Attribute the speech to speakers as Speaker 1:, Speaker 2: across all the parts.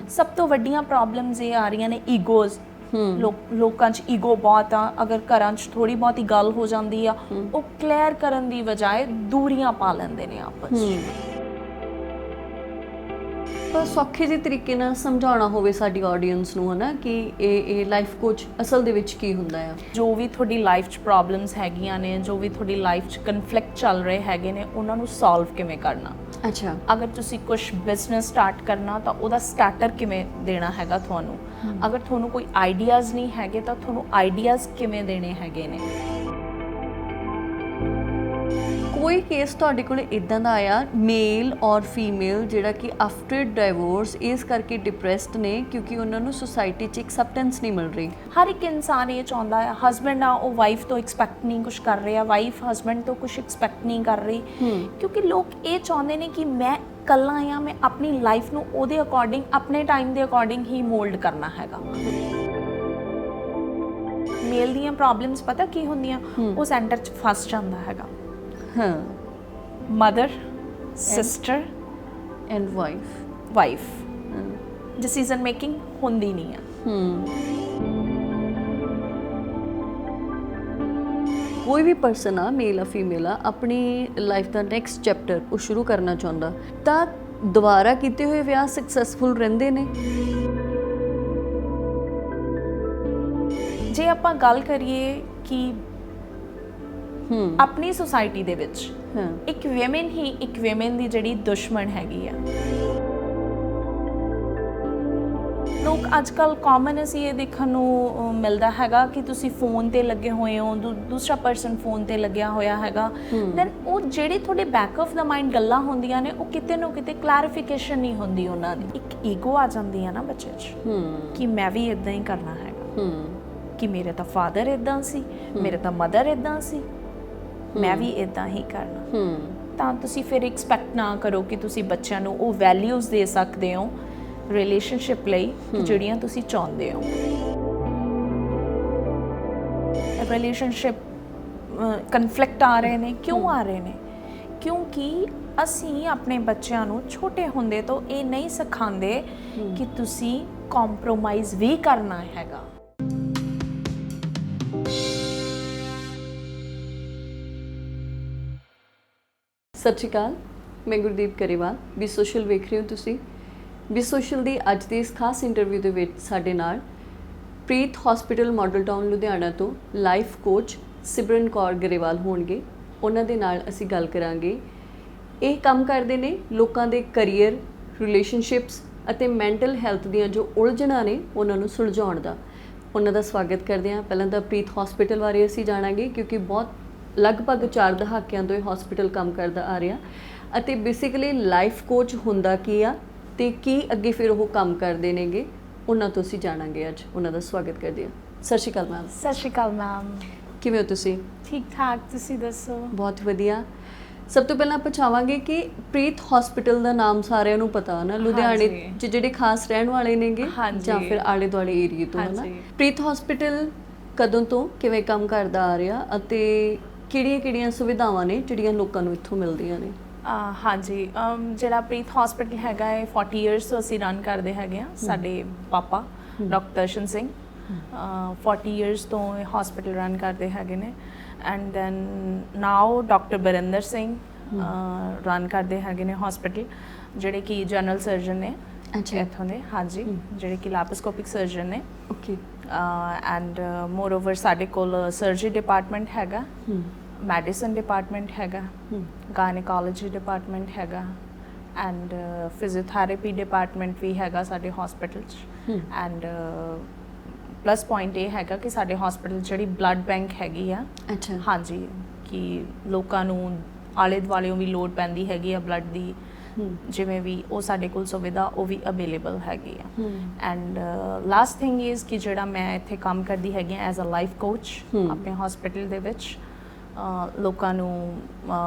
Speaker 1: ਸਭ ਤੋਂ ਵੱਡੀਆਂ ਪ੍ਰੋਬਲਮਸ ਇਹ ਆ ਰਹੀਆਂ ਨੇ ਈਗੋਜ਼। ਲੋਕਾਂ 'ਚ ਈਗੋ ਬਹੁਤ ਆ। ਅਗਰ ਘਰਾਂ 'ਚ ਥੋੜੀ ਬਹੁਤੀ ਗੱਲ ਹੋ ਜਾਂਦੀ ਆ, ਉਹ ਕਲੀਅਰ ਕਰਨ ਦੀ ਬਜਾਏ ਦੂਰੀਆਂ ਪਾ ਲੈਂਦੇ ਨੇ ਆਪਸ 'ਚ।
Speaker 2: ਪਰ ਸੌਖੇ ਜਿਹੇ ਤਰੀਕੇ ਨਾਲ ਸਮਝਾਉਣਾ ਹੋਵੇ ਸਾਡੀ ਆਡੀਅנס ਨੂੰ, ਹੈ ਨਾ, ਕਿ ਇਹ ਲਾਈਫ ਕੋਚ ਅਸਲ ਦੇ ਵਿੱਚ ਕੀ ਹੁੰਦਾ ਆ।
Speaker 1: ਜੋ ਵੀ ਤੁਹਾਡੀ ਲਾਈਫ 'ਚ ਪ੍ਰੋਬਲਮਸ ਹੈਗੀਆਂ ਨੇ, ਜੋ ਵੀ ਤੁਹਾਡੀ ਲਾਈਫ 'ਚ ਕਨਫਲਿਕਟ ਚੱਲ ਰਹੇ ਹੈਗੇ ਨੇ, ਉਹਨਾਂ ਨੂੰ ਸੋਲਵ ਕਿਵੇਂ ਕਰਨਾ।
Speaker 2: ਅੱਛਾ,
Speaker 1: ਅਗਰ ਤੁਸੀਂ ਕੁਝ ਬਿਜ਼ਨਸ ਸਟਾਰਟ ਕਰਨਾ ਤਾਂ ਉਹਦਾ ਸਟਾਰਟਰ ਕਿਵੇਂ ਦੇਣਾ ਹੈਗਾ ਤੁਹਾਨੂੰ। ਅਗਰ ਤੁਹਾਨੂੰ ਕੋਈ ਆਈਡੀਆਜ਼ ਨਹੀਂ ਹੈਗੇ ਤਾਂ ਤੁਹਾਨੂੰ ਆਈਡੀਆਜ਼ ਕਿਵੇਂ ਦੇਣੇ ਹੈਗੇ ਨੇ।
Speaker 2: ਕੋਈ ਕੇਸ ਤੁਹਾਡੇ ਕੋਲ ਇਦਾਂ ਦਾ ਆਇਆ ਮੇਲ ਔਰ ਫੀਮੇਲ ਜਿਹੜਾ ਕਿ ਆਫਟਰ ਡਿਵੋਰਸ ਇਸ ਕਰਕੇ ਡਿਪਰੈਸਡ ਨੇ ਕਿਉਂਕਿ ਉਹਨਾਂ ਨੂੰ ਸੋਸਾਇਟੀ 'ਚ ਐਕਸੈਪਟੈਂਸ ਨਹੀਂ ਮਿਲ ਰਹੀ।
Speaker 1: ਹਰ ਇੱਕ ਇਨਸਾਨ ਇਹ ਚਾਹੁੰਦਾ ਹੈ, ਹਸਬੈਂਡ ਆ ਉਹ ਵਾਈਫ ਤੋਂ ਐਕਸਪੈਕਟ ਨਹੀਂ ਕੁਝ ਕਰ ਰਿਹਾ, ਵਾਈਫ ਹਸਬੈਂਡ ਤੋਂ ਕੁਝ ਐਕਸਪੈਕਟ ਨਹੀਂ ਕਰ ਰਹੀ, ਕਿਉਂਕਿ ਲੋਕ ਇਹ ਚਾਹੁੰਦੇ ਨੇ ਕਿ ਮੈਂ ਇਕੱਲਾ ਆ, ਮੈਂ ਆਪਣੀ ਲਾਈਫ ਨੂੰ ਉਹਦੇ ਅਕੋਰਡਿੰਗ, ਆਪਣੇ ਟਾਈਮ ਦੇ ਅਕੋਰਡਿੰਗ ਹੀ ਮੋਲਡ ਕਰਨਾ ਹੈਗਾ। ਮੇਲ ਦੀਆਂ ਪ੍ਰੋਬਲਮਸ ਪਤਾ ਕੀ ਹੁੰਦੀਆਂ, ਉਹ ਸੈਂਟਰ 'ਚ ਫਸ ਜਾਂਦਾ ਹੈਗਾ।
Speaker 2: ਹਾਂ,
Speaker 1: mother, sister
Speaker 2: and
Speaker 1: wife decision making ਹੁੰਦੀ ਨਹੀਂ ਆ।
Speaker 2: ਕੋਈ ਵੀ ਪਰਸਨ ਆ, ਮੇਲ ਆ ਫੀਮੇਲ ਆ, ਆਪਣੀ ਲਾਈਫ ਦਾ ਨੈਕਸਟ ਚੈਪਟਰ ਉਹ ਸ਼ੁਰੂ ਕਰਨਾ ਚਾਹੁੰਦਾ ਤਾਂ ਦੁਬਾਰਾ ਕੀਤੇ ਹੋਏ ਵਿਆਹ ਸਕਸੈਸਫੁਲ ਰਹਿੰਦੇ ਨੇ।
Speaker 1: ਜੇ ਆਪਾਂ ਗੱਲ ਕਰੀਏ ਕਿ ਆਪਣੀ ਸੁਸਾਇਟੀ ਦੇ ਵਿੱਚ ਇੱਕ ਵਿਮਨ ਹੀ ਇੱਕ ਵਿਮਨ ਦੀ ਜਿਹੜੀ ਦੁਸ਼ਮਣ ਹੈਗੀ ਆ। ਲੋਕ ਅੱਜ ਕੱਲ੍ਹ ਕਾਮਨ ਅਸੀਂ ਇਹ ਦੇਖਣ ਨੂੰ ਮਿਲਦਾ ਹੈਗਾ ਕਿ ਤੁਸੀਂ ਫੋਨ 'ਤੇ ਲੱਗੇ ਹੋਏ ਹੋ, ਦੂਸਰਾ ਪਰਸਨ ਫੋਨ 'ਤੇ ਲੱਗਿਆ ਹੋਇਆ ਹੈਗਾ, ਦੈਨ ਉਹ ਜਿਹੜੀ ਤੁਹਾਡੇ ਬੈਕ ਆਫ ਦਾ ਮਾਈਂਡ ਗੱਲਾਂ ਹੁੰਦੀਆਂ ਨੇ, ਉਹ ਕਿਤੇ ਨਾ ਕਿਤੇ ਕਲੈਰੀਫਿਕੇਸ਼ਨ ਨਹੀਂ ਹੁੰਦੀ ਉਹਨਾਂ ਦੀ। ਇੱਕ ਈਗੋ ਆ ਜਾਂਦੀ ਆ ਨਾ ਬੱਚੇ 'ਚ ਕਿ ਮੈਂ ਵੀ ਇੱਦਾਂ ਹੀ ਕਰਨਾ ਹੈਗਾ, ਕਿ ਮੇਰੇ ਤਾਂ ਫਾਦਰ ਇੱਦਾਂ ਸੀ, ਮੇਰੇ ਤਾਂ ਮਦਰ ਇੱਦਾਂ ਸੀ, ਮੈਂ ਵੀ ਇੱਦਾਂ ਹੀ ਕਰਨਾ। ਤਾਂ ਤੁਸੀਂ ਫਿਰ ਐਕਸਪੈਕਟ ਨਾ ਕਰੋ ਕਿ ਤੁਸੀਂ ਬੱਚਿਆਂ ਨੂੰ ਉਹ ਵੈਲਿਊਜ਼ ਦੇ ਸਕਦੇ ਹੋ ਰਿਲੇਸ਼ਨਸ਼ਿਪ ਲਈ ਜਿਹੜੀਆਂ ਤੁਸੀਂ ਚਾਹੁੰਦੇ ਹੋ। ਰਿਲੇਸ਼ਨਸ਼ਿਪ ਕਨਫਲਿਕਟ ਆ ਰਹੇ ਨੇ, ਕਿਉਂ ਆ ਰਹੇ ਨੇ? ਕਿਉਂਕਿ ਅਸੀਂ ਆਪਣੇ ਬੱਚਿਆਂ ਨੂੰ ਛੋਟੇ ਹੁੰਦੇ ਤੋਂ ਇਹ ਨਹੀਂ ਸਿਖਾਉਂਦੇ ਕਿ ਤੁਸੀਂ ਕੰਪਰੋਮਾਈਜ਼ ਵੀ ਕਰਨਾ ਹੈਗਾ।
Speaker 2: ਸਤਿ ਸ਼੍ਰੀ ਅਕਾਲ, ਮੈਂ ਗੁਰਦੀਪ ਕਰੇਵਾਲ। ਵੀ ਸੋਸ਼ਲ ਵੇਖ ਰਹੇ ਹੋ ਤੁਸੀਂ। ਵੀ ਸੋਸ਼ਲ ਦੀ ਅੱਜ ਦੀ ਇਸ ਖਾਸ ਇੰਟਰਵਿਊ ਦੇ ਵਿੱਚ ਸਾਡੇ ਨਾਲ ਪ੍ਰੀਤ ਹਸਪੀਟਲ ਮਾਡਲ ਟਾਊਨ ਲੁਧਿਆਣਾ ਤੋਂ ਲਾਈਫ ਕੋਚ ਸਿਮਰਨ ਕੌਰ ਗਰੇਵਾਲ ਹੋਣਗੇ। ਉਹਨਾਂ ਦੇ ਨਾਲ ਅਸੀਂ ਗੱਲ ਕਰਾਂਗੇ। ਇਹ ਕੰਮ ਕਰਦੇ ਨੇ ਲੋਕਾਂ ਦੇ ਕਰੀਅਰ, ਰਿਲੇਸ਼ਨਸ਼ਿਪਸ ਅਤੇ ਮੈਂਟਲ ਹੈਲਥ ਦੀਆਂ ਜੋ ਉਲਝਣਾਂ ਨੇ ਉਹਨਾਂ ਨੂੰ ਸੁਲਝਾਉਣ ਦਾ। ਉਹਨਾਂ ਦਾ ਸਵਾਗਤ ਕਰਦੇ ਹਾਂ। ਪਹਿਲਾਂ ਤਾਂ ਪ੍ਰੀਤ ਹਸਪੀਟਲ ਬਾਰੇ ਅਸੀਂ ਜਾਣਾਂਗੇ ਕਿਉਂਕਿ ਬਹੁਤ ਲਗਭਗ 4 ਦਹਾਕਿਆਂ ਤੋਂ ਇਹ ਹਸਪੀਟਲ ਕੰਮ ਕਰਦਾ ਆ ਰਿਹਾ, ਅਤੇ ਬੇਸਿਕਲੀ ਲਾਈਫ ਕੋਚ ਹੁੰਦਾ ਕੀ ਆ ਤੇ ਕੀ ਅੱਗੇ ਫਿਰ ਉਹ ਕੰਮ ਕਰਦੇ ਨੇਗੇ, ਉਹਨਾਂ ਤੋਂ ਅਸੀਂ ਜਾਣਾਂਗੇ ਅੱਜ। ਉਹਨਾਂ ਦਾ ਸਵਾਗਤ ਕਰਦੇ ਹਾਂ। ਸਤਿ ਸ਼੍ਰੀ ਅਕਾਲ ਮੈਮ।
Speaker 1: ਸਤਿ ਸ਼੍ਰੀ ਅਕਾਲ ਮੈਮ।
Speaker 2: ਕਿਵੇਂ ਹੋ ਤੁਸੀਂ?
Speaker 1: ਠੀਕ ਠਾਕ, ਤੁਸੀਂ ਦੱਸੋ?
Speaker 2: ਬਹੁਤ ਵਧੀਆ। ਸਭ ਤੋਂ ਪਹਿਲਾਂ ਆਪਾਂ ਚਾਹਾਂਗੇ ਕਿ ਪ੍ਰੀਤ ਹਸਪੀਟਲ ਦਾ ਨਾਮ ਸਾਰਿਆਂ ਨੂੰ ਪਤਾ ਨਾ, ਲੁਧਿਆਣੇ 'ਚ ਜਿਹੜੇ ਖਾਸ ਰਹਿਣ ਵਾਲੇ ਨੇਗੇ ਜਾਂ ਫਿਰ ਆਲੇ ਦੁਆਲੇ ਏਰੀਏ ਤੋਂ, ਹੈ ਨਾ। ਪ੍ਰੀਤ ਹਸਪੀਟਲ ਕਦੋਂ ਤੋਂ ਕਿਵੇਂ ਕੰਮ ਕਰਦਾ ਆ ਰਿਹਾ ਅਤੇ ਕਿਹੜੀਆਂ ਸੁਵਿਧਾਵਾਂ ਨੇ ਜਿਹੜੀਆਂ ਲੋਕਾਂ ਨੂੰ ਇੱਥੋਂ ਮਿਲਦੀਆਂ ਨੇ?
Speaker 1: ਹਾਂਜੀ, ਜਿਹੜਾ ਪ੍ਰੀਤ ਹਸਪੀਟਲ ਹੈਗਾ ਹੈ 40 ਇਅਰਸ ਤੋਂ ਅਸੀਂ ਰਨ ਕਰਦੇ ਹੈਗੇ ਆ। ਸਾਡੇ ਪਾਪਾ ਡਾਕਟਰ ਦਰਸ਼ਨ ਸਿੰਘ 40 ਇਅਰਸ ਤੋਂ ਇਹ ਹਸਪੀਟਲ ਰਨ ਕਰਦੇ ਹੈਗੇ ਨੇ। And then now doctor Barinder Singh run ਕਰਦੇ ਹੈਗੇ ਨੇ ਹਸਪੀਟਲ, ਜਿਹੜੇ ਕਿ ਜਨਰਲ ਸਰਜਨ ਨੇ ਇੱਥੋਂ ਦੇ। ਹਾਂਜੀ, ਜਿਹੜੇ ਕਿ ਲੈਪਰੋਸਕੋਪਿਕ ਸਰਜਨ ਨੇ। ਓਕੇ। ਐਂਡ ਮੋਰ ਓਵਰ ਸਾਡੇ ਕੋਲ ਸਰਜਰੀ ਡਿਪਾਰਟਮੈਂਟ ਹੈਗਾ, ਮੈਡੀਸਨ ਡਿਪਾਰਟਮੈਂਟ ਹੈਗਾ, ਗਾਇਨੇਕੋਲੋਜੀ ਡਿਪਾਰਟਮੈਂਟ ਹੈਗਾ, ਐਂਡ ਫਿਜ਼ੀਓਥੈਰੇਪੀ ਡਿਪਾਰਟਮੈਂਟ ਵੀ ਹੈਗਾ ਸਾਡੇ ਹਸਪੀਟਲ 'ਚ। ਐਂਡ ਪਲੱਸ ਪੁਆਇੰਟ ਇਹ ਹੈਗਾ ਕਿ ਸਾਡੇ ਹਸਪੀਟਲ ਜਿਹੜੀ ਬਲੱਡ ਬੈਂਕ ਹੈਗੀ ਆ। ਅੱਛਾ। ਹਾਂਜੀ, ਕਿ ਲੋਕਾਂ ਨੂੰ ਆਲੇ ਦੁਆਲਿਓਂ ਵੀ ਲੋੜ ਪੈਂਦੀ ਹੈਗੀ ਆ ਬਲੱਡ ਦੀ, ਜਿਵੇਂ ਵੀ ਉਹ ਸਾਡੇ ਕੋਲ ਸੁਵਿਧਾ ਉਹ ਵੀ ਅਵੇਲੇਬਲ ਹੈਗੀ ਆ। ਐਂਡ ਲਾਸਟ ਥਿੰਗ ਇਜ਼ ਕਿ ਜਿਹੜਾ ਮੈਂ ਇੱਥੇ ਕੰਮ ਕਰਦੀ ਹੈਗੀ ਆ ਐਜ਼ ਅ ਲਾਈਫ ਕੋਚ ਆਪਣੇ ਹਸਪੀਟਲ ਦੇ ਵਿੱਚ, ਲੋਕਾਂ ਨੂੰ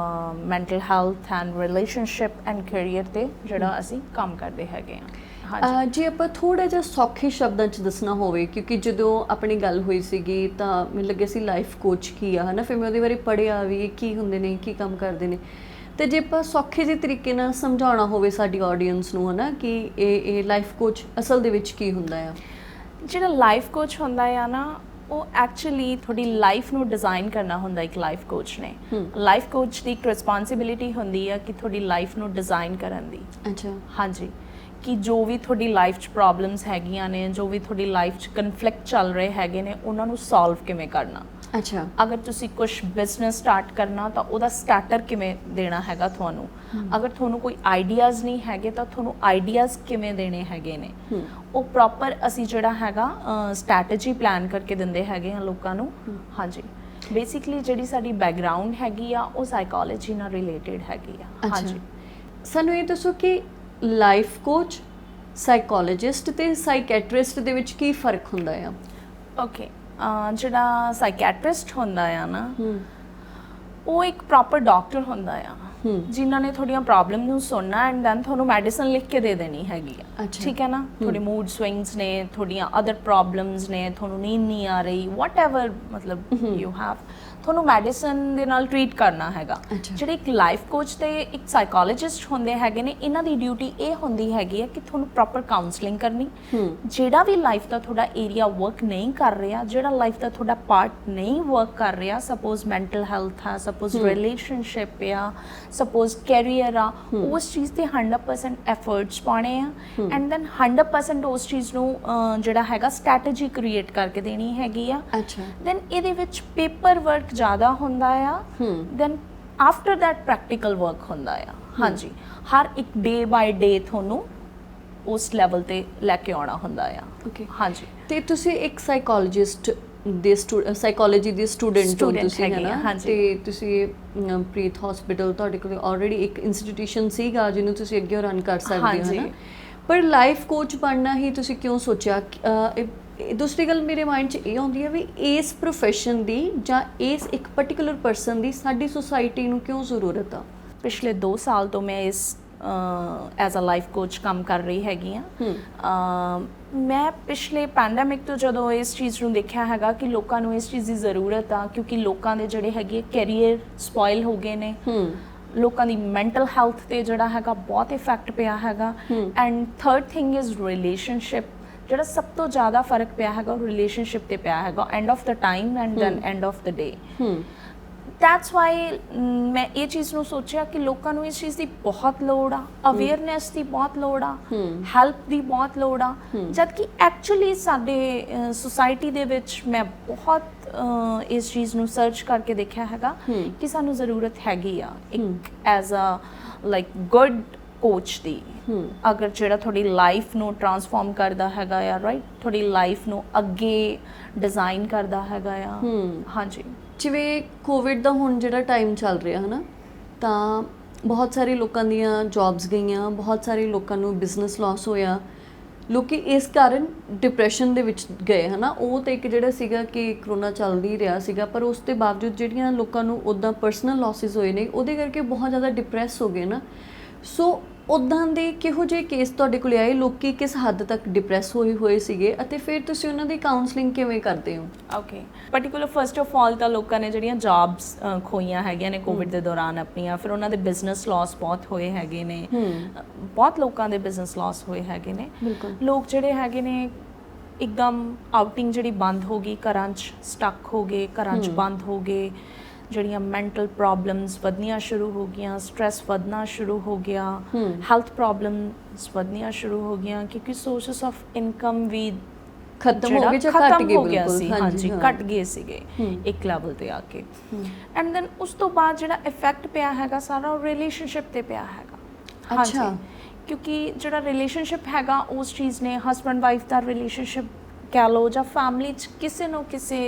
Speaker 1: mental health and relationship and career 'ਤੇ ਜਿਹੜਾ ਅਸੀਂ ਕੰਮ ਕਰਦੇ ਹੈਗੇ ਆ।
Speaker 2: ਜੇ ਆਪਾਂ ਥੋੜ੍ਹਾ ਜਿਹਾ ਸੌਖੇ ਸ਼ਬਦਾਂ 'ਚ ਦੱਸਣਾ ਹੋਵੇ, ਕਿਉਂਕਿ ਜਦੋਂ ਆਪਣੀ ਗੱਲ ਹੋਈ ਸੀਗੀ ਤਾਂ ਮੈਨੂੰ ਲੱਗਿਆ ਸੀ ਲਾਈਫ ਕੋਚ ਕੀ ਆ, ਹੈ ਨਾ। ਫਿਰ ਮੈਂ ਉਹਦੇ ਬਾਰੇ ਪੜ੍ਹਿਆ ਵੀ ਕੀ ਹੁੰਦੇ ਨੇ, ਕੀ ਕੰਮ ਕਰਦੇ ਨੇ, ਤੇ ਜੇ ਆਪਾਂ ਸੌਖੇ ਜਿਹੇ ਤਰੀਕੇ ਨਾਲ ਸਮਝਾਉਣਾ ਹੋਵੇ ਸਾਡੀ ਆਡੀਅנס ਨੂੰ ਹਨਾ ਕਿ ਇਹ ਲਾਈਫ ਕੋਚ ਅਸਲ ਦੇ ਵਿੱਚ ਕੀ ਹੁੰਦਾ ਆ?
Speaker 1: ਜਿਹੜਾ ਲਾਈਫ ਕੋਚ ਹੁੰਦਾ ਆ ਨਾ, ਉਹ ਐਕਚੁਅਲੀ ਤੁਹਾਡੀ ਲਾਈਫ ਨੂੰ ਡਿਜ਼ਾਈਨ ਕਰਨਾ ਹੁੰਦਾ ਇੱਕ ਲਾਈਫ ਕੋਚ ਨੇ। ਲਾਈਫ ਕੋਚ ਦੀ ਇੱਕ ਰਿਸਪੌਂਸਿਬਿਲਿਟੀ ਹੁੰਦੀ ਆ ਕਿ ਤੁਹਾਡੀ ਲਾਈਫ ਨੂੰ ਡਿਜ਼ਾਈਨ ਕਰਨ ਦੀ।
Speaker 2: ਅੱਛਾ।
Speaker 1: ਹਾਂਜੀ, ਕਿ ਜੋ ਵੀ ਤੁਹਾਡੀ ਲਾਈਫ 'ਚ ਪ੍ਰੋਬਲਮਸ ਹੈਗੀਆਂ ਨੇ, ਜੋ ਵੀ ਤੁਹਾਡੀ ਲਾਈਫ 'ਚ ਕਨਫਲਿਕਟ ਚੱਲ ਰਹੇ ਹੈਗੇ ਨੇ, ਉਹਨਾਂ ਨੂੰ ਸੋਲਵ ਕਿਵੇਂ ਕਰਨਾ।
Speaker 2: ਅੱਛਾ।
Speaker 1: ਅਗਰ ਤੁਸੀਂ ਕੁਝ ਬਿਜ਼ਨਸ ਸਟਾਰਟ ਕਰਨਾ ਤਾਂ ਉਹਦਾ ਸਟਾਰਟਰ ਕਿਵੇਂ ਦੇਣਾ ਹੈਗਾ ਤੁਹਾਨੂੰ। ਅਗਰ ਤੁਹਾਨੂੰ ਕੋਈ ਆਈਡੀਆਜ਼ ਨਹੀਂ ਹੈਗੇ ਤਾਂ ਤੁਹਾਨੂੰ ਆਈਡੀਆਜ਼ ਕਿਵੇਂ ਦੇਣੇ ਹੈਗੇ ਨੇ। ਉਹ ਪ੍ਰੋਪਰ ਅਸੀਂ ਜਿਹੜਾ ਹੈਗਾ ਸਟ੍ਰੈਟਜੀ ਪਲਾਨ ਕਰਕੇ ਦਿੰਦੇ ਹੈਗੇ ਆ ਲੋਕਾਂ ਨੂੰ। ਹਾਂਜੀ, ਬੇਸਿਕਲੀ ਜਿਹੜੀ ਸਾਡੀ ਬੈਕਗਰਾਉਂਡ ਹੈਗੀ ਆ ਉਹ ਸਾਈਕੋਲੋਜੀ ਨਾਲ ਰਿਲੇਟਡ ਹੈਗੀ ਆ। ਹਾਂਜੀ,
Speaker 2: ਸਾਨੂੰ ਇਹ ਦੱਸੋ ਕਿ ਲਾਈਫ ਕੋਚ, ਸਾਈਕੋਲੋਜਿਸਟ ਤੇ ਸਾਈਕੈਟਰਿਸਟ ਦੇ ਵਿੱਚ ਕੀ ਫਰਕ ਹੁੰਦਾ ਆ?
Speaker 1: ਓਕੇ, ਜਿਹੜਾ ਸਾਈਕੈਟਰਿਸਟ ਹੁੰਦਾ ਆ ਨਾ, ਉਹ ਇੱਕ ਪ੍ਰੋਪਰ ਡਾਕਟਰ ਹੁੰਦਾ ਆ ਜਿਨ੍ਹਾਂ ਨੇ ਤੁਹਾਡੀਆਂ ਪ੍ਰੋਬਲਮ ਨੂੰ ਸੁਣਨਾ ਐਂਡ ਦੈਨ ਤੁਹਾਨੂੰ ਮੈਡੀਸਨ ਲਿਖ ਕੇ ਦੇ ਦੇਣੀ ਹੈਗੀ ਆ। ਠੀਕ ਹੈ ਨਾ, ਤੁਹਾਡੇ ਮੂਡ ਸਵਿੰਗਸ ਨੇ, ਤੁਹਾਡੀਆਂ ਅਦਰ ਪ੍ਰੋਬਲਮਸ ਨੇ, ਤੁਹਾਨੂੰ ਨੀਂਦ ਨਹੀਂ ਆ ਰਹੀ, ਵਾਟਐਵਰ ਮਤਲਬ ਯੂ ਹੈਵ, ਤੁਹਾਨੂੰ ਮੈਡੀਸਨ ਦੇ ਨਾਲ ਟ੍ਰੀਟ ਕਰਨਾ ਹੈਗਾ। ਜਿਹੜੇ ਇੱਕ ਲਾਈਫ ਕੋਚ ਤੇ ਇੱਕ ਸਾਈਕੋਲੋਜਿਸਟ ਹੁੰਦੇ ਹੈਗੇ ਨੇ, ਇਹਨਾਂ ਦੀ ਡਿਊਟੀ ਇਹ ਹੁੰਦੀ ਹੈਗੀ ਹੈ ਕਿ ਤੁਹਾਨੂੰ ਪ੍ਰੋਪਰ ਕਾਉਂਸਲਿੰਗ ਕਰਨੀ। ਜਿਹੜਾ ਵੀ ਲਾਈਫ ਦਾ ਤੁਹਾਡਾ ਏਰੀਆ ਵਰਕ ਨਹੀਂ ਕਰ ਰਿਹਾ, ਜਿਹੜਾ ਲਾਈਫ ਦਾ ਤੁਹਾਡਾ ਪਾਰਟ ਨਹੀਂ ਵਰਕ ਕਰ ਰਿਹਾ, ਸਪੋਜ਼ ਮੈਂਟਲ ਹੈਲਥ ਆ, ਸਪੋਜ਼ ਰਿਲੇਸ਼ਨਸ਼ਿਪ ਆ, ਸਪੋਜ਼ ਕੈਰੀਅਰ ਆ, ਉਸ ਚੀਜ਼ ਤੇ 100% ਐਫਰਟਸ ਪਾਉਣੇ ਆ ਐਂਡ ਦੈਨ 100% ਉਸ ਚੀਜ਼ ਨੂੰ ਜਿਹੜਾ ਹੈਗਾ ਸਟ੍ਰੈਟਜੀ ਕ੍ਰੀਏਟ ਕਰਕੇ ਦੇਣੀ ਹੈਗੀ ਆ। ਦੈਨ ਇਹਦੇ ਵਿੱਚ ਪੇਪਰ ਵਰਕ ਜ਼ਿਆਦਾ ਹੁੰਦਾ ਆ, then after that practical work ਹੁੰਦਾ ਆ। ਹਾਂਜੀ, ਹਰ ਇੱਕ ਡੇ ਬਾਏ ਡੇ ਤੁਹਾਨੂੰ ਉਸ ਲੈਵਲ ਤੇ ਲੈ ਕੇ ਆਉਣਾ ਹੁੰਦਾ ਆ। ਹਾਂਜੀ,
Speaker 2: ਤੇ ਤੁਸੀਂ ਇੱਕ ਸਾਈਕੋਲੋਜਿਸਟ ਦੇ ਸਾਈਕੋਲੋਜੀ ਦੀ ਸਟੂਡੈਂਟ ਹੋ ਤੁਸੀਂ, ਹੈ ਨਾ? ਤੇ ਤੁਸੀਂ ਪ੍ਰੀਤ ਹਸਪੀਟਲ, ਤੁਹਾਡੇ ਕੋਲ ਆਲਰੇਡੀ ਇੱਕ ਇੰਸਟੀਟਿਊਸ਼ਨ ਸੀਗਾ ਜਿਹਨੂੰ ਤੁਸੀਂ ਅੱਗੇ ਰਨ ਕਰ ਸਕਦੇ ਹੋ, ਹੈ ਨਾ? ਪਰ ਲਾਈਫ ਕੋਚ ਬਣਨਾ ਹੀ ਤੁਸੀਂ ਕਿਉਂ ਸੋਚਿਆ? ਦੂਸਰੀ ਗੱਲ ਮੇਰੇ ਮਾਈਂਡ 'ਚ ਇਹ ਆਉਂਦੀ ਹੈ ਵੀ ਇਸ ਪ੍ਰੋਫੈਸ਼ਨ ਦੀ ਜਾਂ ਇਸ ਇੱਕ ਪਰਟੀਕੂਲਰ ਪਰਸਨ ਦੀ ਸਾਡੀ ਸੁਸਾਇਟੀ ਨੂੰ ਕਿਉਂ ਜ਼ਰੂਰਤ ਆ?
Speaker 1: ਪਿਛਲੇ 2 ਸਾਲ ਤੋਂ ਮੈਂ ਇਸ ਐਜ਼ ਅ ਲਾਈਫ ਕੋਚ ਕੰਮ ਕਰ ਰਹੀ ਹੈਗੀ ਆ। ਮੈਂ ਪਿਛਲੇ ਪੈਂਡੇਮਿਕ ਤੋਂ ਜਦੋਂ ਇਸ ਚੀਜ਼ ਨੂੰ ਦੇਖਿਆ ਹੈਗਾ ਕਿ ਲੋਕਾਂ ਨੂੰ ਇਸ ਚੀਜ਼ ਦੀ ਜ਼ਰੂਰਤ ਆ, ਕਿਉਂਕਿ ਲੋਕਾਂ ਦੇ ਜਿਹੜੇ ਹੈਗੇ ਕੈਰੀਅਰ ਸਪੋਇਲ ਹੋ ਗਏ ਨੇ, ਲੋਕਾਂ ਦੀ ਮੈਂਟਲ ਹੈਲਥ ਤੇ ਜਿਹੜਾ ਹੈਗਾ ਬਹੁਤ ਇਫੈਕਟ ਪਿਆ ਹੈਗਾ। And third thing is relationship. ਜਿਹੜਾ ਸਭ ਤੋਂ ਜ਼ਿਆਦਾ ਫਰਕ ਪਿਆ ਹੈਗਾ ਉਹ ਰਿਲੇਸ਼ਨਸ਼ਿਪ ਤੇ ਪਿਆ ਹੈਗਾ, end of the time and then end of the day. That's why ਮੈਂ ਇਹ ਚੀਜ਼ ਨੂੰ ਸੋਚਿਆ ਕਿ ਲੋਕਾਂ ਨੂੰ ਇਸ ਚੀਜ਼ ਦੀ ਬਹੁਤ ਲੋੜ ਆ, ਅਵੇਅਰਨੈਸ ਦੀ ਬਹੁਤ ਲੋੜ ਆ, ਹੈਲਪ ਦੀ ਬਹੁਤ ਲੋੜ ਆ। ਜਦ ਕਿ ਐਕਚੁਅਲੀ ਸਾਡੇ ਸੁਸਾਇਟੀ ਦੇ ਵਿੱਚ ਮੈਂ ਬਹੁਤ ਇਸ ਚੀਜ਼ ਨੂੰ ਸਰਚ ਕਰਕੇ ਦੇਖਿਆ ਹੈਗਾ ਕਿ ਸਾਨੂੰ ਜ਼ਰੂਰਤ ਹੈਗੀ ਆ ਇੱਕ as a like good coach ਦੀ। ਅਗਰ ਜਿਹੜਾ ਤੁਹਾਡੀ ਲਾਈਫ ਨੂੰ ਟਰਾਂਸਫਾਰਮ ਕਰਦਾ ਹੈਗਾ ਆ, ਰਾਈਟ, ਤੁਹਾਡੀ ਲਾਈਫ ਨੂੰ ਅੱਗੇ ਡਿਜ਼ਾਈਨ ਕਰਦਾ ਹੈਗਾ ਆ। ਹਾਂਜੀ,
Speaker 2: ਜਿਵੇਂ ਕੋਵਿਡ ਦਾ ਹੁਣ ਜਿਹੜਾ ਟਾਈਮ ਚੱਲ ਰਿਹਾ ਹੈ ਨਾ, ਤਾਂ ਬਹੁਤ ਸਾਰੇ ਲੋਕਾਂ ਦੀਆਂ ਜੌਬਸ ਗਈਆਂ, ਬਹੁਤ ਸਾਰੇ ਲੋਕਾਂ ਨੂੰ ਬਿਜ਼ਨਸ ਲਾਸ ਹੋਇਆ, ਲੋਕੀ ਇਸ ਕਾਰਨ ਡਿਪਰੈਸ਼ਨ ਦੇ ਵਿੱਚ ਗਏ, ਹੈ ਨਾ? ਉਹ ਤਾਂ ਇੱਕ ਜਿਹੜਾ ਸੀਗਾ ਕਿ ਕਰੋਨਾ ਚੱਲ ਹੀ ਰਿਹਾ ਸੀਗਾ, ਪਰ ਉਸ ਦੇ ਬਾਵਜੂਦ ਜਿਹੜੀਆਂ ਲੋਕਾਂ ਨੂੰ ਉੱਦਾਂ ਪਰਸਨਲ ਲਾਸਿਸ ਹੋਏ ਨੇ, ਉਹਦੇ ਕਰਕੇ ਬਹੁਤ ਜ਼ਿਆਦਾ ਡਿਪਰੈਸ ਹੋ ਗਏ ਨਾ। ਸੋ ਉੱਦਾਂ ਦੇ ਕਿਹੋ ਜਿਹੇ ਕੇਸ ਤੁਹਾਡੇ ਕੋਲ ਆਏ? ਲੋਕੀ ਕਿਸ ਹੱਦ ਤੱਕ ਡਿਪਰੈਸ ਹੋਏ ਸੀਗੇ ਅਤੇ ਫਿਰ ਤੁਸੀਂ ਉਹਨਾਂ ਦੀ ਕਾਉਂਸਲਿੰਗ ਕਿਵੇਂ ਕਰਦੇ ਹੋ?
Speaker 1: Okay, particular first of all ਤਾਂ ਲੋਕਾਂ ਨੇ ਜਿਹੜੀਆਂ ਜੌਬਸ ਖੋਈਆਂ ਹੈਗੀਆਂ ਨੇ ਕੋਵਿਡ ਦੇ ਦੌਰਾਨ ਆਪਣੀਆਂ, ਫਿਰ ਉਹਨਾਂ ਦੇ ਬਿਜ਼ਨਸ ਲਾਸ ਬਹੁਤ ਹੋਏ ਹੈਗੇ ਨੇ। ਬਹੁਤ ਲੋਕਾਂ ਦੇ ਬਿਜ਼ਨਸ ਲਾਸ ਹੋਏ ਹੈਗੇ ਨੇ। ਲੋਕ ਜਿਹੜੇ ਹੈਗੇ ਨੇ ਇੱਕਦਮ ਆਊਟਿੰਗ ਜਿਹੜੀ ਬੰਦ ਹੋ ਗਈ, ਘਰਾਂ 'ਚ ਸਟਕ ਹੋ ਗਏ, ਘਰਾਂ 'ਚ ਬੰਦ ਹੋ ਗਏ, ਜਿਹੜੀਆਂ ਮੈਂਟਲ ਪ੍ਰੋਬਲਮਸ ਵਧਣੀਆਂ ਸ਼ੁਰੂ ਹੋ ਗਈਆਂ, ਸਟ੍ਰੈਸ ਵਧਣਾ ਸ਼ੁਰੂ ਹੋ ਗਿਆ, ਹੈਲਥ ਪ੍ਰੋਬਲਮਸ ਵਧਣੀਆਂ ਸ਼ੁਰੂ ਹੋ ਗਈਆਂ, ਕਿਉਂਕਿ ਸੋਰਸਸ ਆਫ ਇਨਕਮ ਵੀ
Speaker 2: ਖਤਮ ਹੋ ਗਏ ਜਾਂ ਘਟ ਗਏ ਬਿਲਕੁਲ।
Speaker 1: ਹਾਂਜੀ, ਘਟ ਗਏ ਸੀਗੇ ਇੱਕ ਲੈਵਲ ਤੇ ਆ ਕੇ। ਐਂਡ ਦੈਨ ਉਸ ਤੋਂ ਬਾਅਦ ਜਿਹੜਾ ਇਫੈਕਟ ਪਿਆ ਹੈਗਾ ਸਾਰਾ ਉਹ ਰਿਲੇਸ਼ਨਸ਼ਿਪ ਤੇ ਪਿਆ ਹੈਗਾ। ਹਾਂਜੀ, ਕਿਉਂਕਿ ਜਿਹੜਾ ਰਿਲੇਸ਼ਨਸ਼ਿਪ ਹੈਗਾ ਉਸ ਚੀਜ਼ ਨੇ ਹਸਬੈਂਡ ਵਾਈਫ ਦਾ ਰਿਲੇਸ਼ਨਸ਼ਿਪ ਕਹਿ ਲਓ ਜਾਂ ਫੈਮਿਲੀ 'ਚ ਕਿਸੇ ਨੂੰ ਕਿਸੇ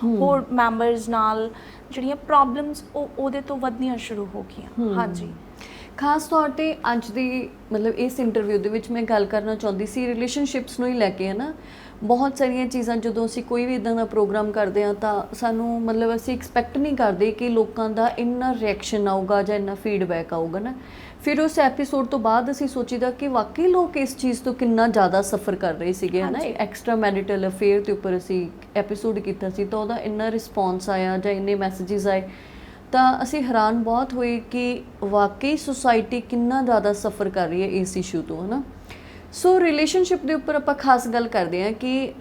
Speaker 1: ਹੋਰ ਮੈਂਬਰਸ ਨਾਲ ਜਿਹੜੀਆਂ ਪ੍ਰੋਬਲਮਸ ਉਹਦੇ ਤੋਂ ਵਧਣੀਆਂ ਸ਼ੁਰੂ ਹੋ ਗਈਆਂ। ਹਾਂਜੀ,
Speaker 2: ਖਾਸ ਤੌਰ ਤੇ ਅੱਜ ਦੀ ਮਤਲਬ ਇਸ ਇੰਟਰਵਿਊ ਦੇ ਵਿੱਚ ਮੈਂ ਗੱਲ ਕਰਨਾ ਚਾਹੁੰਦੀ ਸੀ ਰਿਲੇਸ਼ਨਸ਼ਿਪਸ ਨੂੰ ਹੀ ਲੈ ਕੇ, ਹੈ ਨਾ? ਬਹੁਤ ਸਾਰੀਆਂ ਚੀਜ਼ਾਂ ਜਦੋਂ ਅਸੀਂ ਕੋਈ ਵੀ ਇੱਦਾਂ ਦਾ ਪ੍ਰੋਗਰਾਮ ਕਰਦੇ ਹਾਂ ਤਾਂ ਸਾਨੂੰ ਮਤਲਬ ਅਸੀਂ ਐਕਸਪੈਕਟ ਨਹੀਂ ਕਰਦੇ ਕਿ ਲੋਕਾਂ ਦਾ ਇੰਨਾ ਰਿਐਕਸ਼ਨ ਆਊਗਾ ਜਾਂ ਇੰਨਾ ਫੀਡਬੈਕ ਆਊਗਾ ਨਾ। ਫਿਰ ਉਸ ਐਪੀਸੋਡ ਤੋਂ ਬਾਅਦ ਅਸੀਂ ਸੋਚੀਦਾ ਕਿ ਵਾਕਈ ਲੋਕ ਇਸ ਚੀਜ਼ ਤੋਂ ਕਿੰਨਾ ਜ਼ਿਆਦਾ ਸਫਰ ਕਰ ਰਹੇ ਸੀਗੇ, ਹੈ ਨਾ? ਐਕਸਟਰਾ ਮੈਰਿਟਲ ਅਫੇਅਰ ਦੇ ਉੱਪਰ ਅਸੀਂ ਐਪੀਸੋਡ ਕੀਤਾ ਸੀ ਤਾਂ ਉਹਦਾ ਇੰਨਾ ਰਿਸਪੌਂਸ ਆਇਆ ਜਾਂ ਇੰਨੇ ਮੈਸੇजेस ਆਏ, ਤਾਂ ਅਸੀਂ ਹੈਰਾਨ ਬਹੁਤ ਹੋਏ ਕਿ ਵਾਕਈ ਸੁਸਾਇਟੀ ਕਿੰਨਾ ਜ਼ਿਆਦਾ ਸਫਰ ਕਰ ਰਹੀ ਹੈ ਇਸ ਇਸ਼ੂ ਤੋਂ, ਹੈ ਨਾ। ਸੋ ਰਿਲੇਸ਼ਨਸ਼ਿਪ ਦੇ ਉੱਪਰ ਆਪਾਂ ਖਾਸ ਗੱਲ ਕਰਦੇ ਹਾਂ ਕਿ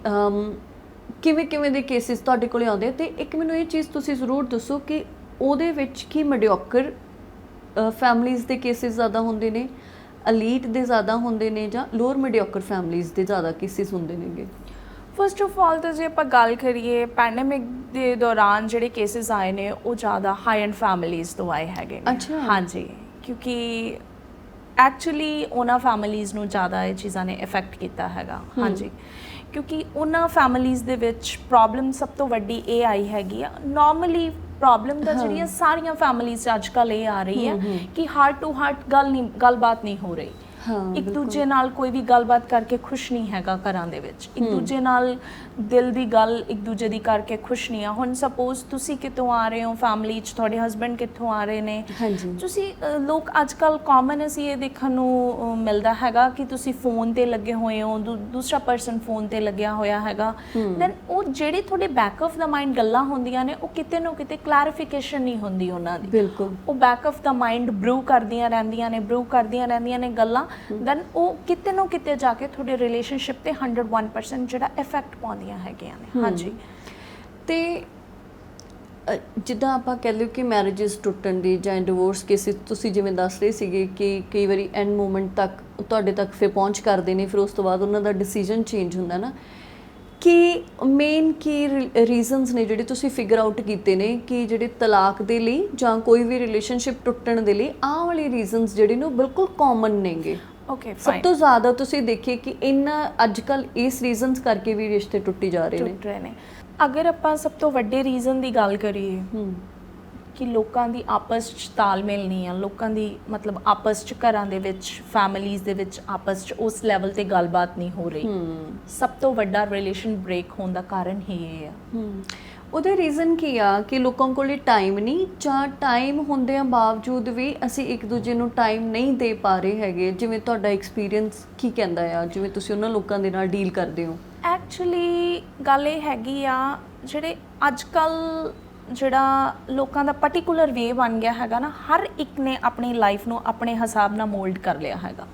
Speaker 2: ਕਿਵੇਂ ਕਿਵੇਂ ਦੇ ਕੇਸਿਸ ਤੁਹਾਡੇ ਕੋਲੇ ਆਉਂਦੇ ਤੇ ਇੱਕ ਮੈਨੂੰ ਇਹ ਚੀਜ਼ ਤੁਸੀਂ ਜ਼ਰੂਰ ਦੱਸੋ ਕਿ ਉਹਦੇ ਵਿੱਚ ਕੀ ਮੀਡੀਓਕਰ ਫੈਮਲੀਜ਼ ਦੇ ਕੇਸਿਸ ਜ਼ਿਆਦਾ ਹੁੰਦੇ ਨੇ, ਅਲੀਟ ਦੇ ਜ਼ਿਆਦਾ ਹੁੰਦੇ ਨੇ, ਜਾਂ ਲੋਅਰ ਮੀਡੀਓਕਰ ਫੈਮਲੀਜ਼ ਦੇ ਜ਼ਿਆਦਾ ਕੇਸਿਸ ਹੁੰਦੇ ਨੇਗੇ?
Speaker 1: ਫਸਟ ਆਫ ਆਲ ਤਾਂ ਜੇ ਆਪਾਂ ਗੱਲ ਕਰੀਏ ਪੈਂਡੇਮਿਕ ਦੇ ਦੌਰਾਨ ਜਿਹੜੇ ਕੇਸਿਸ ਆਏ ਨੇ ਉਹ ਜ਼ਿਆਦਾ ਹਾਈ ਐਂਡ ਫੈਮਲੀਜ਼ ਤੋਂ ਆਏ ਹੈਗੇ ਨੇ।
Speaker 2: ਅੱਛਾ।
Speaker 1: ਹਾਂਜੀ, ਕਿਉਂਕਿ ਐਕਚੁਅਲੀ ਉਹਨਾਂ ਫੈਮਲੀਜ਼ ਨੂੰ ਜ਼ਿਆਦਾ ਇਹ ਚੀਜ਼ਾਂ ਨੇ ਇਫੈਕਟ ਕੀਤਾ ਹੈਗਾ। ਹਾਂਜੀ, ਕਿਉਂਕਿ ਉਹਨਾਂ ਫੈਮਲੀਜ਼ ਦੇ ਵਿੱਚ ਪ੍ਰੋਬਲਮ ਸਭ ਤੋਂ ਵੱਡੀ ਇਹ ਆਈ ਹੈਗੀ ਆ। ਨਾਰਮਲੀ ਪ੍ਰੋਬਲਮ ਤਾਂ ਜਿਹੜੀਆਂ ਸਾਰੀਆਂ ਫੈਮਲੀਜ਼ 'ਚ ਅੱਜ ਕੱਲ੍ਹ ਇਹ ਆ ਰਹੀ ਹੈ ਕਿ ਹਾਰਟ ਟੂ ਹਾਰਟ ਗੱਲਬਾਤ ਨਹੀਂ ਹੋ ਰਹੀ। ਇੱਕ ਦੂਜੇ ਨਾਲ ਕੋਈ ਵੀ ਗੱਲਬਾਤ ਕਰਕੇ ਖੁਸ਼ ਨਹੀਂ ਹੈਗਾ ਘਰਾਂ ਦੇ ਵਿੱਚ, ਇੱਕ ਦੂਜੇ ਨਾਲ ਦਿਲ ਦੀ ਗੱਲ ਇੱਕ ਦੂਜੇ ਦੀ ਕਰਕੇ ਖੁਸ਼ ਨਹੀਂ ਆ। ਹੁਣ ਸਪੋਜ਼ ਤੁਸੀਂ ਕਿਤੋਂ ਆ ਰਹੇ ਹੋ ਫੈਮਿਲੀ 'ਚ, ਤੁਹਾਡੇ ਹਸਬੈਂਡ ਕਿੱਥੋਂ ਆ ਰਹੇ ਨੇ, ਤੁਸੀਂ ਲੋਕ ਅੱਜ ਕੱਲ੍ਹ ਕਾਮਨ ਅਸੀਂ ਇਹ ਦੇਖਣ ਨੂੰ ਮਿਲਦਾ ਹੈਗਾ ਕਿ ਤੁਸੀਂ ਫੋਨ 'ਤੇ ਲੱਗੇ ਹੋਏ ਹੋ, ਦੂਸਰਾ ਪਰਸਨ ਫੋਨ 'ਤੇ ਲੱਗਿਆ ਹੋਇਆ ਹੈਗਾ। ਦੈਨ ਉਹ ਜਿਹੜੇ ਤੁਹਾਡੇ ਬੈਕ ਆਫ ਦਾ ਮਾਈਂਡ ਗੱਲਾਂ ਹੁੰਦੀਆਂ ਨੇ ਉਹ ਕਿਤੇ ਨਾ ਕਿਤੇ ਕਲੈਰੀਫਿਕੇਸ਼ਨ ਨਹੀਂ ਹੁੰਦੀ ਉਹਨਾਂ ਦੀ।
Speaker 2: ਬਿਲਕੁਲ,
Speaker 1: ਉਹ back of the mind brew ਕਰਦੀਆਂ ਰਹਿੰਦੀਆਂ ਨੇ ਗੱਲਾਂ। ਦੈਨ ਉਹ ਕਿਤੇ ਨਾ ਕਿਤੇ ਜਾ ਕੇ ਤੁਹਾਡੇ ਰਿਲੇਸ਼ਨਸ਼ਿਪ ਤੇ 101% ਜਿਹੜਾ ਇਫੈਕਟ ਪਾਉਂਦੀਆਂ ਹੈਗੀਆਂ ਨੇ। ਹਾਂਜੀ, ਤੇ
Speaker 2: ਜਿੱਦਾਂ ਆਪਾਂ ਕਹਿ ਲਓ ਕਿ ਮੈਰਿਜਸ ਟੁੱਟਣ ਦੀ ਜਾਂ ਡਿਵੋਰਸ ਕੇਸਿਸ ਤੁਸੀਂ ਜਿਵੇਂ ਦੱਸ ਰਹੇ ਸੀਗੇ ਕਿ ਕਈ ਵਾਰੀ ਐਂਡ ਮੂਮੈਂਟ ਤੱਕ ਤੁਹਾਡੇ ਤੱਕ ਫਿਰ ਪਹੁੰਚ ਕਰਦੇ ਨੇ, ਫਿਰ ਉਸ ਤੋਂ ਬਾਅਦ ਉਹਨਾਂ ਦਾ ਡਿਸੀਜਨ ਚੇਂਜ ਹੁੰਦਾ ਨਾ, ਕਿ ਮੇਨ ਕੀ ਰੀਜ਼ਨਸ ਨੇ ਜਿਹੜੇ ਤੁਸੀਂ ਫਿਗਰ ਆਊਟ ਕੀਤੇ ਨੇ ਕਿ ਜਿਹੜੇ ਤਲਾਕ ਦੇ ਲਈ ਜਾਂ ਕੋਈ ਵੀ ਰਿਲੇਸ਼ਨਸ਼ਿਪ ਟੁੱਟਣ ਦੇ ਲਈ ਆਹ ਵਾਲੇ ਰੀਜ਼ਨਸ ਜਿਹੜੇ ਨੇ ਉਹ ਬਿਲਕੁਲ ਕਾਮਨ ਨੇਗੇ?
Speaker 1: ਓਕੇ,
Speaker 2: ਸਭ ਤੋਂ ਜ਼ਿਆਦਾ ਤੁਸੀਂ ਦੇਖੀਏ ਕਿ ਇਹਨਾਂ ਅੱਜ ਕੱਲ੍ਹ ਇਸ ਰੀਜ਼ਨਸ ਕਰਕੇ ਵੀ ਰਿਸ਼ਤੇ ਟੁੱਟੀ ਜਾ ਰਹੇ ਨੇ।
Speaker 1: ਅਗਰ ਆਪਾਂ ਸਭ ਤੋਂ ਵੱਡੇ ਰੀਜ਼ਨ ਦੀ ਗੱਲ ਕਰੀਏ ਕਿ ਲੋਕਾਂ ਦੀ ਆਪਸ 'ਚ ਤਾਲਮੇਲ ਨਹੀਂ ਆ, ਲੋਕਾਂ ਦੀ ਮਤਲਬ ਆਪਸ 'ਚ ਘਰਾਂ ਦੇ ਵਿੱਚ ਫੈਮਿਲੀਜ਼ ਦੇ ਵਿੱਚ ਆਪਸ 'ਚ ਉਸ ਲੈਵਲ ਤੇ ਗੱਲਬਾਤ ਨਹੀਂ ਹੋ ਰਹੀ, ਸਭ ਤੋਂ ਵੱਡਾ ਰਿਲੇਸ਼ਨ ਬ੍ਰੇਕ ਹੋਣ ਦਾ ਕਾਰਨ ਹੀ ਇਹ ਆ।
Speaker 2: ਉਹਦਾ ਰੀਜ਼ਨ ਕੀ ਆ ਕਿ ਲੋਕਾਂ ਕੋਲ ਟਾਈਮ ਨਹੀਂ, ਜਾਂ ਟਾਈਮ ਹੁੰਦਿਆਂ ਬਾਵਜੂਦ ਵੀ ਅਸੀਂ ਇੱਕ ਦੂਜੇ ਨੂੰ ਟਾਈਮ ਨਹੀਂ ਦੇ ਪਾ ਰਹੇ ਹੈਗੇ? ਜਿਵੇਂ ਤੁਹਾਡਾ ਐਕਸਪੀਰੀਅੰਸ ਕੀ ਕਹਿੰਦਾ ਆ, ਜਿਵੇਂ ਤੁਸੀਂ ਉਹਨਾਂ ਲੋਕਾਂ ਦੇ ਨਾਲ ਡੀਲ ਕਰਦੇ ਹੋ?
Speaker 1: ਐਕਚੁਅਲੀ ਗੱਲ ਇਹ ਹੈਗੀ ਆ, ਜਿਹੜੇ ਅੱਜ ਕੱਲ੍ਹ ਜਿਹੜਾ ਲੋਕਾਂ ਦਾ ਪਾਰਟਿਕੂਲਰ ਵੇ ਬਣ ਗਿਆ ਹੈਗਾ ਨਾ, ਹਰ ਇੱਕ ਨੇ ਆਪਣੀ ਲਾਈਫ ਨੂੰ ਆਪਣੇ ਹਿਸਾਬ ਨਾਲ ਮੋਲਡ ਕਰ ਲਿਆ ਹੈਗਾ।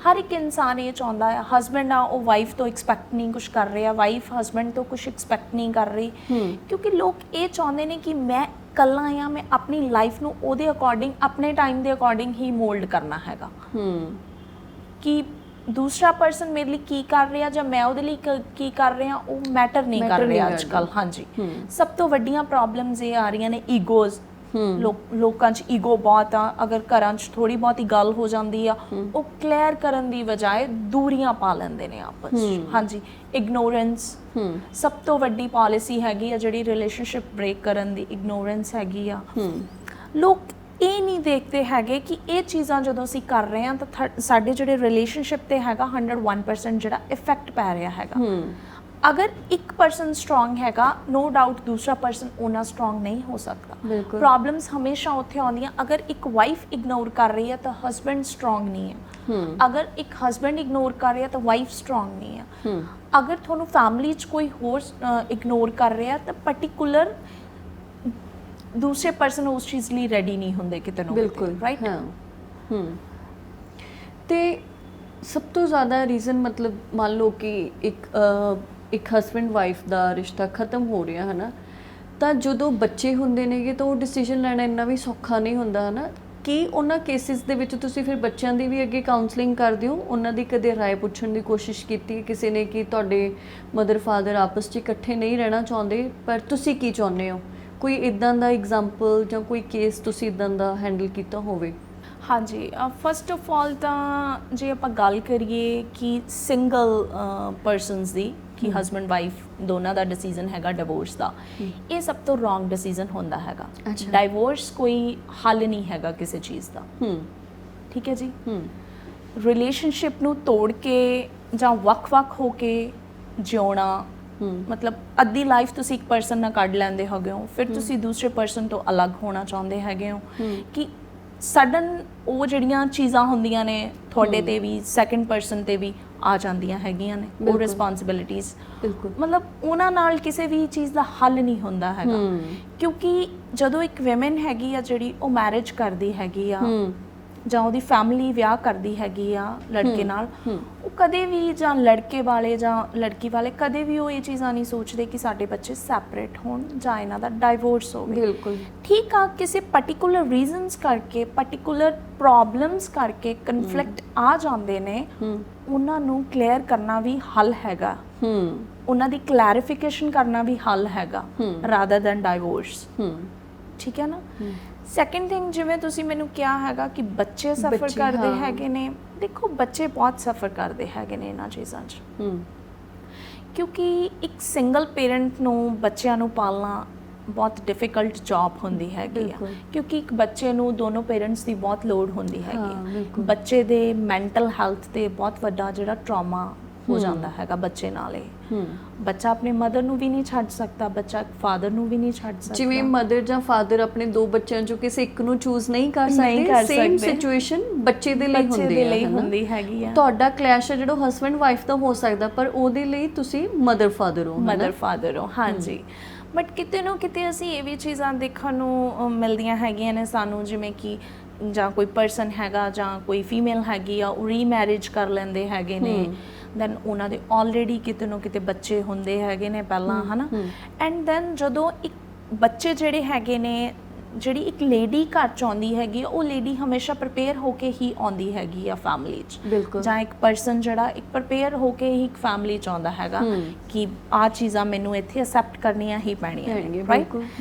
Speaker 1: ਹਰ ਇੱਕ ਇਨਸਾਨ ਇਹ ਚਾਹੁੰਦਾ ਹੈ, ਹਸਬੈਂਡ ਆ ਉਹ ਵਾਈਫ ਤੋਂ ਐਕਸਪੈਕਟ ਨਹੀਂ ਕੁਝ ਕਰ ਰਿਹਾ, ਵਾਈਫ ਹਸਬੈਂਡ ਤੋਂ ਕੁਝ ਐਕਸਪੈਕਟ ਨਹੀਂ ਕਰ ਰਹੀ, ਕਿਉਂਕਿ ਲੋਕ ਇਹ ਚਾਹੁੰਦੇ ਨੇ ਕਿ ਮੈਂ ਇਕੱਲਾ ਆ, ਮੈਂ ਆਪਣੀ ਲਾਈਫ ਨੂੰ ਉਹਦੇ ਅਕੋਰਡਿੰਗ, ਆਪਣੇ ਟਾਈਮ ਦੇ ਅਕੋਰਡਿੰਗ ਹੀ ਮੋਲਡ ਕਰਨਾ ਹੈਗਾ। ਕਿ ਦੂਸਰਾ ਪਰਸਨ ਮੇਰੇ ਲਈ ਕੀ ਕਰ ਰਿਹਾ ਜਾਂ ਮੈਂ ਉਹਦੇ ਲਈ ਕੀ ਕਰ ਰਿਹਾ ਉਹ ਮੈਟਰ ਨਹੀਂ ਕਰ ਰਿਹਾ ਅੱਜ ਕੱਲ੍ਹ। ਹਾਂਜੀ, ਸਭ ਤੋਂ ਵੱਡੀਆਂ ਪ੍ਰੋਬਲਮਸ ਇਹ ਆ ਰਹੀਆਂ ਨੇ ਈਗੋਜ਼। ਲੋਕਾਂ 'ਚ ਈਗੋ ਬਹੁਤ ਆ। ਅਗਰ ਘਰਾਂ 'ਚ ਥੋੜ੍ਹੀ ਬਹੁਤੀ ਗੱਲ ਹੋ ਜਾਂਦੀ ਆ, ਉਹ ਕਲੀਅਰ ਕਰਨ ਦੀ ਬਜਾਏ ਦੂਰੀਆਂ ਪਾ ਲੈਂਦੇ ਨੇ ਆਪਸ 'ਚ। ਹਾਂਜੀ, ਇਗਨੋਰੈਂਸ ਸਭ ਤੋਂ ਵੱਡੀ ਪਾਲਿਸੀ ਹੈਗੀ ਆ ਜਿਹੜੀ ਰਿਲੇਸ਼ਨਸ਼ਿਪ ਬ੍ਰੇਕ ਕਰਨ ਦੀ, ਇਗਨੋਰੈਂਸ ਹੈਗੀ ਆ। ਲੋਕ ਇਹ ਨਹੀਂ ਦੇਖਦੇ ਹੈਗੇ ਕਿ ਇਹ ਚੀਜ਼ਾਂ ਜਦੋਂ ਅਸੀਂ ਕਰ ਰਹੇ ਹਾਂ ਤਾਂ ਸਾਡੇ ਜਿਹੜੇ ਰਿਲੇਸ਼ਨਸ਼ਿਪ ਤੇ ਹੈਗਾ 101% ਜਿਹੜਾ ਇਫੈਕਟ ਪੈ ਰਿਹਾ ਹੈਗਾ। ਅਗਰ ਇੱਕ ਪਰਸਨ ਸਟਰੋਂਗ ਹੈਗਾ, ਨੋ ਡਾਊਟ ਦੂਸਰਾ ਪਰਸਨ ਉਹਨਾਂ ਸਟਰੋਂਗ ਨਹੀਂ ਹੋ ਸਕਦਾ। ਪ੍ਰੋਬਲਮਸ ਹਮੇਸ਼ਾ ਉੱਥੇ ਆਉਂਦੀਆਂ, ਅਗਰ ਇੱਕ ਵਾਈਫ ਇਗਨੋਰ ਕਰ ਰਹੀ ਹੈ ਤਾਂ ਹਸਬੈਂਡ ਸਟਰੋਂਗ ਨਹੀਂ ਹੈ। ਅਗਰ ਇੱਕ ਹਸਬੈਂਡ ਇਗਨੋਰ ਕਰ ਰਿਹਾ ਤਾਂ ਵਾਈਫ ਸਟਰੋਂਗ ਨਹੀਂ ਹੈ। ਅਗਰ ਤੁਹਾਨੂੰ ਫੈਮਿਲੀ 'ਚ ਕੋਈ ਹੋਰ ਇਗਨੋਰ ਕਰ ਰਿਹਾ ਤਾਂ ਪਾਰਟਿਕੂਲਰ ਦੂਸਰੇ ਪਰਸਨ ਉਸ ਚੀਜ਼ ਲਈ ਰੈਡੀ ਨਹੀਂ ਹੁੰਦੇ ਕਿਤੇ ਨਾ ਕਿਤੇ, ਰਾਈਟ? ਤੇ ਸਭ ਤੋਂ ਜ਼ਿਆਦਾ ਰੀਜ਼ਨ ਮਤਲਬ ਮੰਨ ਲਓ ਕਿ ਇੱਕ ਹਸਬੈਂਡ ਵਾਈਫ ਦਾ ਰਿਸ਼ਤਾ ਖਤਮ ਹੋ ਰਿਹਾ ਹੈ ਨਾ, ਤਾਂ ਜਦੋਂ ਬੱਚੇ ਹੁੰਦੇ ਨੇਗੇ ਤਾਂ ਉਹ ਡਿਸੀਜਨ ਲੈਣਾ ਇੰਨਾ ਵੀ ਸੌਖਾ ਨਹੀਂ ਹੁੰਦਾ ਹੈ ਨਾ। ਕੀ ਉਹਨਾਂ ਕੇਸਿਸ ਦੇ ਵਿੱਚ ਤੁਸੀਂ ਫਿਰ ਬੱਚਿਆਂ ਦੀ ਵੀ ਅੱਗੇ ਕਾਉਂਸਲਿੰਗ ਕਰਦੇ ਹੋ? ਉਹਨਾਂ ਦੀ ਕਦੇ ਰਾਏ ਪੁੱਛਣ ਦੀ ਕੋਸ਼ਿਸ਼ ਕੀਤੀ ਕਿਸੇ ਨੇ ਕਿ ਤੁਹਾਡੇ ਮਦਰ ਫਾਦਰ ਆਪਸ 'ਚ ਇਕੱਠੇ ਨਹੀਂ ਰਹਿਣਾ ਚਾਹੁੰਦੇ, ਪਰ ਤੁਸੀਂ ਕੀ ਚਾਹੁੰਦੇ ਹੋ? ਕੋਈ ਇੱਦਾਂ ਦਾ ਐਗਜ਼ਾਮਪਲ ਜਾਂ ਕੋਈ ਕੇਸ ਤੁਸੀਂ ਇੱਦਾਂ ਦਾ ਹੈਂਡਲ ਕੀਤਾ ਹੋਵੇ? ਹਾਂਜੀ, ਫਸਟ ਆਫ ਆਲ ਤਾਂ ਜੇ ਆਪਾਂ ਗੱਲ ਕਰੀਏ ਕਿ ਸਿੰਗਲ ਪਰਸਨਸ ਦੀ, ਕਿ ਹਸਬੈਂਡ ਵਾਈਫ ਦੋਨਾਂ ਦਾ ਡਿਸੀਜਨ ਹੈਗਾ ਡਿਵੋਰਸ ਦਾ, ਇਹ ਸਭ ਤੋਂ ਰੋਂਗ ਡਿਸੀਜਨ ਹੁੰਦਾ ਹੈਗਾ। ਡਿਵੋਰਸ ਕੋਈ ਹੱਲ ਨਹੀਂ ਹੈਗਾ ਕਿਸੇ ਚੀਜ਼ ਦਾ, ਠੀਕ ਹੈ ਜੀ। ਰਿਲੇਸ਼ਨਸ਼ਿਪ ਨੂੰ ਤੋੜ ਕੇ ਜਾਂ ਵੱਖ-ਵੱਖ ਹੋ ਕੇ ਜਿਉਣਾ, ਮਤਲਬ ਅੱਧੀ ਲਾਈਫ ਤੁਸੀਂ ਇੱਕ ਪਰਸਨ ਨਾਲ ਕੱਢ ਲੈਂਦੇ ਹੈਗੇ ਹੋ, ਫਿਰ ਤੁਸੀਂ ਦੂਸਰੇ ਪਰਸਨ ਤੋਂ ਅਲੱਗ ਹੋਣਾ ਚਾਹੁੰਦੇ ਹੈਗੇ ਹੋ ਕਿ ਸਡਨ ਉਹ ਜਿਹੜੀਆਂ ਚੀਜ਼ਾਂ ਹੁੰਦੀਆਂ ਨੇ ਤੁਹਾਡੇ ਤੇ ਵੀ, ਸੈਕੰਡ ਪਰਸਨ ਤੇ ਵੀ, ਆ ਜਾਂਦੀਆਂ ਹੈਗੀਆਂ ਨੇ ਉਹ
Speaker 2: ਬਿਲਕੁਲ।
Speaker 1: ਰਿਸਪੌਂਸਿਬਿਲਿਟੀਜ਼
Speaker 2: ਬਿਲਕੁਲ
Speaker 1: ਮਤਲਬ ਉਹਨਾਂ ਨਾਲ ਕਿਸੇ ਵੀ ਚੀਜ਼ ਦਾ ਹੱਲ ਨਹੀਂ ਹੁੰਦਾ ਹੈਗਾ ਕਿਉਂਕਿ ਜਦੋਂ ਇੱਕ ਵਿਮਨ ਹੈਗੀ ਆ ਜਿਹੜੀ ਉਹ ਮੈਰਿਜ ਕਰਦੀ ਹੈਗੀ ਆ ਜਾਂ ਉਹਦੀ ਫੈਮਿਲੀ ਵਿਆਹ ਕਰਦੀ ਹੈਗੀ ਆ ਲੜਕੇ ਨਾਲ ਉਹ ਕਦੇ ਵੀ ਜਾਂ ਲੜਕੇ ਵਾਲੇ ਜਾਂ ਲੜਕੀ ਵਾਲੇ ਕਦੇ ਵੀ ਉਹ ਇਹ ਚੀਜ਼ਾਂ ਨਹੀਂ ਸੋਚਦੇ ਕਿ ਸਾਡੇ ਬੱਚੇ ਸੈਪਰੇਟ ਹੋਣ ਜਾਂ ਇਹਨਾਂ ਦਾ ਡਾਈਵੋਰਸ ਹੋਵੇ।
Speaker 2: ਬਿਲਕੁਲ
Speaker 1: ਠੀਕ ਆ ਕਿਸੇ ਪਾਰਟਿਕੂਲਰ ਰੀਜ਼ਨਸ ਕਰਕੇ ਪਾਰਟਿਕੂਲਰ ਪ੍ਰੋਬਲਮਸ ਕਰਕੇ ਕਨਫਲਿਕਟ ਆ ਜਾਂਦੇ ਨੇ ਉਹਨਾਂ ਨੂੰ ਕਲੀਅਰ ਕਰਨਾ ਵੀ ਹੱਲ ਹੈਗਾ ਉਹਨਾਂ ਦੀ ਕਲੈਰੀਫਿਕੇਸ਼ਨ ਕਰਨਾ ਵੀ ਹੱਲ ਹੈਗਾ ਰਾਦਰ ਦੈਨ ਡਾਈਵੋਰਸ। ਠੀਕ ਹੈ ਨਾ। ਸੈਕੰਡ ਥਿੰਗ ਜਿਵੇਂ ਤੁਸੀਂ ਮੈਨੂੰ ਕਿਹਾ ਹੈਗਾ ਕਿ ਬੱਚੇ ਸਫਰ ਕਰਦੇ ਹੈਗੇ ਨੇ ਦੇਖੋ ਬੱਚੇ ਬਹੁਤ ਸਫਰ ਕਰਦੇ ਹੈਗੇ ਨੇ ਇਹਨਾਂ ਚੀਜ਼ਾਂ 'ਚ ਕਿਉਂਕਿ ਇੱਕ ਸਿੰਗਲ ਪੇਰੈਂਟ ਨੂੰ ਬੱਚਿਆਂ ਨੂੰ ਪਾਲਣਾ ਬਹੁਤ ਡਿਫਿਕਲਟ ਜੌਬ ਹੁੰਦੀ ਹੈਗੀ ਆ ਕਿਉਂਕਿ ਇੱਕ ਬੱਚੇ ਨੂੰ ਦੋਨੋਂ ਪੇਰੈਂਟਸ ਦੀ ਬਹੁਤ ਲੋੜ ਹੁੰਦੀ ਹੈਗੀ ਬੱਚੇ ਦੇ ਮੈਂਟਲ ਹੈਲਥ ਤੇ ਬਹੁਤ ਵੱਡਾ ਜਿਹੜਾ ਟਰਾਮਾ ਹੋ ਜਾਂਦਾ ਹੈਗਾ ਬੱਚੇ ਨਾਲ ਇਹ ਬੱਚਾ ਆਪਣੇ ਮਦਰ ਨੂੰ ਵੀ ਨਹੀਂ ਛੱਡ ਸਕਦਾ ਬੱਚਾ ਫਾਦਰ ਨੂੰ ਵੀ ਨਹੀਂ ਛੱਡ ਸਕਦਾ
Speaker 2: ਜਿਵੇਂ ਮਦਰ ਜਾਂ ਫਾਦਰ ਆਪਣੇ ਦੋ ਬੱਚਿਆਂ ਚੋਂ ਕਿਸੇ ਇੱਕ ਨੂੰ ਚੂਜ਼ ਨਹੀਂ ਕਰ ਸਕਦੇ ਸੇਮ ਸਿਚੁਏਸ਼ਨ ਬੱਚੇ ਦੇ ਲਈ ਹੁੰਦੀ
Speaker 1: ਹੈਗੀ ਆ।
Speaker 2: ਤੁਹਾਡਾ ਕਲੈਸ਼ ਹੈ ਜਿਹੜਾ ਹਸਬੈਂਡ ਵਾਈਫ ਦਾ ਹੋ ਸਕਦਾ ਪਰ ਉਹਦੇ ਲਈ ਤੁਸੀਂ ਮਦਰ ਫਾਦਰ ਹੋ
Speaker 1: ਹਾਂਜੀ ਬਟ ਕਿਤੇ ਨਾ ਕਿਤੇ ਅਸੀਂ ਇਹ ਵੀ ਚੀਜ਼ਾਂ ਦੇਖਣ ਨੂੰ ਮਿਲਦੀਆਂ ਹੈਗੀਆਂ ਨੇ ਸਾਨੂੰ ਜਿਵੇਂ ਕਿ ਜਾਂ ਕੋਈ ਪਰਸਨ ਹੈਗਾ ਜਾਂ ਕੋਈ ਫੀਮੇਲ ਹੈਗੀ ਆ ਉਹ ਰੀਮੈਰਿਜ ਕਰ ਲੈਂਦੇ ਹੈਗੇ ਨੇ ਦੈਨ ਉਹਨਾਂ ਦੇ ਆਲਰੇਡੀ ਕਿਤੇ ਨਾ ਕਿਤੇ ਬੱਚੇ ਹੁੰਦੇ ਹੈਗੇ ਨੇ ਪਹਿਲਾਂ ਹਨਾ ਐਂਡ ਦੈਨ ਜਦੋਂ ਇੱਕ ਬੱਚੇ ਜਿਹੜੇ ਹੈਗੇ ਨੇ ਜਿਹੜੀ ਇੱਕ ਲੇਡੀ ਘਰ 'ਚ ਆਉਂਦੀ ਹੈਗੀ ਉਹ ਲੇਡੀ ਹਮੇਸ਼ਾ ਪ੍ਰਿਪੇਅਰ ਹੋ ਕੇ ਹੀ ਆਉਂਦੀ ਹੈਗੀ ਆ ਫੈਮਿਲੀ 'ਚ ਜਾਂ ਇੱਕ ਪਰਸਨ ਜਿਹੜਾ ਇੱਕ ਪ੍ਰਿਪੇਅਰ ਹੋ ਕੇ ਹੀ ਇੱਕ ਫੈਮਿਲੀ 'ਚ ਆਉਂਦਾ ਹੈਗਾ ਕਿ ਆਹ ਚੀਜ਼ਾਂ ਮੈਨੂੰ ਇੱਥੇ ਅਸੈਪਟ ਕਰਨੀਆਂ ਹੀ ਪੈਣੀਆਂ ਨੇ ਰਾਈਟ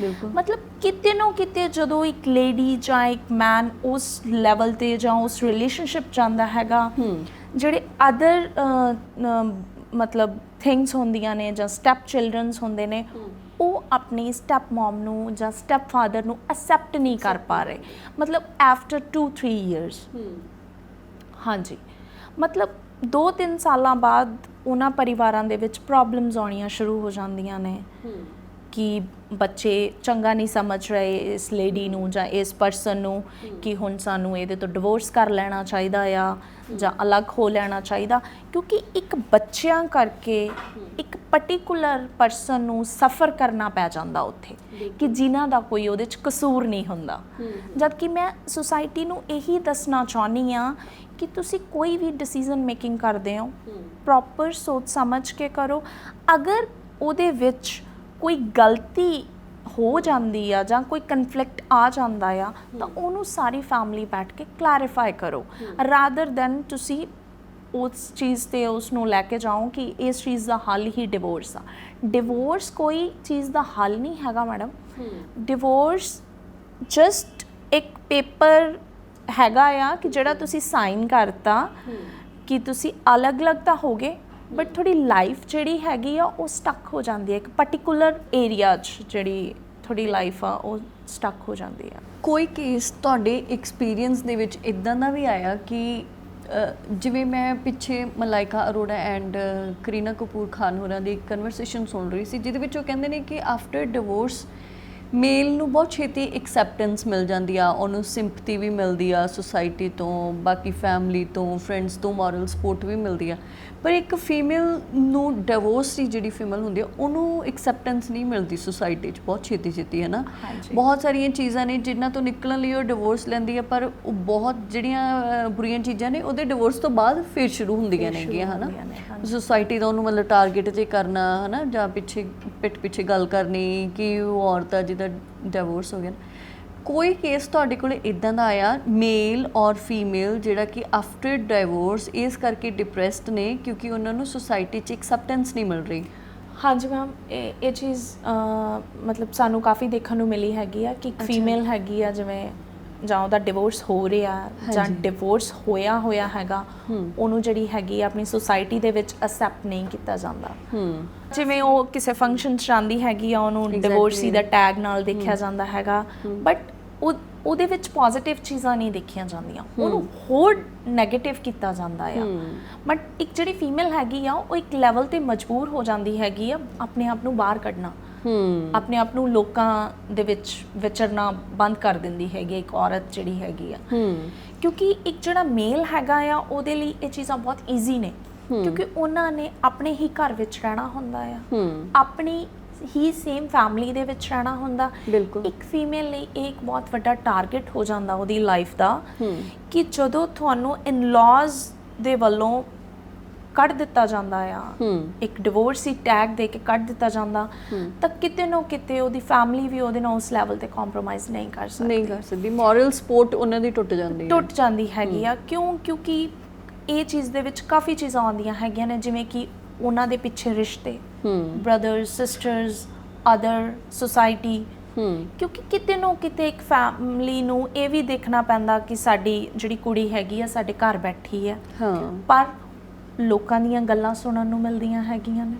Speaker 1: ਮਤਲਬ ਕਿਤੇ ਨਾ ਕਿਤੇ ਜਦੋਂ ਇੱਕ ਲੇਡੀ ਜਾਂ ਇੱਕ ਮੈਨ ਉਸ ਲੈਵਲ ਤੇ ਜਾਂ ਉਸ ਰਿਲੇਸ਼ਨਸ਼ਿਪ 'ਚ ਜਾਂਦਾ ਹੈਗਾ ਜਿਹੜੇ ਅਦਰ ਮਤਲਬ ਥਿੰਗਸ ਹੁੰਦੀਆਂ ਨੇ ਜਾਂ ਸਟੈਪ ਚਿਲਡਰਨਸ ਹੁੰਦੇ ਨੇ ਉਹ ਆਪਣੀ ਸਟੈਪ ਮਮ ਨੂੰ ਜਾਂ ਸਟੈਪ ਫਾਦਰ ਨੂੰ ਐਕਸੈਪਟ ਨਹੀਂ ਕਰ ਪਾ ਰਹੇ ਮਤਲਬ ਆਫਟਰ 2-3 ਇਅਰਸ ਹਾਂਜੀ ਮਤਲਬ 2-3 ਸਾਲਾਂ ਬਾਅਦ ਉਹਨਾਂ ਪਰਿਵਾਰਾਂ ਦੇ ਵਿੱਚ ਪ੍ਰੋਬਲਮਸ ਆਉਣੀਆਂ ਸ਼ੁਰੂ ਹੋ ਜਾਂਦੀਆਂ ਨੇ ਕਿ ਬੱਚੇ ਚੰਗਾ ਨਹੀਂ ਸਮਝ ਰਹੇ ਇਸ ਲੇਡੀ ਨੂੰ ਜਾਂ ਇਸ ਪਰਸਨ ਨੂੰ ਕਿ ਹੁਣ ਸਾਨੂੰ ਇਹਦੇ ਤੋਂ ਡਿਵੋਰਸ ਕਰ ਲੈਣਾ ਚਾਹੀਦਾ ਆ ਜਾਂ ਅਲੱਗ ਹੋ ਲੈਣਾ ਚਾਹੀਦਾ ਕਿਉਂਕਿ ਇੱਕ ਬੱਚਿਆਂ ਕਰਕੇ ਇੱਕ ਪਾਰਟਿਕੂਲਰ ਪਰਸਨ ਨੂੰ ਸਫਰ ਕਰਨਾ ਪੈ ਜਾਂਦਾ ਉੱਥੇ ਕਿ ਜਿਨ੍ਹਾਂ ਦਾ ਕੋਈ ਉਹਦੇ 'ਚ ਕਸੂਰ ਨਹੀਂ ਹੁੰਦਾ ਜਦ ਕਿ ਮੈਂ ਸੁਸਾਇਟੀ ਨੂੰ ਇਹੀ ਦੱਸਣਾ ਚਾਹੁੰਦੀ ਹਾਂ ਕਿ ਤੁਸੀਂ ਕੋਈ ਵੀ ਡਿਸੀਜ਼ਨ ਮੇਕਿੰਗ ਕਰਦੇ ਹੋ ਪ੍ਰੋਪਰ ਸੋਚ ਸਮਝ ਕੇ ਕਰੋ ਅਗਰ ਉਹਦੇ ਵਿੱਚ ਕੋਈ ਗਲਤੀ ਹੋ ਜਾਂਦੀ ਆ ਜਾਂ ਕੋਈ ਕਨਫਲਿਕਟ ਆ ਜਾਂਦਾ ਆ ਤਾਂ ਉਹਨੂੰ ਸਾਰੀ ਫੈਮਿਲੀ ਬੈਠ ਕੇ ਕਲੈਰੀਫਾਈ ਕਰੋ ਰਾਦਰ ਦੈਨ ਤੁਸੀਂ ਉਸ ਚੀਜ਼ ਤੇ ਉਸ ਨੂੰ ਲੈ ਕੇ ਜਾਓ ਕਿ ਇਸ ਚੀਜ਼ ਦਾ ਹੱਲ ਹੀ ਡਿਵੋਰਸ ਆ ਡਿਵੋਰਸ ਕੋਈ ਚੀਜ਼ ਦਾ ਹੱਲ ਨਹੀਂ ਹੈਗਾ ਮੈਡਮ ਡਿਵੋਰਸ ਜਸਟ ਇੱਕ ਪੇਪਰ ਹੈਗਾ ਆ ਕਿ ਜਿਹੜਾ ਤੁਸੀਂ ਸਾਈਨ ਕਰਤਾ ਕਿ ਤੁਸੀਂ ਅਲੱਗ-ਅਲੱਗ ਤਾਂ ਹੋ ਗਏ ਬਟ ਤੁਹਾਡੀ ਲਾਈਫ ਜਿਹੜੀ ਹੈਗੀ ਆ ਉਹ ਸਟਕ ਹੋ ਜਾਂਦੀ ਹੈ ਇੱਕ ਪਾਰਟਿਕੂਲਰ ਏਰੀਆ 'ਚ ਜਿਹੜੀ ਤੁਹਾਡੀ ਲਾਈਫ ਆ ਉਹ ਸਟਕ ਹੋ ਜਾਂਦੀ ਆ
Speaker 2: ਕੋਈ ਕੇਸ ਤੁਹਾਡੇ ਐਕਸਪੀਰੀਅੰਸ ਦੇ ਵਿੱਚ ਇਦਾਂ ਦਾ ਵੀ ਆਇਆ ਕਿ ਜਿਵੇਂ ਮੈਂ ਪਿੱਛੇ ਮਲਾਈਕਾ ਅਰੋੜਾ ਐਂਡ ਕਰੀਨਾ ਕਪੂਰ ਖਾਨ ਹੋਰਾਂ ਦੀ ਕਨਵਰਸੇਸ਼ਨ ਸੁਣ ਰਹੀ ਸੀ ਜਿਹਦੇ ਵਿੱਚ ਉਹ ਕਹਿੰਦੇ ਨੇ ਕਿ ਆਫਟਰ ਡਿਵੋਰਸ ਮੇਲ ਨੂੰ ਬਹੁਤ ਛੇਤੀ ਐਕਸੈਪਟੈਂਸ ਮਿਲ ਜਾਂਦੀ ਆ ਉਹਨੂੰ ਸਿੰਪਥੀ ਵੀ ਮਿਲਦੀ ਆ ਸੁਸਾਇਟੀ ਤੋਂ ਬਾਕੀ ਫੈਮਿਲੀ ਤੋਂ ਫਰੈਂਡਸ ਤੋਂ ਮੋਰਲ ਸਪੋਰਟ ਵੀ ਮਿਲਦੀ ਆ ਪਰ ਇੱਕ ਫੀਮੇਲ ਨੂੰ ਡਿਵੋਰਸ ਦੀ ਜਿਹੜੀ ਫੀਮੇਲ ਹੁੰਦੀ ਆ ਉਹਨੂੰ ਐਕਸੈਪਟੈਂਸ ਨਹੀਂ ਮਿਲਦੀ ਸੁਸਾਇਟੀ 'ਚ ਬਹੁਤ ਛੇਤੀ ਹੈ ਨਾ ਬਹੁਤ ਸਾਰੀਆਂ ਚੀਜ਼ਾਂ ਨੇ ਜਿਨ੍ਹਾਂ ਤੋਂ ਨਿਕਲਣ ਲਈ ਉਹ ਡਿਵੋਰਸ ਲੈਂਦੀ ਆ ਪਰ ਉਹ ਬਹੁਤ ਜਿਹੜੀਆਂ ਬੁਰੀਆਂ ਚੀਜ਼ਾਂ ਨੇ ਉਹਦੇ ਡਿਵੋਰਸ ਤੋਂ ਬਾਅਦ ਫਿਰ ਸ਼ੁਰੂ ਹੁੰਦੀਆਂ ਨੇਗੀਆਂ ਹੈ ਨਾ ਸੁਸਾਇਟੀ ਦਾ ਉਹਨੂੰ ਮਤਲਬ ਟਾਰਗੇਟ 'ਤੇ ਕਰਨਾ ਹੈ ਨਾ ਜਾਂ ਪਿੱਠ ਪਿੱਛੇ ਗੱਲ ਕਰਨੀ ਕਿ ਉਹ ਔਰਤ ਆ ਜਿਹਦਾ ਡਿਵੋਰਸ ਹੋ ਗਿਆ ਕੋਈ ਕੇਸ ਤੁਹਾਡੇ ਕੋਲ ਇਦਾਂ ਦਾ ਆਇਆ ਮੇਲ ਔਰ ਫੀਮੇਲ ਜਿਹੜਾ ਕਿ ਆਫਟਰ ਡਿਵੋਰਸ ਇਸ ਕਰਕੇ ਡਿਪਰੈਸਡ ਨੇ ਕਿਉਂਕਿ ਉਹਨਾਂ ਨੂੰ ਸੁਸਾਇਟੀ 'ਚ ਐਕਸੈਪਟੈਂਸ ਨਹੀਂ ਮਿਲ ਰਹੀ
Speaker 1: ਹਾਂਜੀ ਮੈਮ ਇਹ ਚੀਜ਼ ਮਤਲਬ ਸਾਨੂੰ ਕਾਫੀ ਦੇਖਣ ਨੂੰ ਮਿਲੀ ਹੈਗੀ ਆ ਕਿ ਇੱਕ ਫੀਮੇਲ ਹੈਗੀ ਆ ਜਿਵੇਂ ਜਾਂ ਉਹਦਾ ਡਿਵੋਰਸ ਹੋ ਰਿਹਾ ਜਾਂ ਡਿਵੋਰਸ ਹੋਇਆ ਹੈਗਾ ਉਹਨੂੰ ਜਿਹੜੀ ਹੈਗੀ ਆਪਣੀ ਸੁਸਾਇਟੀ ਦੇ ਵਿੱਚ ਅਸੈਪਟ ਨਹੀਂ ਕੀਤਾ ਜਾਂਦਾ ਜਿਵੇਂ ਉਹ ਕਿਸੇ ਫੰਕਸ਼ਨ 'ਚ ਜਾਂਦੀ ਹੈਗੀ ਆ ਉਹਨੂੰ ਡਿਵੋਰਸੀ ਦਾ ਟੈਗ ਨਾਲ ਦੇਖਿਆ ਜਾਂਦਾ ਹੈਗਾ ਬਟ ਉਹਦੇ ਵਿੱਚ ਪੋਜ਼ਿਟਿਵ ਚੀਜ਼ਾਂ ਨਹੀਂ ਦੇਖੀਆਂ ਜਾਂਦੀਆਂ ਉਹਨੂੰ ਹੋਰ ਨੈਗੇਟਿਵ ਕੀਤਾ ਜਾਂਦਾ ਆ ਬਟ ਇੱਕ ਜਿਹੜੀ ਫੀਮੇਲ ਹੈਗੀ ਆ ਉਹ ਇੱਕ ਲੈਵਲ ਤੇ ਮਜਬੂਰ ਹੋ ਜਾਂਦੀ ਹੈਗੀ ਆ ਆਪਣੇ ਆਪ ਨੂੰ ਬਾਹਰ ਕੱਢਣਾ ਆਪਣੇ ਆਪ ਨੂੰ ਲੋਕਾਂ ਦੇ ਵਿੱਚ ਵਿਚਰਨਾ ਬੰਦ ਕਰ ਦਿੰਦੀ ਹੈਗੀ ਇੱਕ ਔਰਤ ਜਿਹੜੀ ਹੈਗੀ ਆ ਕਿਉਂਕਿ ਇੱਕ ਜਿਹੜਾ ਮੇਲ ਹੈਗਾ ਆ ਉਹਦੇ ਲਈ ਇਹ ਚੀਜ਼ਾਂ ਬਹੁਤ ਈਜ਼ੀ ਨੇ ਕਿਉਂਕਿ ਉਹਨਾਂ ਨੇ ਆਪਣੇ ਹੀ ਘਰ ਵਿੱਚ ਰਹਿਣਾ ਹੁੰਦਾ ਆ, ਆਪਣੀ ਹੀ ਸੇਮ ਫੈਮਿਲੀ ਦੇ ਵਿੱਚ ਰਹਿਣਾ ਹੁੰਦਾ।
Speaker 2: ਬਿਲਕੁਲ।
Speaker 1: ਇੱਕ ਫੀਮੇਲ ਲਈ ਇਹ ਇੱਕ ਬਹੁਤ ਵੱਡਾ ਟਾਰਗੇਟ ਹੋ ਜਾਂਦਾ ਉਹਦੀ ਲਾਈਫ ਦਾ ਕਿ ਜਦੋਂ ਤੁਹਾਨੂੰ ਇਨ-ਲॉज ਦੇ ਵੱਲੋਂ ਕੱਢ ਦਿੱਤਾ ਜਾਂਦਾ ਆ, ਇੱਕ ਡਿਵੋਰਸੀ ਟੈਗ ਦੇ ਕੇ ਕੱਢ ਦਿੱਤਾ ਜਾਂਦਾ, ਤਾਂ ਕਿਤੇ ਨਾ ਕਿਤੇ ਉਹਦੀ ਫੈਮਿਲੀ ਵੀ ਉਹਦੇ ਨਾਲ ਉਸ ਲੈਵਲ ਤੇ ਕੰਪਰੋਮਾਈਜ਼ ਨਹੀਂ ਕਰ ਸਕਦੀ।
Speaker 2: ਮੋਰਲ ਸਪੋਰਟ ਉਹਨਾਂ ਦੀ ਟੁੱਟ ਜਾਂਦੀ
Speaker 1: ਹੈਗੀ ਆ। ਕਿਉਂਕਿ ਇਹ ਚੀਜ਼ ਦੇ ਵਿੱਚ ਕਾਫੀ ਚੀਜ਼ਾਂ ਆਉਂਦੀਆਂ ਹੈਗੀਆਂ ਨੇ, ਜਿਵੇਂ ਕਿ ਉਹਨਾਂ ਦੇ ਪਿੱਛੇ ਰਿਸ਼ਤੇ, ਬ੍ਰਦਰਸ, ਸਿਸਟਰਸ, ਅਦਰ ਸੋਸਾਇਟੀ, ਕਿਉਂਕਿ ਕਿਤੇ ਨਾ ਕਿਤੇ ਇੱਕ ਫੈਮਿਲੀ ਨੂੰ ਇਹ ਵੀ ਦੇਖਣਾ ਪੈਂਦਾ ਕਿ ਸਾਡੀ ਜਿਹੜੀ ਕੁੜੀ ਹੈਗੀ ਆ ਸਾਡੇ ਘਰ ਬੈਠੀ ਹੈ, ਪਰ ਲੋਕਾਂ ਦੀਆਂ ਗੱਲਾਂ ਸੁਣਨ ਨੂੰ ਮਿਲਦੀਆਂ ਹੈਗੀਆਂ ਨੇ,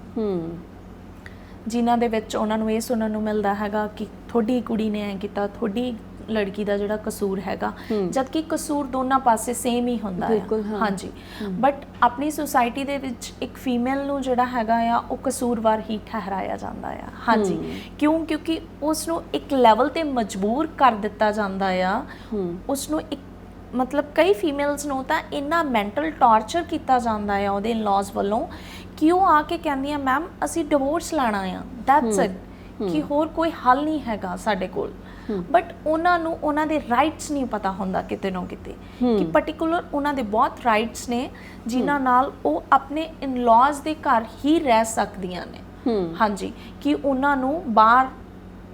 Speaker 1: ਜਿਨ੍ਹਾਂ ਦੇ ਵਿੱਚ ਉਹਨਾਂ ਨੂੰ ਇਹ ਸੁਣਨ ਨੂੰ ਮਿਲਦਾ ਹੈਗਾ ਕਿ ਤੁਹਾਡੀ ਕੁੜੀ ਨੇ ਐ ਕੀਤਾ, ਤੁਹਾਡੀ ਲੜਕੀ ਦਾ ਜਿਹੜਾ ਕਸੂਰ ਹੈਗਾ, ਜਦਕਿ ਕਸੂਰ ਦੋਨਾਂ ਪਾਸੇ ਸੇਮ ਹੀ ਹੁੰਦਾ ਹੈ। ਹਾਂਜੀ, ਬਟ ਆਪਣੀ ਸੁਸਾਇਟੀ ਦੇ ਵਿੱਚ ਇੱਕ ਫੀਮੇਲ ਨੂੰ ਜਿਹੜਾ ਹੈਗਾ ਆ ਉਹ ਕਸੂਰਵਾਰ ਹੀ ਠਹਿਰਾਇਆ ਜਾਂਦਾ ਆ। ਹਾਂਜੀ, ਕਿਉਂਕਿ ਉਸ ਨੂੰ ਇੱਕ ਲੈਵਲ ਤੇ ਮਜਬੂਰ ਕਰ ਦਿੱਤਾ ਜਾਂਦਾ ਆ, ਉਸ ਨੂੰ ਇੱਕ ਮਤਲਬ ਕਈ ਫੀਮੇਲਸ ਨੂੰ ਤਾਂ ਇੰਨਾ ਮੈਂਟਲ ਟਾਰਚਰ ਕੀਤਾ ਜਾਂਦਾ ਆ ਉਹਦੇ ਇਨ-ਲॉज ਵੱਲੋਂ ਕਿ ਉਹ ਆ ਕੇ ਕਹਿੰਦੀਆਂ ਮੈਮ ਅਸੀਂ ਡਿਵੋਰਸ ਲੈਣਾ ਆ, ਦੈਟਸ ਇਟ, ਕਿ ਹੋਰ ਕੋਈ ਹੱਲ ਨਹੀਂ ਹੈਗਾ ਸਾਡੇ ਕੋਲ। ਬਟ ਉਹਨਾਂ ਨੂੰ ਉਹਨਾਂ ਦੇ ਰਾਈਟਸ ਨਹੀਂ ਪਤਾ ਹੁੰਦਾ ਕਿਤੇ ਨਾ ਕਿਤੇ, ਕਿ ਪਾਰਟਿਕੂਲਰ ਉਹਨਾਂ ਦੇ ਬਹੁਤ ਰਾਈਟਸ ਨੇ ਜਿਨ੍ਹਾਂ ਨਾਲ ਉਹ ਆਪਣੇ ਇਨ-ਲॉज ਦੇ ਘਰ ਹੀ ਰਹਿ ਸਕਦੀਆਂ ਨੇ। ਹਾਂਜੀ, ਕਿ ਉਹਨਾਂ ਨੂੰ ਬਾਹਰ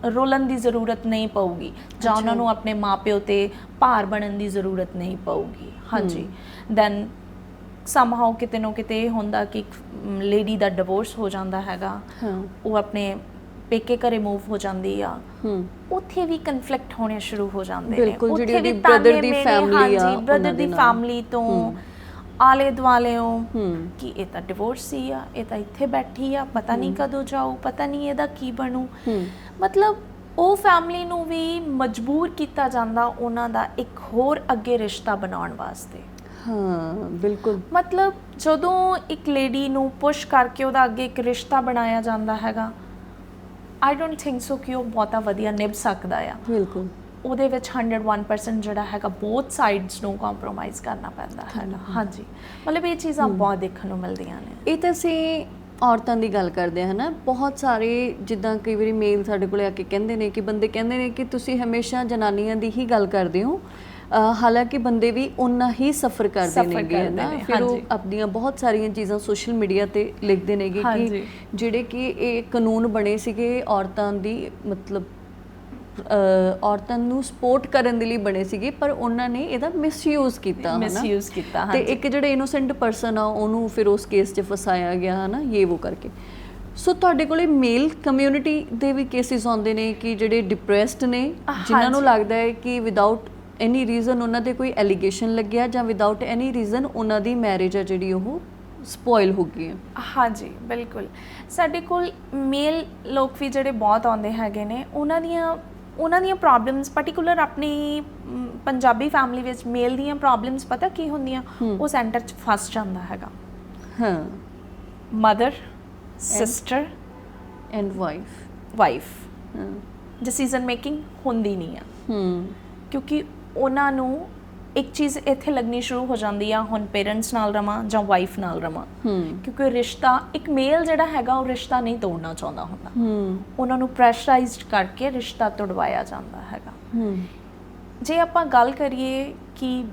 Speaker 1: ਰੋਲਣ ਦੀ ਜ਼ਰੂਰਤ ਨਹੀਂ ਪਊਗੀ, ਜਾਂ ਉਹਨਾਂ ਨੂੰ ਆਪਣੇ ਮਾਪਿਓ ਤੇ ਭਾਰ ਬਣਨ ਦੀ ਜ਼ਰੂਰਤ ਨਹੀਂ ਪਊਗੀ। ਹਾਂਜੀ, ਦੈਨ ਸਮਹਾਉ ਕਿਤੇ ਨਾ ਕਿਤੇ ਇਹ ਹੁੰਦਾ ਕਿ ਲੇਡੀ ਦਾ ਡਿਵੋਰਸ ਹੋ ਜਾਂਦਾ ਹੈਗਾ, ਉਹ ਆਪਣੇ ਪੇਕੇ ਘਰੇ ਮੂਵ ਹੋ ਜਾਂਦੀ ਆ, ਉੱਥੇ ਵੀ ਕਨਫਲਿਕਟ ਹੋਣੇ ਸ਼ੁਰੂ ਹੋ ਜਾਂਦੇ ਨੇ। ਉੱਥੇ ਵੀ ਬ੍ਰਦਰ ਦੀ ਫੈਮਿਲੀ ਤੋਂ ਆਲੇ ਦੁਆਲੇੋਂ ਕਿ ਇਹ ਤਾਂ ਡਿਵੋਰਸੀ ਆ, ਇਹ ਤਾਂ ਇੱਥੇ ਬੈਠੀ ਆ, ਪਤਾ ਨਹੀਂ ਕਦੋਂ ਜਾਊ, ਪਤਾ ਨਹੀਂ ਇਹਦਾ ਕੀ ਬਣੂ। ਮਤਲਬ ਉਹ ਫੈਮਿਲੀ ਨੂੰ ਵੀ ਮਜਬੂਰ ਕੀਤਾ ਜਾਂਦਾ ਉਹਨਾਂ ਦਾ ਇੱਕ ਹੋਰ ਅੱਗੇ ਰਿਸ਼ਤਾ ਬਣਾਉਣ ਵਾਸਤੇ।
Speaker 2: ਬਿਲਕੁਲ।
Speaker 1: ਮਤਲਬ ਜਦੋਂ ਇੱਕ ਲੇਡੀ ਨੂੰ ਪੁਸ਼ ਕਰਕੇ ਉਹਦਾ ਅੱਗੇ ਇੱਕ ਰਿਸ਼ਤਾ ਬਣਾਇਆ ਜਾਂਦਾ ਹੈਗਾ, ਆਈ ਡੋਂਟ ਥਿੰਕ ਸੋ ਕਿ ਉਹ ਬਹੁਤਾ ਵਧੀਆ ਨਿਭ ਸਕਦਾ ਆ। ਬਿਲਕੁਲ, ਉਹਦੇ ਵਿੱਚ 101% ਜਿਹੜਾ ਹੈਗਾ ਬੋਥ ਸਾਈਡਸ ਨੂੰ ਕੰਪਰੋਮਾਈਜ਼ ਕਰਨਾ ਪੈਂਦਾ ਹੈਗਾ। ਹਾਂਜੀ, ਮਤਲਬ ਇਹ ਚੀਜ਼ਾਂ ਬਹੁਤ ਦੇਖਣ ਨੂੰ ਮਿਲਦੀਆਂ ਨੇ।
Speaker 2: ਇਹ ਤਾਂ ਅਸੀਂ ਔਰਤਾਂ ਦੀ ਗੱਲ ਕਰਦੇ ਹਾਂ ਨਾ, ਬਹੁਤ ਸਾਰੇ ਜਿੱਦਾਂ ਕਈ ਵਾਰੀ ਮੇਲ ਸਾਡੇ ਕੋਲ ਆ ਕੇ ਕਹਿੰਦੇ ਨੇ ਕਿ ਬੰਦੇ ਕਹਿੰਦੇ ਨੇ ਕਿ ਤੁਸੀਂ ਹਮੇਸ਼ਾ ਜਨਾਨੀਆਂ ਦੀ ਹੀ ਗੱਲ ਕਰਦੇ ਹੋ, ਹਾਲਾਂਕਿ ਬੰਦੇ ਵੀ ਉਨਾ ਹੀ ਸਫਰ ਕਰਦੇ ਨੇਗੇ ਨਾ। ਫਿਰ ਉਹ ਆਪਣੀਆਂ ਬਹੁਤ ਸਾਰੀਆਂ ਚੀਜ਼ਾਂ ਸੋਸ਼ਲ ਮੀਡੀਆ ਤੇ ਲਿਖਦੇ ਨੇਗੇ ਕਿ ਜਿਹੜੇ ਕਿ ਇਹ ਕਾਨੂੰਨ ਬਣੇ ਸੀਗੇ ਔਰਤਾਂ ਦੀ, ਮਤਲਬ ਔਰਤਾਂ ਨੂੰ ਸਪੋਰਟ ਕਰਨ ਦੇ ਲਈ ਬਣੇ ਸੀਗੇ, ਪਰ ਉਹਨਾਂ ਨੇ ਇਹਦਾ ਮਿਸਯੂਜ਼ ਕੀਤਾ ਤੇ ਇੱਕ ਜਿਹੜੇ ਇਨੋਸੈਂਟ ਪਰਸਨ ਆ ਉਹਨੂੰ ਫਿਰ ਉਸ ਕੇਸ 'ਚ ਫਸਾਇਆ ਗਿਆ ਹੈ ਨਾ, ਇਹ ਉਹ ਕਰਕੇ। ਸੋ ਤੁਹਾਡੇ ਕੋਲੇ ਮੇਲ ਕਮਿਊਨਿਟੀ ਦੇ ਵੀ ਕੇਸਿਸ ਆਉਂਦੇ ਨੇ ਕਿ ਜਿਹੜੇ ਡਿਪਰੈਸਡ ਨੇ, ਜਿਨ੍ਹਾਂ ਨੂੰ ਲੱਗਦਾ ਹੈ ਕਿ ਵਿਦਆਊਟ ਐਨੀ ਰੀਜ਼ਨ ਉਹਨਾਂ ਤੇ ਕੋਈ ਐਲੀਗੇਸ਼ਨ ਲੱਗਿਆ, ਜਾਂ ਵਿਦਆਊਟ ਐਨੀ ਰੀਜ਼ਨ ਉਹਨਾਂ ਦੀ ਮੈਰਿਜ ਆ ਜਿਹੜੀ ਉਹ ਸਪੋਇਲ ਹੋ ਗਈ ਹੈ।
Speaker 1: ਹਾਂਜੀ, ਬਿਲਕੁਲ। ਸਾਡੇ ਕੋਲ ਮੇਲ ਲੋਕ ਵੀ ਜਿਹੜੇ ਬਹੁਤ ਆਉਂਦੇ ਹੈਗੇ ਨੇ, ਉਹਨਾਂ ਦੀਆਂ ਪ੍ਰੋਬਲਮਸ ਪਾਰਟਿਕੂਲਰ ਆਪਣੀ ਪੰਜਾਬੀ ਫੈਮਿਲੀ ਵਿੱਚ ਮੇਲ ਦੀਆਂ ਪ੍ਰੋਬਲਮਸ ਪਤਾ ਕੀ ਹੁੰਦੀਆਂ, ਉਹ ਸੈਂਟਰ 'ਚ ਫਸ ਜਾਂਦਾ ਹੈਗਾ। Mother, sister
Speaker 2: and
Speaker 1: wife decision making ਹੁੰਦੀ ਨਹੀਂ ਆ, ਕਿਉਂਕਿ ਉਹਨਾਂ ਨੂੰ ਇੱਕ ਚੀਜ਼ ਇੱਥੇ ਲੱਗਣੀ ਸ਼ੁਰੂ ਹੋ ਜਾਂਦੀ ਆ, ਹੁਣ ਪੇਰੈਂਟਸ ਨਾਲ ਰਵਾਂ ਜਾਂ ਵਾਈਫ ਨਾਲ ਰਵਾਂ, ਕਿਉਂਕਿ ਰਿਸ਼ਤਾ ਇੱਕ ਮੇਲ ਜਿਹੜਾ ਹੈਗਾ ਉਹ ਰਿਸ਼ਤਾ ਨਹੀਂ ਤੋੜਨਾ ਚਾਹੁੰਦਾ ਹੁੰਦਾ, ਉਹਨਾਂ ਨੂੰ ਪ੍ਰੈਸ਼ਰਾਈਜ਼ਡ ਕਰਕੇ ਰਿਸ਼ਤਾ ਤੋੜਵਾਇਆ ਜਾਂਦਾ ਹੈਗਾ। ਜੇ ਆਪਾਂ ਗੱਲ ਕਰੀਏ ਕਿ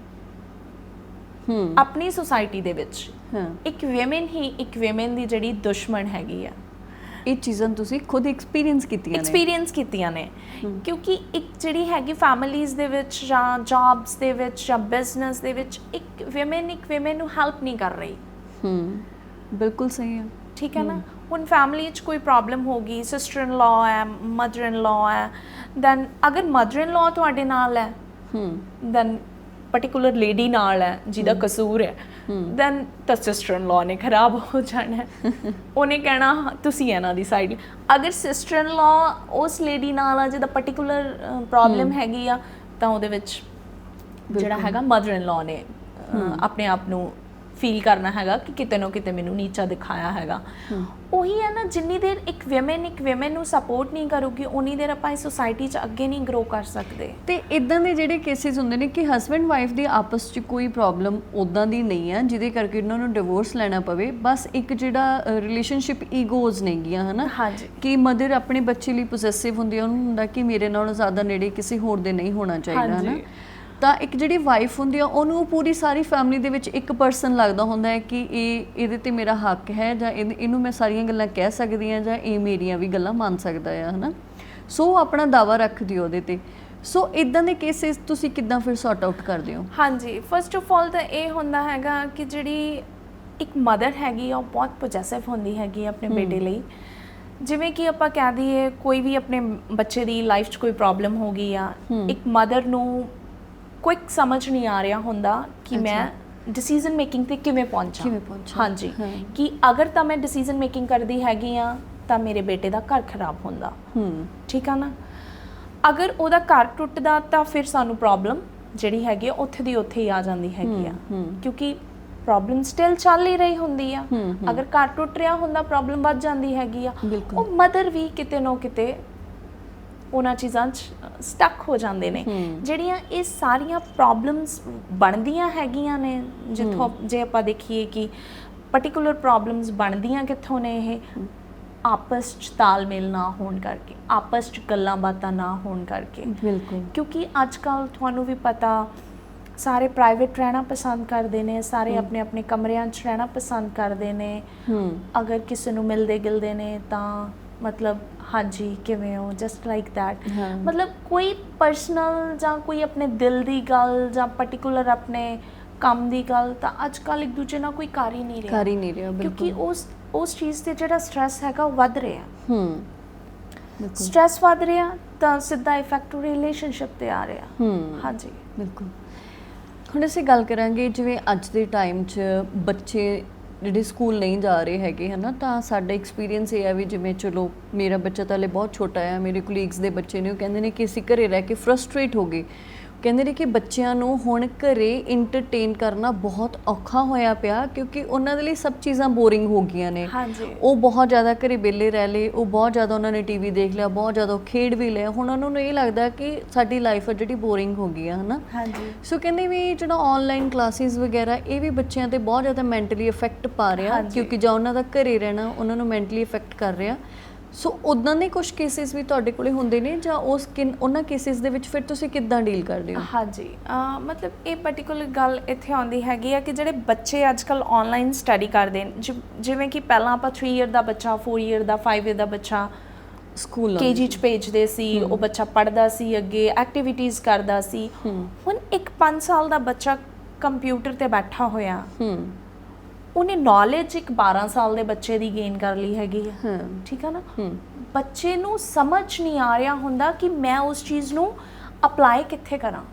Speaker 1: ਆਪਣੀ ਸੁਸਾਇਟੀ ਦੇ ਵਿੱਚ ਇੱਕ ਵਿਮਨ ਹੀ ਇੱਕ ਵਿਮਨ ਦੀ ਜਿਹੜੀ ਦੁਸ਼ਮਣ ਹੈਗੀ ਆ,
Speaker 2: ਇਹ ਚੀਜ਼ਾਂ ਤੁਸੀਂ ਖੁਦ ਐਕਸਪੀਰੀਅੰਸ ਕੀਤੀਆਂ ਨੇ।
Speaker 1: ਕਿਉਂਕਿ ਇੱਕ ਜਿਹੜੀ ਹੈਗੀ ਫੈਮਿਲੀਜ਼ ਦੇ ਵਿੱਚ ਜਾਂ ਜੌਬਸ ਦੇ ਵਿੱਚ ਜਾਂ ਬਿਜ਼ਨਸ ਦੇ ਵਿੱਚ ਇੱਕ ਵਿਮਨ ਨੂੰ ਹੈਲਪ ਨਹੀਂ ਕਰ ਰਹੀ।
Speaker 2: ਬਿਲਕੁਲ ਸਹੀ ਹੈ,
Speaker 1: ਠੀਕ ਹੈ ਨਾ। ਹੁਣ ਫੈਮਿਲੀ 'ਚ ਕੋਈ ਪ੍ਰੋਬਲਮ ਹੋ ਗਈ, ਸਿਸਟਰ ਇਨ ਲਾਅ ਹੈ, ਮਦਰ ਇਨ ਲਾਅ ਹੈ, ਦੈਨ ਅਗਰ ਮਦਰ ਇਨ ਲਾਅ ਤੁਹਾਡੇ ਨਾਲ ਹੈ, ਦੈਨ ਪਾਰਟਿਕੂਲਰ ਲੇਡੀ ਨਾਲ ਹੈ ਜਿਹਦਾ ਕਸੂਰ ਹੈ, ਦੈਨ ਤਾਂ ਸਿਸਟਰ ਇਨ ਲਾਅ ਨੇ ਖਰਾਬ ਹੋ ਜਾਣਾ, ਉਹਨੇ ਕਹਿਣਾ ਤੁਸੀਂ ਇਹਨਾਂ ਦੀ ਸਾਈਡ। ਅਗਰ ਸਿਸਟਰ ਇਨ ਲਾਅ ਉਸ ਲੇਡੀ ਨਾਲ ਆ ਜਿਹਦਾ ਪਾਰਟਿਕੂਲਰ ਪ੍ਰੋਬਲਮ ਹੈਗੀ ਆ, ਤਾਂ ਉਹਦੇ ਵਿੱਚ ਜਿਹੜਾ ਹੈਗਾ ਮਦਰ ਇਨ ਲਾਅ ਨੇ ਆਪਣੇ ਆਪ ਨੂੰ ਫੀਲ ਕਰਨਾ ਹੈਗਾ ਕਿ ਕਿਤੇ ਨਾ ਕਿਤੇ ਮੈਨੂੰ ਨੀਚਾ ਦਿਖਾਇਆ ਹੈਗਾ। ਉਹੀ ਹੈ ਨਾ, ਜਿੰਨੀ ਦੇਰ ਇੱਕ ਵਿਮਨ ਨੂੰ ਸਪੋਰਟ ਨਹੀਂ ਕਰੂਗੀ ਉਨੀ ਦੇਰ ਆਪਾਂ ਇਸ ਸੋਸਾਇਟੀ 'ਚ ਅੱਗੇ ਨਹੀਂ ਗਰੋ ਕਰ ਸਕਦੇ।
Speaker 2: ਤੇ ਇਦਾਂ ਦੇ ਜਿਹੜੇ ਕੇਸਿਸ ਹੁੰਦੇ ਨੇ ਕਿ ਹਸਬੈਂਡ ਵਾਈਫ ਦੀ ਆਪਸ 'ਚ ਕੋਈ ਪ੍ਰੋਬਲਮ ਉੱਦਾਂ ਦੀ ਨਹੀਂ ਹੈ ਜਿਹਦੇ ਕਰਕੇ ਉਹਨਾਂ ਨੂੰ ਡਿਵੋਰਸ ਲੈਣਾ ਪਵੇ, ਬਸ ਇੱਕ ਜਿਹੜਾ ਰਿਲੇਸ਼ਨਸ਼ਿਪ ਈਗੋਜ਼ ਨੇਗੀਆਂ ਹੈ ਨਾ,
Speaker 1: ਹਾਂਜੀ,
Speaker 2: ਕਿ ਮਦਰ ਆਪਣੇ ਬੱਚੇ ਲਈ ਪੋਸੈਸਿਵ ਹੁੰਦੀ ਹੈ, ਉਹਨੂੰ ਹੁੰਦਾ ਕਿ ਮੇਰੇ ਨਾਲੋਂ ਜ਼ਿਆਦਾ ਨੇੜੇ ਕਿਸੇ ਹੋਰ ਦੇ ਨਹੀਂ ਹੋਣਾ ਚਾਹੀਦਾ ਹੈ ਨਾ। ਤਾਂ ਇੱਕ ਜਿਹੜੀ ਵਾਈਫ ਹੁੰਦੀ ਆ ਉਹਨੂੰ ਪੂਰੀ ਸਾਰੀ ਫੈਮਿਲੀ ਦੇ ਵਿੱਚ ਇੱਕ ਪਰਸਨ ਲੱਗਦਾ ਹੁੰਦਾ ਹੈ ਕਿ ਇਹਦੇ ਤੇ ਮੇਰਾ ਹੱਕ ਹੈ, ਜਾਂ ਇਹਨੂੰ ਮੈਂ ਸਾਰੀਆਂ ਗੱਲਾਂ ਕਹਿ ਸਕਦੀ ਹਾਂ, ਜਾਂ ਇਹ ਮੇਰੀਆਂ ਵੀ ਗੱਲਾਂ ਮੰਨ ਸਕਦਾ ਆ, ਹੈ ਨਾ। ਸੋ ਆਪਣਾ ਦਾਵਾ ਰੱਖਦੀ ਉਹਦੇ ਤੇ। ਸੋ ਇਦਾਂ ਦੇ ਕੇਸਿਸ ਤੁਸੀਂ ਕਿੱਦਾਂ ਫਿਰ ਸੌਰਟ ਆਊਟ ਕਰਦੇ ਹੋ?
Speaker 1: ਹਾਂਜੀ, ਫਸਟ ਆਫ ਆਲ ਤਾਂ ਇਹ ਹੁੰਦਾ ਹੈਗਾ ਕਿ ਜਿਹੜੀ ਇੱਕ ਮਦਰ ਹੈਗੀ ਆ ਉਹ ਬਹੁਤ ਪੋਜੈਸਿਵ ਹੁੰਦੀ ਹੈਗੀ ਆਪਣੇ ਬੇਟੇ ਲਈ। ਜਿਵੇਂ ਕਿ ਆਪਾਂ ਕਹਿ ਦਈਏ ਕੋਈ ਵੀ ਆਪਣੇ ਬੱਚੇ ਦੀ ਲਾਈਫ 'ਚ ਕੋਈ ਪ੍ਰੋਬਲਮ ਹੋ ਗਈ ਆ, ਇੱਕ ਮਦਰ ਨੂੰ ਕੁਇਕ ਸਮਝ ਨਹੀਂ ਆ ਰਿਹਾ ਹੁੰਦਾ ਕਿ ਮੈਂ ਡਿਸੀਜ਼ਨ ਮੇਕਿੰਗ ਤੇ ਕਿਵੇਂ ਪਹੁੰਚਾਂ। ਹਾਂਜੀ, ਕਿ ਅਗਰ ਤਾਂ ਮੈਂ ਡਿਸੀਜ਼ਨ ਮੇਕਿੰਗ ਕਰਦੀ ਹੈਗੀ ਆ ਤਾਂ ਮੇਰੇ ਬੇਟੇ ਦਾ ਘਰ ਖਰਾਬ ਹੁੰਦਾ। ਠੀਕ ਆ ਨਾ, ਅਗਰ ਉਹਦਾ ਘਰ ਟੁੱਟਦਾ ਤਾਂ ਫਿਰ ਸਾਨੂੰ ਪ੍ਰੋਬਲਮ ਜਿਹੜੀ ਹੈਗੀ ਆ ਉੱਥੇ ਦੀ ਉੱਥੇ ਹੀ ਆ ਜਾਂਦੀ ਹੈਗੀ ਆ, ਕਿਉਂਕਿ ਪ੍ਰੋਬਲਮ ਸਟਿਲ ਚੱਲ ਹੀ ਰਹੀ ਹੁੰਦੀ ਆ। ਅਗਰ ਘਰ ਟੁੱਟ ਰਿਹਾ ਹੁੰਦਾ ਪ੍ਰੋਬਲਮ ਵੱਧ ਜਾਂਦੀ ਹੈਗੀ ਆ। ਉਹ ਮਦਰ ਵੀ ਕਿਤੇ ਨਾ ਕਿਤੇ ਉਹਨਾਂ ਚੀਜ਼ਾਂ 'ਚ ਸਟਕ ਹੋ ਜਾਂਦੇ ਨੇ। ਜਿਹੜੀਆਂ ਇਹ ਸਾਰੀਆਂ ਪ੍ਰੋਬਲਮਸ ਬਣਦੀਆਂ ਹੈਗੀਆਂ ਨੇ, ਜਿੱਥੋਂ ਜੇ ਆਪਾਂ ਦੇਖੀਏ ਕਿ ਪਾਰਟਿਕੂਲਰ ਪ੍ਰੋਬਲਮਸ ਬਣਦੀਆਂ ਕਿੱਥੋਂ ਨੇ, ਇਹ ਆਪਸ 'ਚ ਤਾਲਮੇਲ ਨਾ ਹੋਣ ਕਰਕੇ, ਆਪਸ 'ਚ ਗੱਲਾਂ ਬਾਤਾਂ ਨਾ ਹੋਣ ਕਰਕੇ।
Speaker 2: ਬਿਲਕੁਲ,
Speaker 1: ਕਿਉਂਕਿ ਅੱਜ ਕੱਲ੍ਹ ਤੁਹਾਨੂੰ ਵੀ ਪਤਾ ਸਾਰੇ ਪ੍ਰਾਈਵੇਟ ਰਹਿਣਾ ਪਸੰਦ ਕਰਦੇ ਨੇ, ਸਾਰੇ ਆਪਣੇ ਆਪਣੇ ਕਮਰਿਆਂ 'ਚ ਰਹਿਣਾ ਪਸੰਦ ਕਰਦੇ ਨੇ। ਅਗਰ ਕਿਸੇ ਨੂੰ ਮਿਲਦੇ ਗਿਲਦੇ ਨੇ ਤਾਂ ਮਤਲਬ ਹਾਂਜੀ ਕਿਵੇਂ ਹੋ, ਜਸਟ ਲਾਈਕ ਦੈਟ। ਮਤਲਬ ਕੋਈ ਪਰਸਨਲ ਜਾਂ ਕੋਈ ਆਪਣੇ ਦਿਲ ਦੀ ਗੱਲ ਜਾਂ ਪਾਰਟਿਕੂਲਰ ਆਪਣੇ ਕੰਮ ਦੀ ਗੱਲ ਤਾਂ ਅੱਜ ਕੱਲ੍ਹ ਇੱਕ ਦੂਜੇ ਨਾਲ ਕੋਈ ਕਰ ਹੀ ਨਹੀਂ ਰਿਹਾ। ਕਿਉਂਕਿ ਉਸ ਚੀਜ਼ ਤੇ ਜਿਹੜਾ ਸਟ੍ਰੈਸ ਹੈਗਾ ਉਹ ਵੱਧ ਰਿਹਾ। ਸਟ੍ਰੈਸ ਵੱਧ ਰਿਹਾ ਤਾਂ ਸਿੱਧਾ ਇਫੈਕਟ ਰਿਲੇਸ਼ਨਸ਼ਿਪ ਤੇ ਆ ਰਿਹਾ। ਹਾਂਜੀ,
Speaker 2: ਬਿਲਕੁਲ। ਹੁਣ ਅਸੀਂ ਗੱਲ ਕਰਾਂਗੇ ਜਿਵੇਂ ਅੱਜ ਦੇ ਟਾਈਮ 'ਚ ਬੱਚੇ ਜਿਹੜੇ ਸਕੂਲ ਨਹੀਂ ਜਾ ਰਹੇ ਹੈਗੇ ਹੈ ਨਾ, ਤਾਂ ਸਾਡਾ ਐਕਸਪੀਰੀਅੰਸ ਇਹ ਹੈ ਵੀ ਜਿਵੇਂ ਚਲੋ ਮੇਰਾ ਬੱਚਾ ਤਾਂ ਹਲੇ ਬਹੁਤ ਛੋਟਾ ਹੈ, ਮੇਰੇ ਕੋਲੀਗਸ ਦੇ ਬੱਚੇ ਨੇ, ਉਹ ਕਹਿੰਦੇ ਨੇ ਕਿ ਅਸੀਂ ਘਰੇ ਰਹਿ ਕੇ ਫਰਸਟਰੇਟ ਹੋ ਗਏ। ਕਹਿੰਦੇ ਨੇ ਕਿ ਬੱਚਿਆਂ ਨੂੰ ਹੁਣ ਘਰੇ ਇੰਟਰਟੇਨ ਕਰਨਾ ਬਹੁਤ ਔਖਾ ਹੋਇਆ ਪਿਆ, ਕਿਉਂਕਿ ਉਹਨਾਂ ਦੇ ਲਈ ਸਭ ਚੀਜ਼ਾਂ ਬੋਰਿੰਗ ਹੋ ਗਈਆਂ ਨੇ। ਉਹ ਬਹੁਤ ਜ਼ਿਆਦਾ ਘਰੇ ਵਿਹਲੇ ਰਹਿ ਲਏ, ਉਹ ਬਹੁਤ ਜ਼ਿਆਦਾ ਉਹਨਾਂ ਨੇ ਟੀਵੀ ਦੇਖ ਲਿਆ, ਬਹੁਤ ਜ਼ਿਆਦਾ ਖੇਡ ਵੀ ਲਿਆ। ਹੁਣ ਉਹਨਾਂ ਨੂੰ ਇਹ ਲੱਗਦਾ ਕਿ ਸਾਡੀ ਲਾਈਫ ਆ ਜਿਹੜੀ ਬੋਰਿੰਗ ਹੋ ਗਈ ਆ, ਹੈ ਨਾ। ਸੋ ਕਹਿੰਦੇ ਵੀ ਜਿਹੜਾ ਆਨਲਾਈਨ ਕਲਾਸਿਸ ਵਗੈਰਾ ਇਹ ਵੀ ਬੱਚਿਆਂ ਤੇ ਬਹੁਤ ਜ਼ਿਆਦਾ ਮੈਂਟਲੀ ਇਫੈਕਟ ਪਾ ਰਿਹਾ, ਕਿਉਂਕਿ ਜਾਂ ਉਹਨਾਂ ਦਾ ਘਰੇ ਰਹਿਣਾ ਉਹਨਾਂ ਨੂੰ ਮੈਂਟਲੀ ਇਫੈਕਟ ਕਰ ਰਿਹਾ। ਸੋ ਉੱਦਾਂ ਦੇ ਕੁਝ ਕੇਸਿਸ ਵੀ ਤੁਹਾਡੇ ਕੋਲੇ ਹੁੰਦੇ ਨੇ, ਜਾਂ ਉਹਨਾਂ ਕੇਸਿਸ ਦੇ ਵਿੱਚ ਫਿਰ ਤੁਸੀਂ ਕਿੱਦਾਂ ਡੀਲ ਕਰਦੇ ਹੋ?
Speaker 1: ਹਾਂਜੀ, ਮਤਲਬ ਇਹ ਪਾਰਟਿਕੂਲਰ ਗੱਲ ਇੱਥੇ ਆਉਂਦੀ ਹੈਗੀ ਆ ਕਿ ਜਿਹੜੇ ਬੱਚੇ ਅੱਜ ਕੱਲ੍ਹ ਆਨਲਾਈਨ ਸਟੱਡੀ ਕਰਦੇ ਨੇ, ਜਿਵੇਂ ਕਿ ਪਹਿਲਾਂ ਆਪਾਂ 3 ਈਅਰ ਦਾ ਬੱਚਾ, 4 ਈਅਰ ਦਾ, 5 ਈਅਰ ਦਾ ਬੱਚਾ ਸਕੂਲ KG 'ਚ ਭੇਜਦੇ ਸੀ, ਉਹ ਬੱਚਾ ਪੜ੍ਹਦਾ ਸੀ, ਅੱਗੇ ਐਕਟੀਵਿਟੀਜ਼ ਕਰਦਾ ਸੀ। ਹੁਣ ਇੱਕ 5 ਸਾਲ ਦਾ ਬੱਚਾ ਕੰਪਿਊਟਰ ਤੇ ਬੈਠਾ ਹੋਇਆ, ਉਹਨੇ ਨੌਲੇਜ ਇੱਕ 12 ਸਾਲ ਦੇ ਬੱਚੇ ਦੀ ਗੇਨ ਕਰ ਲਈ ਹੈਗੀ ਹੈ। ਠੀਕ ਹੈ ਨਾ, ਬੱਚੇ ਨੂੰ ਸਮਝ ਨਹੀਂ ਆ ਰਿਹਾ ਹੁੰਦਾ ਕਿ ਮੈਂ ਉਸ ਚੀਜ਼ ਨੂੰ ਅਪਲਾਈ ਕਿੱਥੇ ਕਰਾਂ।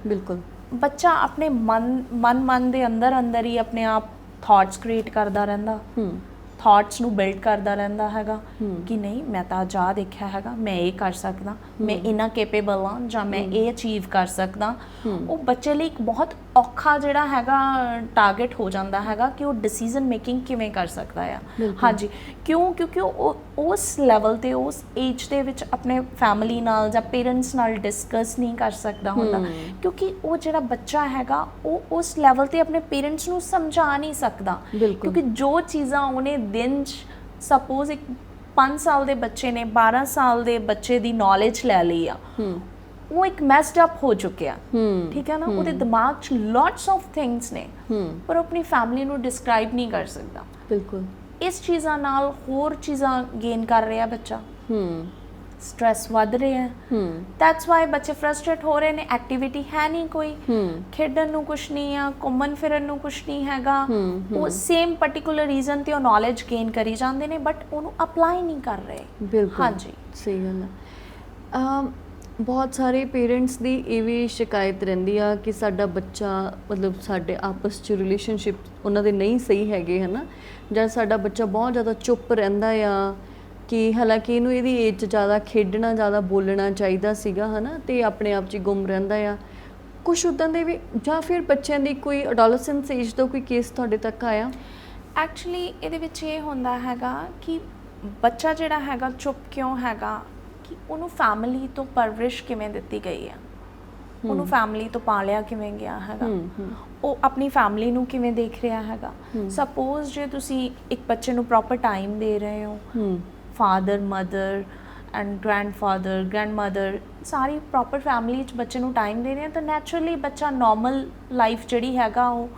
Speaker 2: ਬਿਲਕੁਲ,
Speaker 1: ਬੱਚਾ ਆਪਣੇ ਮਨ ਦੇ ਅੰਦਰ ਹੀ ਆਪਣੇ ਆਪ ਥਾਟਸ ਕ੍ਰੀਏਟ ਕਰਦਾ ਰਹਿੰਦਾ, ਥਾਟਸ ਨੂੰ ਬਿਲਡ ਕਰਦਾ ਰਹਿੰਦਾ ਹੈਗਾ ਕਿ ਨਹੀਂ ਮੈਂ ਤਾਂ ਜਾ ਦੇਖਿਆ ਹੈਗਾ, ਮੈਂ ਇਹ ਕਰ ਸਕਦਾ, ਮੈਂ ਇੰਨਾ ਕੈਪੇਬਲ ਹਾਂ, ਜਾਂ ਮੈਂ ਇਹ ਅਚੀਵ ਕਰ ਸਕਦਾ। ਉਹ ਬੱਚੇ ਲਈ ਇੱਕ ਬਹੁਤ ਔਖਾ ਜਿਹੜਾ ਹੈਗਾ ਟਾਰਗੇਟ ਹੋ ਜਾਂਦਾ ਹੈਗਾ ਕਿ ਉਹ ਡਿਸੀਜ਼ਨ ਮੇਕਿੰਗ ਕਿਵੇਂ ਕਰ ਸਕਦਾ ਆ। ਹਾਂਜੀ, ਕਿਉਂਕਿ ਉਹ ਉਸ ਲੈਵਲ ਤੇ ਉਸ ਏਜ ਦੇ ਵਿੱਚ ਆਪਣੇ ਫੈਮਿਲੀ ਨਾਲ ਜਾਂ ਪੇਰੈਂਟਸ ਨਾਲ ਡਿਸਕਸ ਨਹੀਂ ਕਰ ਸਕਦਾ ਹੁੰਦਾ, ਕਿਉਂਕਿ ਉਹ ਜਿਹੜਾ ਬੱਚਾ ਹੈਗਾ ਉਹ ਉਸ ਲੈਵਲ ਤੇ ਆਪਣੇ ਪੇਰੈਂਟਸ ਨੂੰ ਸਮਝਾ ਨਹੀਂ ਸਕਦਾ। ਕਿਉਂਕਿ ਜੋ ਚੀਜ਼ਾਂ ਉਹਨੇ ਦਿਨ 'ਚ ਸਪੋਜ਼ ਇੱਕ 5 ਸਾਲ ਦੇ ਬੱਚੇ ਨੇ 12 ਸਾਲ ਦੇ ਬੱਚੇ ਦੀ ਨੌਲੇਜ ਲੈ ਲਈ ਆ, ਉਹ ਇੱਕ ਮੈਸਡ ਅਪ ਹੋ ਚੁੱਕਿਆ। ਠੀਕ ਹੈ ਨਾ, ਉਹਦੇ ਦਿਮਾਗ 'ਚ ਲੋਟਸ ਆਫ ਥਿੰਗਸ ਨੇ, ਪਰ ਉਹ ਆਪਣੀ ਫੈਮਿਲੀ ਨੂੰ ਡਿਸਕ੍ਰਾਈਬ ਨਹੀਂ ਕਰ ਸਕਦਾ।
Speaker 2: ਬਿਲਕੁਲ,
Speaker 1: ਇਸ ਚੀਜ਼ਾਂ ਨਾਲ ਹੋਰ ਚੀਜ਼ਾਂ ਗੇਨ ਕਰ ਰਿਹਾ ਬੱਚਾ, ਸਟ੍ਰੈਸ ਵੱਧ ਰਿਹਾ ਹੈ। ਦੈਟਸ ਵਾਈ ਬੱਚੇ ਫਰਸਟ੍ਰੇਟ ਹੋ ਰਹੇ ਨੇ। ਐਕਟੀਵਿਟੀ ਹੈ ਨਹੀਂ ਕੋਈ, ਖੇਡਣ ਨੂੰ ਕੁਛ ਨਹੀਂ ਆ, ਘੁੰਮਣ ਫਿਰਨ ਨੂੰ ਕੁਛ ਨਹੀਂ ਹੈਗਾ। ਉਹ ਸੇਮ ਪਾਰਟਿਕੂਲਰ ਰੀਜ਼ਨ ਤੇ ਉਹ ਨੌਲੇਜ ਗੇਨ ਕਰੀ ਜਾਂਦੇ ਨੇ, ਬਟ ਉਹਨੂੰ ਅਪਲਾਈ ਨਹੀਂ ਕਰ ਰਹੇ।
Speaker 2: ਬਿਲਕੁਲ,
Speaker 1: ਹਾਂਜੀ,
Speaker 2: ਸਹੀ ਗੱਲ ਹੈ। ਬਹੁਤ ਸਾਰੇ ਪੇਰੈਂਟਸ ਦੀ ਇਹ ਵੀ ਸ਼ਿਕਾਇਤ ਰਹਿੰਦੀ ਆ ਕਿ ਸਾਡਾ ਬੱਚਾ ਮਤਲਬ ਸਾਡੇ ਆਪਸ 'ਚ ਰਿਲੇਸ਼ਨਸ਼ਿਪ ਉਹਨਾਂ ਦੇ ਨਹੀਂ ਸਹੀ ਹੈਗੇ, ਹੈ ਨਾ, ਜਾਂ ਸਾਡਾ ਬੱਚਾ ਬਹੁਤ ਜ਼ਿਆਦਾ ਚੁੱਪ ਰਹਿੰਦਾ ਆ, ਕਿ ਹਾਲਾਂਕਿ ਇਹਨੂੰ ਇਹਦੀ ਏਜ 'ਚ ਜ਼ਿਆਦਾ ਖੇਡਣਾ, ਜ਼ਿਆਦਾ ਬੋਲਣਾ ਚਾਹੀਦਾ ਸੀਗਾ, ਹੈ ਨਾ, ਅਤੇ ਆਪਣੇ ਆਪ 'ਚ ਗੁੰਮ ਰਹਿੰਦਾ ਆ। ਕੁਛ ਉੱਦਾਂ ਦੇ ਵੀ ਜਾਂ ਫਿਰ ਬੱਚਿਆਂ ਦੀ ਕੋਈ ਅਡੋਲੈਸੈਂਸ ਏਜ ਦਾ ਕੋਈ ਕੇਸ ਤੁਹਾਡੇ ਤੱਕ ਆਇਆ?
Speaker 1: ਐਕਚੁਅਲੀ ਇਹਦੇ ਵਿੱਚ ਇਹ ਹੁੰਦਾ ਹੈਗਾ ਕਿ ਬੱਚਾ ਜਿਹੜਾ ਹੈਗਾ ਚੁੱਪ ਕਿਉਂ ਹੈਗਾ, ਕਿ ਉਹਨੂੰ ਫੈਮਿਲੀ ਤੋਂ ਪਰਵਰਿਸ਼ ਕਿਵੇਂ ਦਿੱਤੀ ਗਈ ਆ, ਉਹਨੂੰ ਫੈਮਿਲੀ ਤੋਂ ਪਾਲਿਆ ਕਿਵੇਂ ਗਿਆ ਹੈਗਾ, ਉਹ ਆਪਣੀ ਫੈਮਿਲੀ ਨੂੰ ਕਿਵੇਂ ਦੇਖ ਰਿਹਾ ਹੈਗਾ। ਸਪੋਜ਼ ਜੇ ਤੁਸੀਂ ਇੱਕ ਬੱਚੇ ਨੂੰ ਪ੍ਰੋਪਰ ਟਾਈਮ ਦੇ ਰਹੇ ਹੋ, father mother and grandfather grandmother sorry proper family 'ਚ ਬੱਚੇ ਨੂੰ ਟਾਈਮ ਦੇ ਰਹੇ ਆ, ਤਾਂ ਨੈਚੁਰਲੀ ਬੱਚਾ ਨੋਰਮਲ ਲਾਈਫ ਜਿਹੜੀ ਹੈਗਾ ਉਹ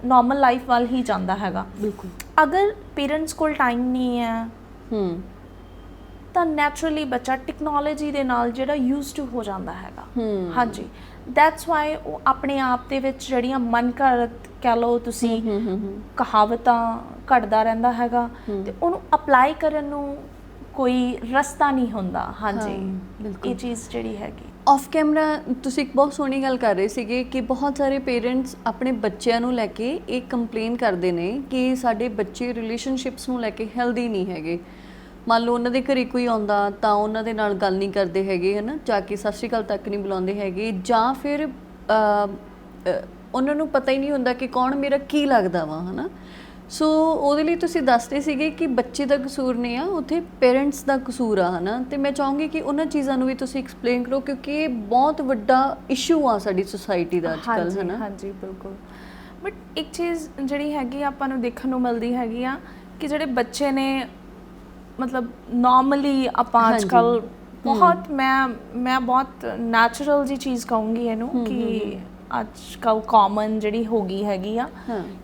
Speaker 1: ਨੋਰਮਲ ਲਾਈਫ ਵੱਲ ਹੀ ਜਾਂਦਾ ਹੈਗਾ।
Speaker 2: ਬਿਲਕੁਲ।
Speaker 1: ਅਗਰ ਪੇਰੈਂਟਸ ਕੋਲ ਟਾਈਮ ਨਹੀਂ ਹੈ ਤਾਂ ਨੈਚੁਰਲੀ ਬੱਚਾ ਟੈਕਨੋਲੋਜੀ ਦੇ ਨਾਲ ਜਿਹੜਾ ਯੂਜ਼ਡ ਟੂ ਹੋ ਜਾਂਦਾ ਹੈਗਾ। ਹਾਂਜੀ, ਦੈਟਸ ਵਾਈ ਉਹ ਆਪਣੇ ਆਪ ਦੇ ਵਿੱਚ ਜਿਹੜੀਆਂ ਮਨ ਘੜਤ ਕਹਿ ਲਓ ਤੁਸੀਂ ਕਹਾਵਤਾਂ ਘੜਦਾ ਰਹਿੰਦਾ ਹੈਗਾ ਤੇ ਉਹਨੂੰ ਅਪਲਾਈ ਕਰਨ ਨੂੰ ਕੋਈ ਰਸਤਾ ਨਹੀਂ ਹੁੰਦਾ। ਹਾਂਜੀ, ਇਹ ਚੀਜ਼ ਜਿਹੜੀ ਹੈਗੀ।
Speaker 2: ਆਫ ਕੈਮਰਾ ਤੁਸੀਂ ਇੱਕ ਬਹੁਤ ਸੋਹਣੀ ਗੱਲ ਕਰ ਰਹੇ ਸੀਗੇ ਕਿ ਬਹੁਤ ਸਾਰੇ ਪੇਰੈਂਟਸ ਆਪਣੇ ਬੱਚਿਆਂ ਨੂੰ ਲੈ ਕੇ ਇਹ ਕੰਪਲੇਨ ਕਰਦੇ ਨੇ ਕਿ ਸਾਡੇ ਬੱਚੇ ਰਿਲੇਸ਼ਨਸ਼ਿਪਸ ਨੂੰ ਲੈ ਕੇ ਹੈਲਦੀ ਨਹੀਂ ਹੈਗੇ। ਮੰਨ ਲਓ ਉਹਨਾਂ ਦੇ ਘਰੇ ਕੋਈ ਆਉਂਦਾ ਤਾਂ ਉਹਨਾਂ ਦੇ ਨਾਲ ਗੱਲ ਨਹੀਂ ਕਰਦੇ ਹੈਗੇ, ਹੈ ਨਾ, ਜਾ ਕੇ ਸਤਿ ਸ਼੍ਰੀ ਅਕਾਲ ਤੱਕ ਨਹੀਂ ਬੁਲਾਉਂਦੇ ਹੈਗੇ, ਜਾਂ ਫਿਰ ਉਹਨਾਂ ਨੂੰ ਪਤਾ ਹੀ ਨਹੀਂ ਹੁੰਦਾ ਕਿ ਕੌਣ ਮੇਰਾ ਕੀ ਲੱਗਦਾ ਵਾ, ਹੈ ਨਾ। ਸੋ ਉਹਦੇ ਲਈ ਤੁਸੀਂ ਦੱਸਦੇ ਸੀਗੇ ਕਿ ਬੱਚੇ ਦਾ ਕਸੂਰ ਨਹੀਂ ਆ, ਉੱਥੇ ਪੇਰੈਂਟਸ ਦਾ ਕਸੂਰ ਆ, ਹੈ ਨਾ। ਅਤੇ ਮੈਂ ਚਾਹੂੰਗੀ ਕਿ ਉਹਨਾਂ ਚੀਜ਼ਾਂ ਨੂੰ ਵੀ ਤੁਸੀਂ ਐਕਸਪਲੇਨ ਕਰੋ ਕਿਉਂਕਿ ਇਹ ਬਹੁਤ ਵੱਡਾ ਇਸ਼ੂ ਆ ਸਾਡੀ ਸੁਸਾਇਟੀ ਦਾ ਅੱਜ ਕੱਲ੍ਹ, ਹੈ ਨਾ।
Speaker 1: ਹਾਂਜੀ ਬਿਲਕੁਲ। ਬਟ ਇੱਕ ਚੀਜ਼ ਜਿਹੜੀ ਹੈਗੀ ਆਪਾਂ ਨੂੰ ਦੇਖਣ ਨੂੰ ਮਿਲਦੀ ਹੈਗੀ ਆ ਕਿ ਜਿਹੜੇ ਬੱਚੇ ਨੇ ਮਤਲਬ ਨੋਰਮਲੀ ਆਪਾਂ ਅੱਜ ਕੱਲ੍ਹ ਬਹੁਤ ਮੈਂ ਬਹੁਤ ਨੈਚੁਰਲ ਜੀ ਚੀਜ਼ ਕਹੂੰਗੀ ਇਹਨੂੰ ਕਿ ਅੱਜ ਕੱਲ੍ਹ ਕਾਮਨ ਜਿਹੜੀ ਹੋ ਗਈ ਹੈਗੀ ਆ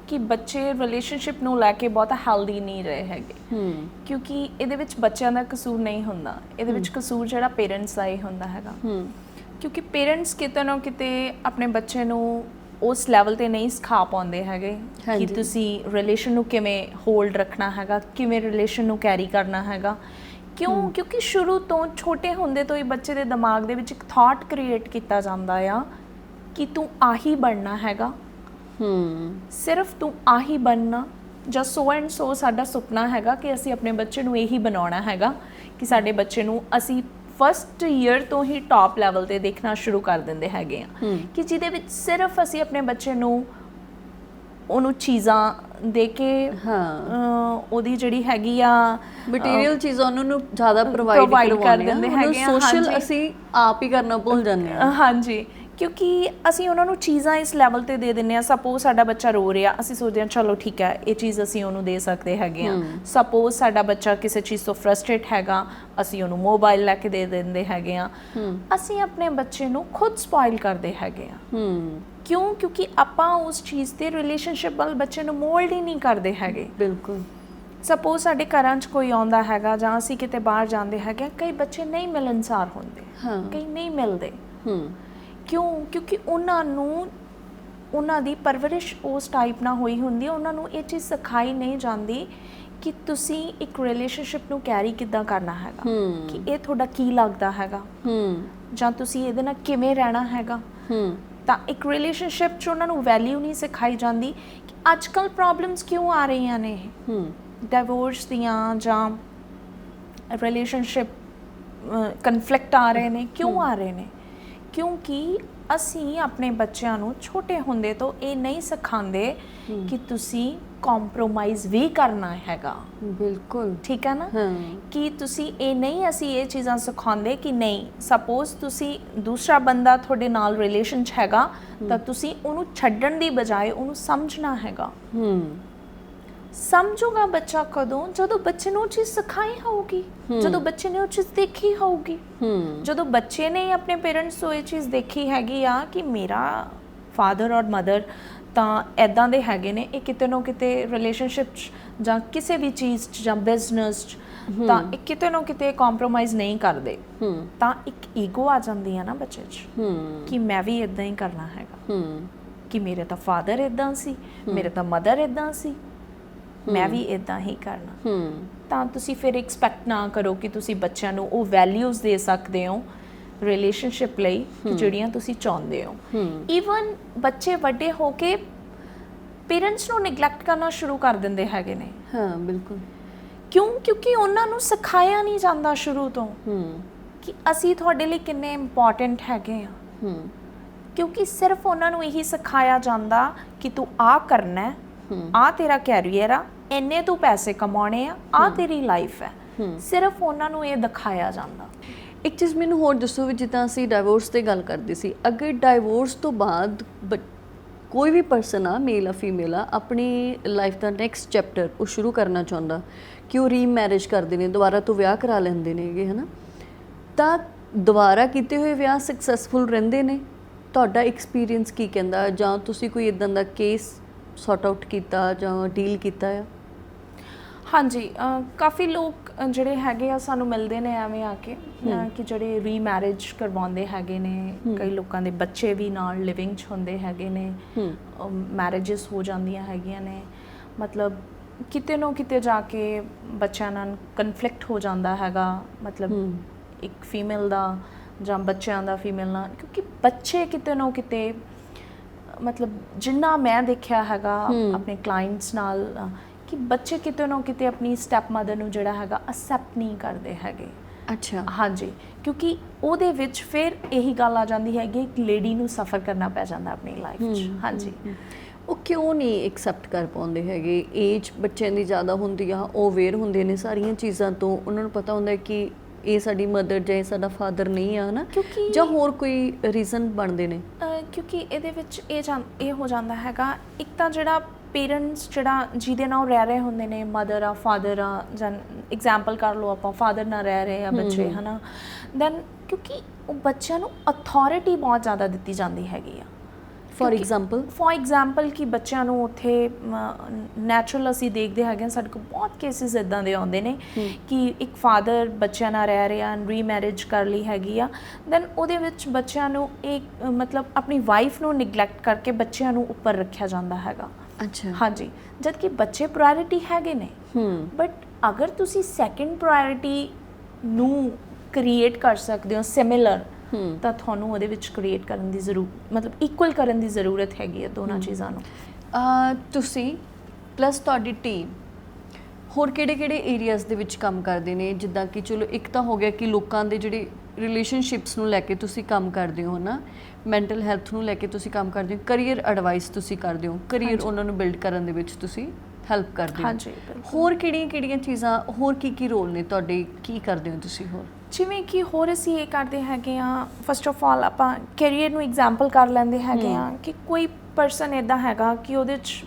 Speaker 1: ਕਿ ਬੱਚੇ ਰਿਲੇਸ਼ਨਸ਼ਿਪ ਨੂੰ ਲੈ ਕੇ ਬਹੁਤ ਹੈਲਦੀ ਨਹੀਂ ਰਹੇ ਹੈਗੇ। ਕਿਉਂਕਿ ਇਹਦੇ ਵਿੱਚ ਬੱਚਿਆਂ ਦਾ ਕਸੂਰ ਨਹੀਂ ਹੁੰਦਾ, ਇਹਦੇ ਵਿੱਚ ਕਸੂਰ ਜਿਹੜਾ ਪੇਰੈਂਟਸ ਦਾ ਹੀ ਹੁੰਦਾ ਹੈਗਾ। ਕਿਉਂਕਿ ਪੇਰੈਂਟਸ ਕਿਤੇ ਨਾ ਕਿਤੇ ਆਪਣੇ ਬੱਚੇ ਨੂੰ ਉਸ ਲੈਵਲ 'ਤੇ ਨਹੀਂ ਸਿਖਾ ਪਾਉਂਦੇ ਹੈਗੇ ਕਿ ਤੁਸੀਂ ਰਿਲੇਸ਼ਨ ਨੂੰ ਕਿਵੇਂ ਹੋਲਡ ਰੱਖਣਾ ਹੈਗਾ, ਕਿਵੇਂ ਰਿਲੇਸ਼ਨ ਨੂੰ ਕੈਰੀ ਕਰਨਾ ਹੈਗਾ। ਕਿਉਂਕਿ ਸ਼ੁਰੂ ਤੋਂ ਛੋਟੇ ਹੁੰਦੇ ਤੋਂ ਹੀ ਬੱਚੇ ਦੇ ਦਿਮਾਗ ਦੇ ਵਿੱਚ ਇੱਕ ਥਾਟ ਕ੍ਰੀਏਟ ਕੀਤਾ ਜਾਂਦਾ ਆ ਕਿ ਤੂੰ ਆਹੀ ਬਣਨਾ ਹੈਗਾ, ਸਿਰਫ ਤੂੰ ਆਹੀ ਬਣਨਾ, ਜਾਂ ਸੋ ਐਂਡ ਸੋ ਸਾਡਾ ਸੁਪਨਾ ਹੈਗਾ ਕਿ ਅਸੀਂ ਆਪਣੇ ਬੱਚੇ ਨੂੰ ਇਹੀ ਬਣਾਉਣਾ ਹੈਗਾ ਕਿ ਸਾਡੇ ਬੱਚੇ ਨੂੰ ਅਸੀਂ ਫਸਟ ਈਅਰ ਤੋਂ ਹੀ ਟੌਪ ਲੈਵਲ 'ਤੇ ਦੇਖਣਾ ਸ਼ੁਰੂ ਕਰ ਦਿੰਦੇ ਹੈਗੇ ਆ ਕਿ ਜਿਹਦੇ ਵਿੱਚ ਸਿਰਫ ਅਸੀਂ ਆਪਣੇ ਬੱਚੇ ਨੂੰ ਉਹਨੂੰ ਚੀਜ਼ਾਂ ਦੇ ਕੇ ਉਹਦੀ ਜਿਹੜੀ ਹੈਗੀ ਆ
Speaker 2: ਮਟੀਰੀਅਲ ਚੀਜ਼ਾਂ ਉਹਨਾਂ ਨੂੰ ਜ਼ਿਆਦਾ ਪ੍ਰੋਵਾਈਡ ਕਰ ਦਿੰਦੇ ਹੈਗੇ ਆ। ਸੋਸ਼ਲ ਅਸੀਂ ਆਪ ਹੀ ਕਰਨਾ ਭੁੱਲ ਜਾਂਦੇ ਹਾਂ।
Speaker 1: ਹਾਂਜੀ, ਕਿਉਂਕਿ ਅਸੀਂ ਉਹਨਾਂ ਨੂੰ ਚੀਜ਼ਾਂ ਇਸ ਲੈਵਲ 'ਤੇ ਦੇ ਦਿੰਦੇ ਹਾਂ। ਸਪੋਜ਼ ਸਾਡਾ ਬੱਚਾ ਰੋ ਰਿਹਾ, ਅਸੀਂ ਸੋਚਦੇ ਹਾਂ ਚਲੋ ਠੀਕ ਹੈ ਇਹ ਚੀਜ਼ ਅਸੀਂ ਉਹਨੂੰ ਦੇ ਸਕਦੇ ਹੈਗੇ ਹਾਂ। ਸਪੋਜ਼ ਸਾਡਾ ਬੱਚਾ ਕਿਸੇ ਚੀਜ਼ ਤੋਂ ਫਰਸਟਰੇਟ ਹੈਗਾ, ਅਸੀਂ ਉਹਨੂੰ ਮੋਬਾਈਲ ਲੈ ਕੇ ਦੇ ਦਿੰਦੇ ਹੈਗੇ ਹਾਂ। ਅਸੀਂ ਆਪਣੇ ਬੱਚੇ ਨੂੰ ਖੁਦ ਸਪੋਇਲ ਕਰਦੇ ਹੈਗੇ ਹਾਂ। ਕਿਉਂਕਿ ਆਪਾਂ ਉਸ ਚੀਜ਼ 'ਤੇ ਰਿਲੇਸ਼ਨਸ਼ਿਪ ਵੱਲ ਬੱਚੇ ਨੂੰ ਮੋਲਡ ਹੀ ਨਹੀਂ ਕਰਦੇ ਹੈਗੇ।
Speaker 2: ਬਿਲਕੁਲ।
Speaker 1: ਸਪੋਜ਼ ਸਾਡੇ ਘਰਾਂ 'ਚ ਕੋਈ ਆਉਂਦਾ ਹੈਗਾ ਜਾਂ ਅਸੀਂ ਕਿਤੇ ਬਾਹਰ ਜਾਂਦੇ ਹੈਗੇ, ਕਈ ਬੱਚੇ ਨਹੀਂ ਮਿਲਣਸਾਰ ਹੁੰਦੇ, ਕਈ ਨਹੀਂ ਮਿਲਦੇ। ਕਿਉਂਕਿ ਉਹਨਾਂ ਨੂੰ ਉਹਨਾਂ ਦੀ ਪਰਵਰਿਸ਼ ਉਸ ਟਾਈਪ ਨਾਲ ਹੋਈ ਹੁੰਦੀ ਹੈ, ਉਹਨਾਂ ਨੂੰ ਇਹ ਚੀਜ਼ ਸਿਖਾਈ ਨਹੀਂ ਜਾਂਦੀ ਕਿ ਤੁਸੀਂ ਇੱਕ ਰਿਲੇਸ਼ਨਸ਼ਿਪ ਨੂੰ ਕੈਰੀ ਕਿੱਦਾਂ ਕਰਨਾ ਹੈਗਾ, ਕਿ ਇਹ ਤੁਹਾਡਾ ਕੀ ਲੱਗਦਾ ਹੈਗਾ, ਜਾਂ ਤੁਸੀਂ ਇਹਦੇ ਨਾਲ ਕਿਵੇਂ ਰਹਿਣਾ ਹੈਗਾ। ਤਾਂ ਇੱਕ ਰਿਲੇਸ਼ਨਸ਼ਿਪ 'ਚ ਉਹਨਾਂ ਨੂੰ ਵੈਲਿਊ ਨਹੀਂ ਸਿਖਾਈ ਜਾਂਦੀ ਕਿ ਅੱਜ ਕੱਲ੍ਹ ਪ੍ਰੋਬਲਮਸ ਕਿਉਂ ਆ ਰਹੀਆਂ ਨੇ ਡਿਵੋਰਸ ਦੀਆਂ, ਜਾਂ ਰਿਲੇਸ਼ਨਸ਼ਿਪ ਕਨਫਲਿਕਟ ਆ ਰਹੇ ਨੇ। ਕਿਉਂ ਆ ਰਹੇ ਨੇ? ਕਿਉਂਕਿ ਅਸੀਂ ਆਪਣੇ ਬੱਚਿਆਂ ਨੂੰ ਛੋਟੇ ਹੁੰਦੇ ਤੋਂ ਇਹ ਨਹੀਂ ਸਿਖਾਉਂਦੇ ਕਿ ਤੁਸੀਂ ਕੰਪਰੋਮਾਈਜ਼ ਵੀ ਕਰਨਾ ਹੈਗਾ। ਬਿਲਕੁਲ ਠੀਕ ਹੈ ਨਾ, ਕਿ ਤੁਸੀਂ ਇਹ ਨਹੀਂ, ਅਸੀਂ ਇਹ ਚੀਜ਼ਾਂ ਸਿਖਾਉਂਦੇ ਕਿ ਨਹੀਂ, ਸਪੋਜ਼ ਤੁਸੀਂ ਦੂਸਰਾ ਬੰਦਾ ਤੁਹਾਡੇ ਨਾਲ ਰਿਲੇਸ਼ਨ 'ਚ ਹੈਗਾ ਤਾਂ ਤੁਸੀਂ ਉਹਨੂੰ ਛੱਡਣ ਦੀ ਬਜਾਏ ਉਹਨੂੰ ਸਮਝਣਾ ਹੈਗਾ। ਸਮਝੂਗਾ ਬੱਚਾ ਕਦੋਂ? ਜਦੋਂ ਬੱਚੇ ਨੂੰ ਉਹ ਚੀਜ਼ ਸਿਖਾਈ ਹੋਊਗੀ, ਜਦੋਂ ਬੱਚੇ ਨੇ ਉਹ ਚੀਜ਼ ਦੇਖੀ ਹੋਊਗੀ, ਜਦੋਂ ਬੱਚੇ ਨੇ ਆਪਣੇ ਪੇਰੈਂਟਸ ਤੋਂ ਇਹ ਚੀਜ਼ ਦੇਖੀ ਹੈਗੀ ਆ ਕਿ ਮੇਰਾ ਫਾਦਰ ਔਰ ਮਦਰ ਤਾਂ ਇੱਦਾਂ ਦੇ ਹੈਗੇ ਨੇ, ਇਹ ਕਿਤੇ ਨਾ ਕਿਤੇ ਰਿਲੇਸ਼ਨਸ਼ਿਪ 'ਚ ਜਾਂ ਕਿਸੇ ਵੀ ਚੀਜ਼ 'ਚ ਜਾਂ ਬਿਜ਼ਨਸ 'ਚ ਤਾਂ ਇਹ ਕਿਤੇ ਨਾ ਕਿਤੇ ਕੰਪਰੋਮਾਈਜ਼ ਨਹੀਂ ਕਰਦੇ, ਤਾਂ ਇੱਕ ਈਗੋ ਆ ਜਾਂਦੀ ਹੈ ਨਾ ਬੱਚੇ 'ਚ ਕਿ ਮੈਂ ਵੀ ਇੱਦਾਂ ਹੀ ਕਰਨਾ ਹੈਗਾ, ਕਿ ਮੇਰੇ ਤਾਂ ਫਾਦਰ ਇੱਦਾਂ ਸੀ, ਮੇਰੇ ਤਾਂ ਮਦਰ ਇੱਦਾਂ ਸੀ, ਮੈਂ ਵੀ ਇੱਦਾਂ ਹੀ ਕਰਨਾ। ਤਾਂ ਤੁਸੀਂ ਫਿਰ ਐਕਸਪੈਕਟ ਨਾ ਕਰੋ ਕਿ ਤੁਸੀਂ ਬੱਚਿਆਂ ਨੂੰ ਉਹ ਵੈਲਿਊਜ਼ ਦੇ ਸਕਦੇ ਹੋ ਰਿਲੇਸ਼ਨਸ਼ਿਪ ਲਈ ਕਿ ਜਿਹੜੀਆਂ ਤੁਸੀਂ ਚਾਹੁੰਦੇ ਹੋ। ਈਵਨ ਬੱਚੇ ਵੱਡੇ ਹੋ ਕੇ ਪੇਰੈਂਟਸ ਨੂੰ ਨੈਗਲੈਕਟ ਕਰਨਾ ਸ਼ੁਰੂ ਕਰ ਦਿੰਦੇ ਹੈਗੇ ਨੇ। ਬਿਲਕੁਲ। ਕਿਉਂਕਿ ਉਹਨਾਂ ਨੂੰ ਸਿਖਾਇਆ ਨਹੀਂ ਜਾਂਦਾ ਸ਼ੁਰੂ ਤੋਂ ਕਿ ਅਸੀਂ ਤੁਹਾਡੇ ਲਈ ਕਿੰਨੇ ਇੰਪੋਰਟੈਂਟ ਹੈਗੇ ਆ। ਕਿਉਂਕਿ ਸਿਰਫ ਉਹਨਾਂ ਨੂੰ ਇਹੀ ਸਿਖਾਇਆ ਜਾਂਦਾ ਕਿ ਤੂੰ ਆ ਕਰਨਾ ਹੈ, ਆ ਤੇਰਾ ਕੈਰੀਅਰ ਆ, ਇੰਨੇ ਤੂੰ ਪੈਸੇ ਕਮਾਉਣੇ ਆ ਤੇਰੀ ਲਾਈਫ ਹੈ। ਸਿਰਫ ਉਹਨਾਂ ਨੂੰ ਇਹ ਦਿਖਾਇਆ ਜਾਂਦਾ।
Speaker 2: ਇੱਕ ਚੀਜ਼ ਮੈਨੂੰ ਹੋਰ ਦੱਸੋ ਵੀ ਜਿੱਦਾਂ ਅਸੀਂ ਡਾਈਵੋਰਸ ਤੇ ਗੱਲ ਕਰਦੇ ਸੀ, ਅਗਰ ਡਾਈਵੋਰਸ ਤੋਂ ਬਾਅਦ ਕੋਈ ਵੀ ਪਰਸਨ ਆ, ਮੇਲ ਆ ਫੀਮੇਲ ਆ, ਆਪਣੀ ਲਾਈਫ ਦਾ ਨੈਕਸਟ ਚੈਪਟਰ ਉਹ ਸ਼ੁਰੂ ਕਰਨਾ ਚਾਹੁੰਦਾ ਕਿ ਉਹ ਰੀਮੈਰਿਜ ਕਰਦੇ ਨੇ, ਦੁਬਾਰਾ ਤੋਂ ਵਿਆਹ ਕਰਾ ਲੈਂਦੇ ਨੇਗੇ, ਹੈ ਨਾ, ਤਾਂ ਦੁਬਾਰਾ ਕੀਤੇ ਹੋਏ ਵਿਆਹ ਸਕਸੈਸਫੁਲ ਰਹਿੰਦੇ ਨੇ? ਤੁਹਾਡਾ ਐਕਸਪੀਰੀਅੰਸ ਕੀ ਕਹਿੰਦਾ, ਜਾਂ ਤੁਸੀਂ ਕੋਈ ਇਦਾਂ ਦਾ ਕੇਸ ਸੌਟ ਆਊਟ ਕੀਤਾ ਜਾਂ ਡੀਲ ਕੀਤਾ ਆ?
Speaker 1: ਹਾਂਜੀ, ਕਾਫੀ ਲੋਕ ਜਿਹੜੇ ਹੈਗੇ ਆ ਸਾਨੂੰ ਮਿਲਦੇ ਨੇ ਐਵੇਂ ਆ ਕੇ ਕਿ ਜਿਹੜੇ ਰੀਮੈਰਿਜ ਕਰਵਾਉਂਦੇ ਹੈਗੇ ਨੇ। ਕਈ ਲੋਕਾਂ ਦੇ ਬੱਚੇ ਵੀ ਨਾਲ ਲਿਵਿੰਗ 'ਚ ਹੁੰਦੇ ਹੈਗੇ ਨੇ, ਮੈਰਿਜਸ ਹੋ ਜਾਂਦੀਆਂ ਹੈਗੀਆਂ ਨੇ, ਮਤਲਬ ਕਿਤੇ ਨਾ ਕਿਤੇ ਜਾ ਕੇ ਬੱਚਿਆਂ ਨਾਲ ਕਨਫਲਿਕਟ ਹੋ ਜਾਂਦਾ ਹੈਗਾ, ਮਤਲਬ ਇੱਕ ਫੀਮੇਲ ਦਾ ਜਾਂ ਬੱਚਿਆਂ ਦਾ ਫੀਮੇਲ ਨਾਲ, ਕਿਉਂਕਿ ਬੱਚੇ ਕਿਤੇ ਨਾ ਕਿਤੇ, ਮਤਲਬ ਜਿੰਨਾ ਮੈਂ ਦੇਖਿਆ ਹੈਗਾ ਆਪਣੇ ਕਲਾਇੰਟਸ ਨਾਲ, ਕਿ ਬੱਚੇ ਕਿਤੇ ਨਾ ਕਿਤੇ ਆਪਣੀ ਸਟੈਪ ਮਦਰ ਨੂੰ ਜਿਹੜਾ ਹੈਗਾ ਅਸੈਪਟ ਨਹੀਂ ਕਰਦੇ ਹੈਗੇ।
Speaker 2: ਅੱਛਾ।
Speaker 1: ਹਾਂਜੀ, ਕਿਉਂਕਿ ਉਹਦੇ ਵਿੱਚ ਫਿਰ ਇਹੀ ਗੱਲ ਆ ਜਾਂਦੀ ਹੈਗੀ, ਇੱਕ ਲੇਡੀ ਨੂੰ ਸਫਰ ਕਰਨਾ ਪੈ ਜਾਂਦਾ ਆਪਣੀ ਲਾਈਫ 'ਚ। ਹਾਂਜੀ,
Speaker 2: ਉਹ ਕਿਉਂ ਨਹੀਂ ਐਕਸੈਪਟ ਕਰ ਪਾਉਂਦੇ ਹੈਗੇ? ਏਜ ਬੱਚਿਆਂ ਦੀ ਜ਼ਿਆਦਾ ਹੁੰਦੀ ਆ, ਉਹ ਅਵੇਅਰ ਹੁੰਦੇ ਨੇ ਸਾਰੀਆਂ ਚੀਜ਼ਾਂ ਤੋਂ, ਉਹਨਾਂ ਨੂੰ ਪਤਾ ਹੁੰਦਾ ਕਿ ਇਹ ਸਾਡੀ ਮਦਰ ਜਾਂ ਇਹ ਸਾਡਾ ਫਾਦਰ ਨਹੀਂ ਆ, ਹੈ ਨਾ, ਜਾਂ ਹੋਰ ਕੋਈ ਰੀਜ਼ਨ ਬਣਦੇ ਨੇ?
Speaker 1: ਕਿਉਂਕਿ ਇਹਦੇ ਵਿੱਚ ਇਹ ਹੋ ਜਾਂਦਾ ਹੈਗਾ, ਇੱਕ ਤਾਂ ਜਿਹੜਾ ਪੇਰੈਂਟਸ ਜਿਹੜਾ ਜਿਹਦੇ ਨਾਲ ਰਹਿ ਰਹੇ ਹੁੰਦੇ ਨੇ, ਮਦਰ ਆ ਫਾਦਰ ਆ, ਜਾਂ ਐਗਜ਼ਾਮਪਲ ਕਰ ਲਓ ਆਪਾਂ, ਫਾਦਰ ਨਾਲ ਰਹਿ ਰਹੇ ਆ ਬੱਚੇ, ਹੈ ਨਾ, ਦੈਨ ਕਿਉਂਕਿ ਉਹ ਬੱਚਿਆਂ ਨੂੰ ਅਥਾਰਟੀ ਬਹੁਤ ਜ਼ਿਆਦਾ ਦਿੱਤੀ ਜਾਂਦੀ ਹੈਗੀ ਆ। ਫੋਰ ਐਗਜ਼ਾਮਪਲ ਕਿ ਬੱਚਿਆਂ ਨੂੰ ਉੱਥੇ ਨੈਚੁਰਲ ਅਸੀਂ ਦੇਖਦੇ ਹੈਗੇ ਹਾਂ, ਸਾਡੇ ਕੋਲ ਬਹੁਤ ਕੇਸਿਸ ਇੱਦਾਂ ਦੇ ਆਉਂਦੇ ਨੇ ਕਿ ਇੱਕ ਫਾਦਰ ਬੱਚਿਆਂ ਨਾਲ ਰਹਿ ਰਿਹਾ, ਰੀਮੈਰਿਜ ਕਰ ਲਈ ਹੈਗੀ ਆ, ਦੈਨ ਉਹਦੇ ਵਿੱਚ ਬੱਚਿਆਂ ਨੂੰ ਇੱਕ ਮਤਲਬ ਆਪਣੀ ਵਾਈਫ ਨੂੰ ਨਿਗਲੈਕਟ ਕਰਕੇ ਬੱਚਿਆਂ ਨੂੰ ਉੱਪਰ ਰੱਖਿਆ ਜਾਂਦਾ ਹੈਗਾ।
Speaker 2: ਅੱਛਾ।
Speaker 1: ਹਾਂਜੀ, ਜਦ ਕਿ ਬੱਚੇ ਪ੍ਰਾਇੋਰਿਟੀ ਹੈਗੇ ਨੇ, ਬਟ ਅਗਰ ਤੁਸੀਂ ਸੈਕੰਡ ਪ੍ਰਾਇੋਰਿਟੀ ਨੂੰ ਕ੍ਰੀਏਟ ਕਰ ਸਕਦੇ ਹੋ ਸਿਮਿਲਰ, ਤਾਂ ਤੁਹਾਨੂੰ ਉਹਦੇ ਵਿੱਚ ਕ੍ਰੀਏਟ ਕਰਨ ਦੀ ਮਤਲਬ ਇਕੁਅਲ ਕਰਨ ਦੀ ਜ਼ਰੂਰਤ ਹੈਗੀ ਹੈ ਦੋਨਾਂ ਚੀਜ਼ਾਂ ਨੂੰ।
Speaker 2: ਤੁਸੀਂ ਪਲੱਸ ਤੁਹਾਡੀ ਟੀਮ ਹੋਰ ਕਿਹੜੇ ਏਰੀਆਜ਼ ਦੇ ਵਿੱਚ ਕੰਮ ਕਰਦੇ ਨੇ? ਜਿੱਦਾਂ ਕਿ ਚਲੋ ਇੱਕ ਤਾਂ ਹੋ ਗਿਆ ਕਿ ਲੋਕਾਂ ਦੇ ਜਿਹੜੇ ਰਿਲੇਸ਼ਨਸ਼ਿਪਸ ਨੂੰ ਲੈ ਕੇ ਤੁਸੀਂ ਕੰਮ ਕਰਦੇ ਹੋ ਨਾ, ਮੈਂਟਲ ਹੈਲਥ ਨੂੰ ਲੈ ਕੇ ਤੁਸੀਂ ਕੰਮ ਕਰਦੇ ਹੋ, ਕਰੀਅਰ ਐਡਵਾਈਸ ਤੁਸੀਂ ਕਰਦੇ ਹੋ, ਕਰੀਅਰ ਉਹਨਾਂ ਨੂੰ ਬਿਲਡ ਕਰਨ ਦੇ ਵਿੱਚ ਤੁਸੀਂ ਹੈਲਪ ਕਰਦੇ ਹੋ।
Speaker 1: ਹਾਂਜੀ,
Speaker 2: ਹੋਰ ਕਿਹੜੀਆਂ ਚੀਜ਼ਾਂ, ਹੋਰ ਕੀ ਰੋਲ ਨੇ ਤੁਹਾਡੇ, ਕੀ ਕਰਦੇ ਹੋ ਤੁਸੀਂ ਹੋਰ?
Speaker 1: ਜਿਵੇਂ ਕਿ ਹੋਰ ਅਸੀਂ ਇਹ ਕਰਦੇ ਹੈਗੇ ਆ, ਫਸਟ ਆਫ ਆਲ ਆਪਾਂ ਕੈਰੀਅਰ ਨੂੰ ਐਗਜ਼ਾਮਪਲ ਕਰ ਲੈਂਦੇ ਹੈਗੇ ਆ ਕਿ ਕੋਈ ਪਰਸਨ ਇੱਦਾਂ ਹੈਗਾ ਕਿ ਉਹਦੇ 'ਚ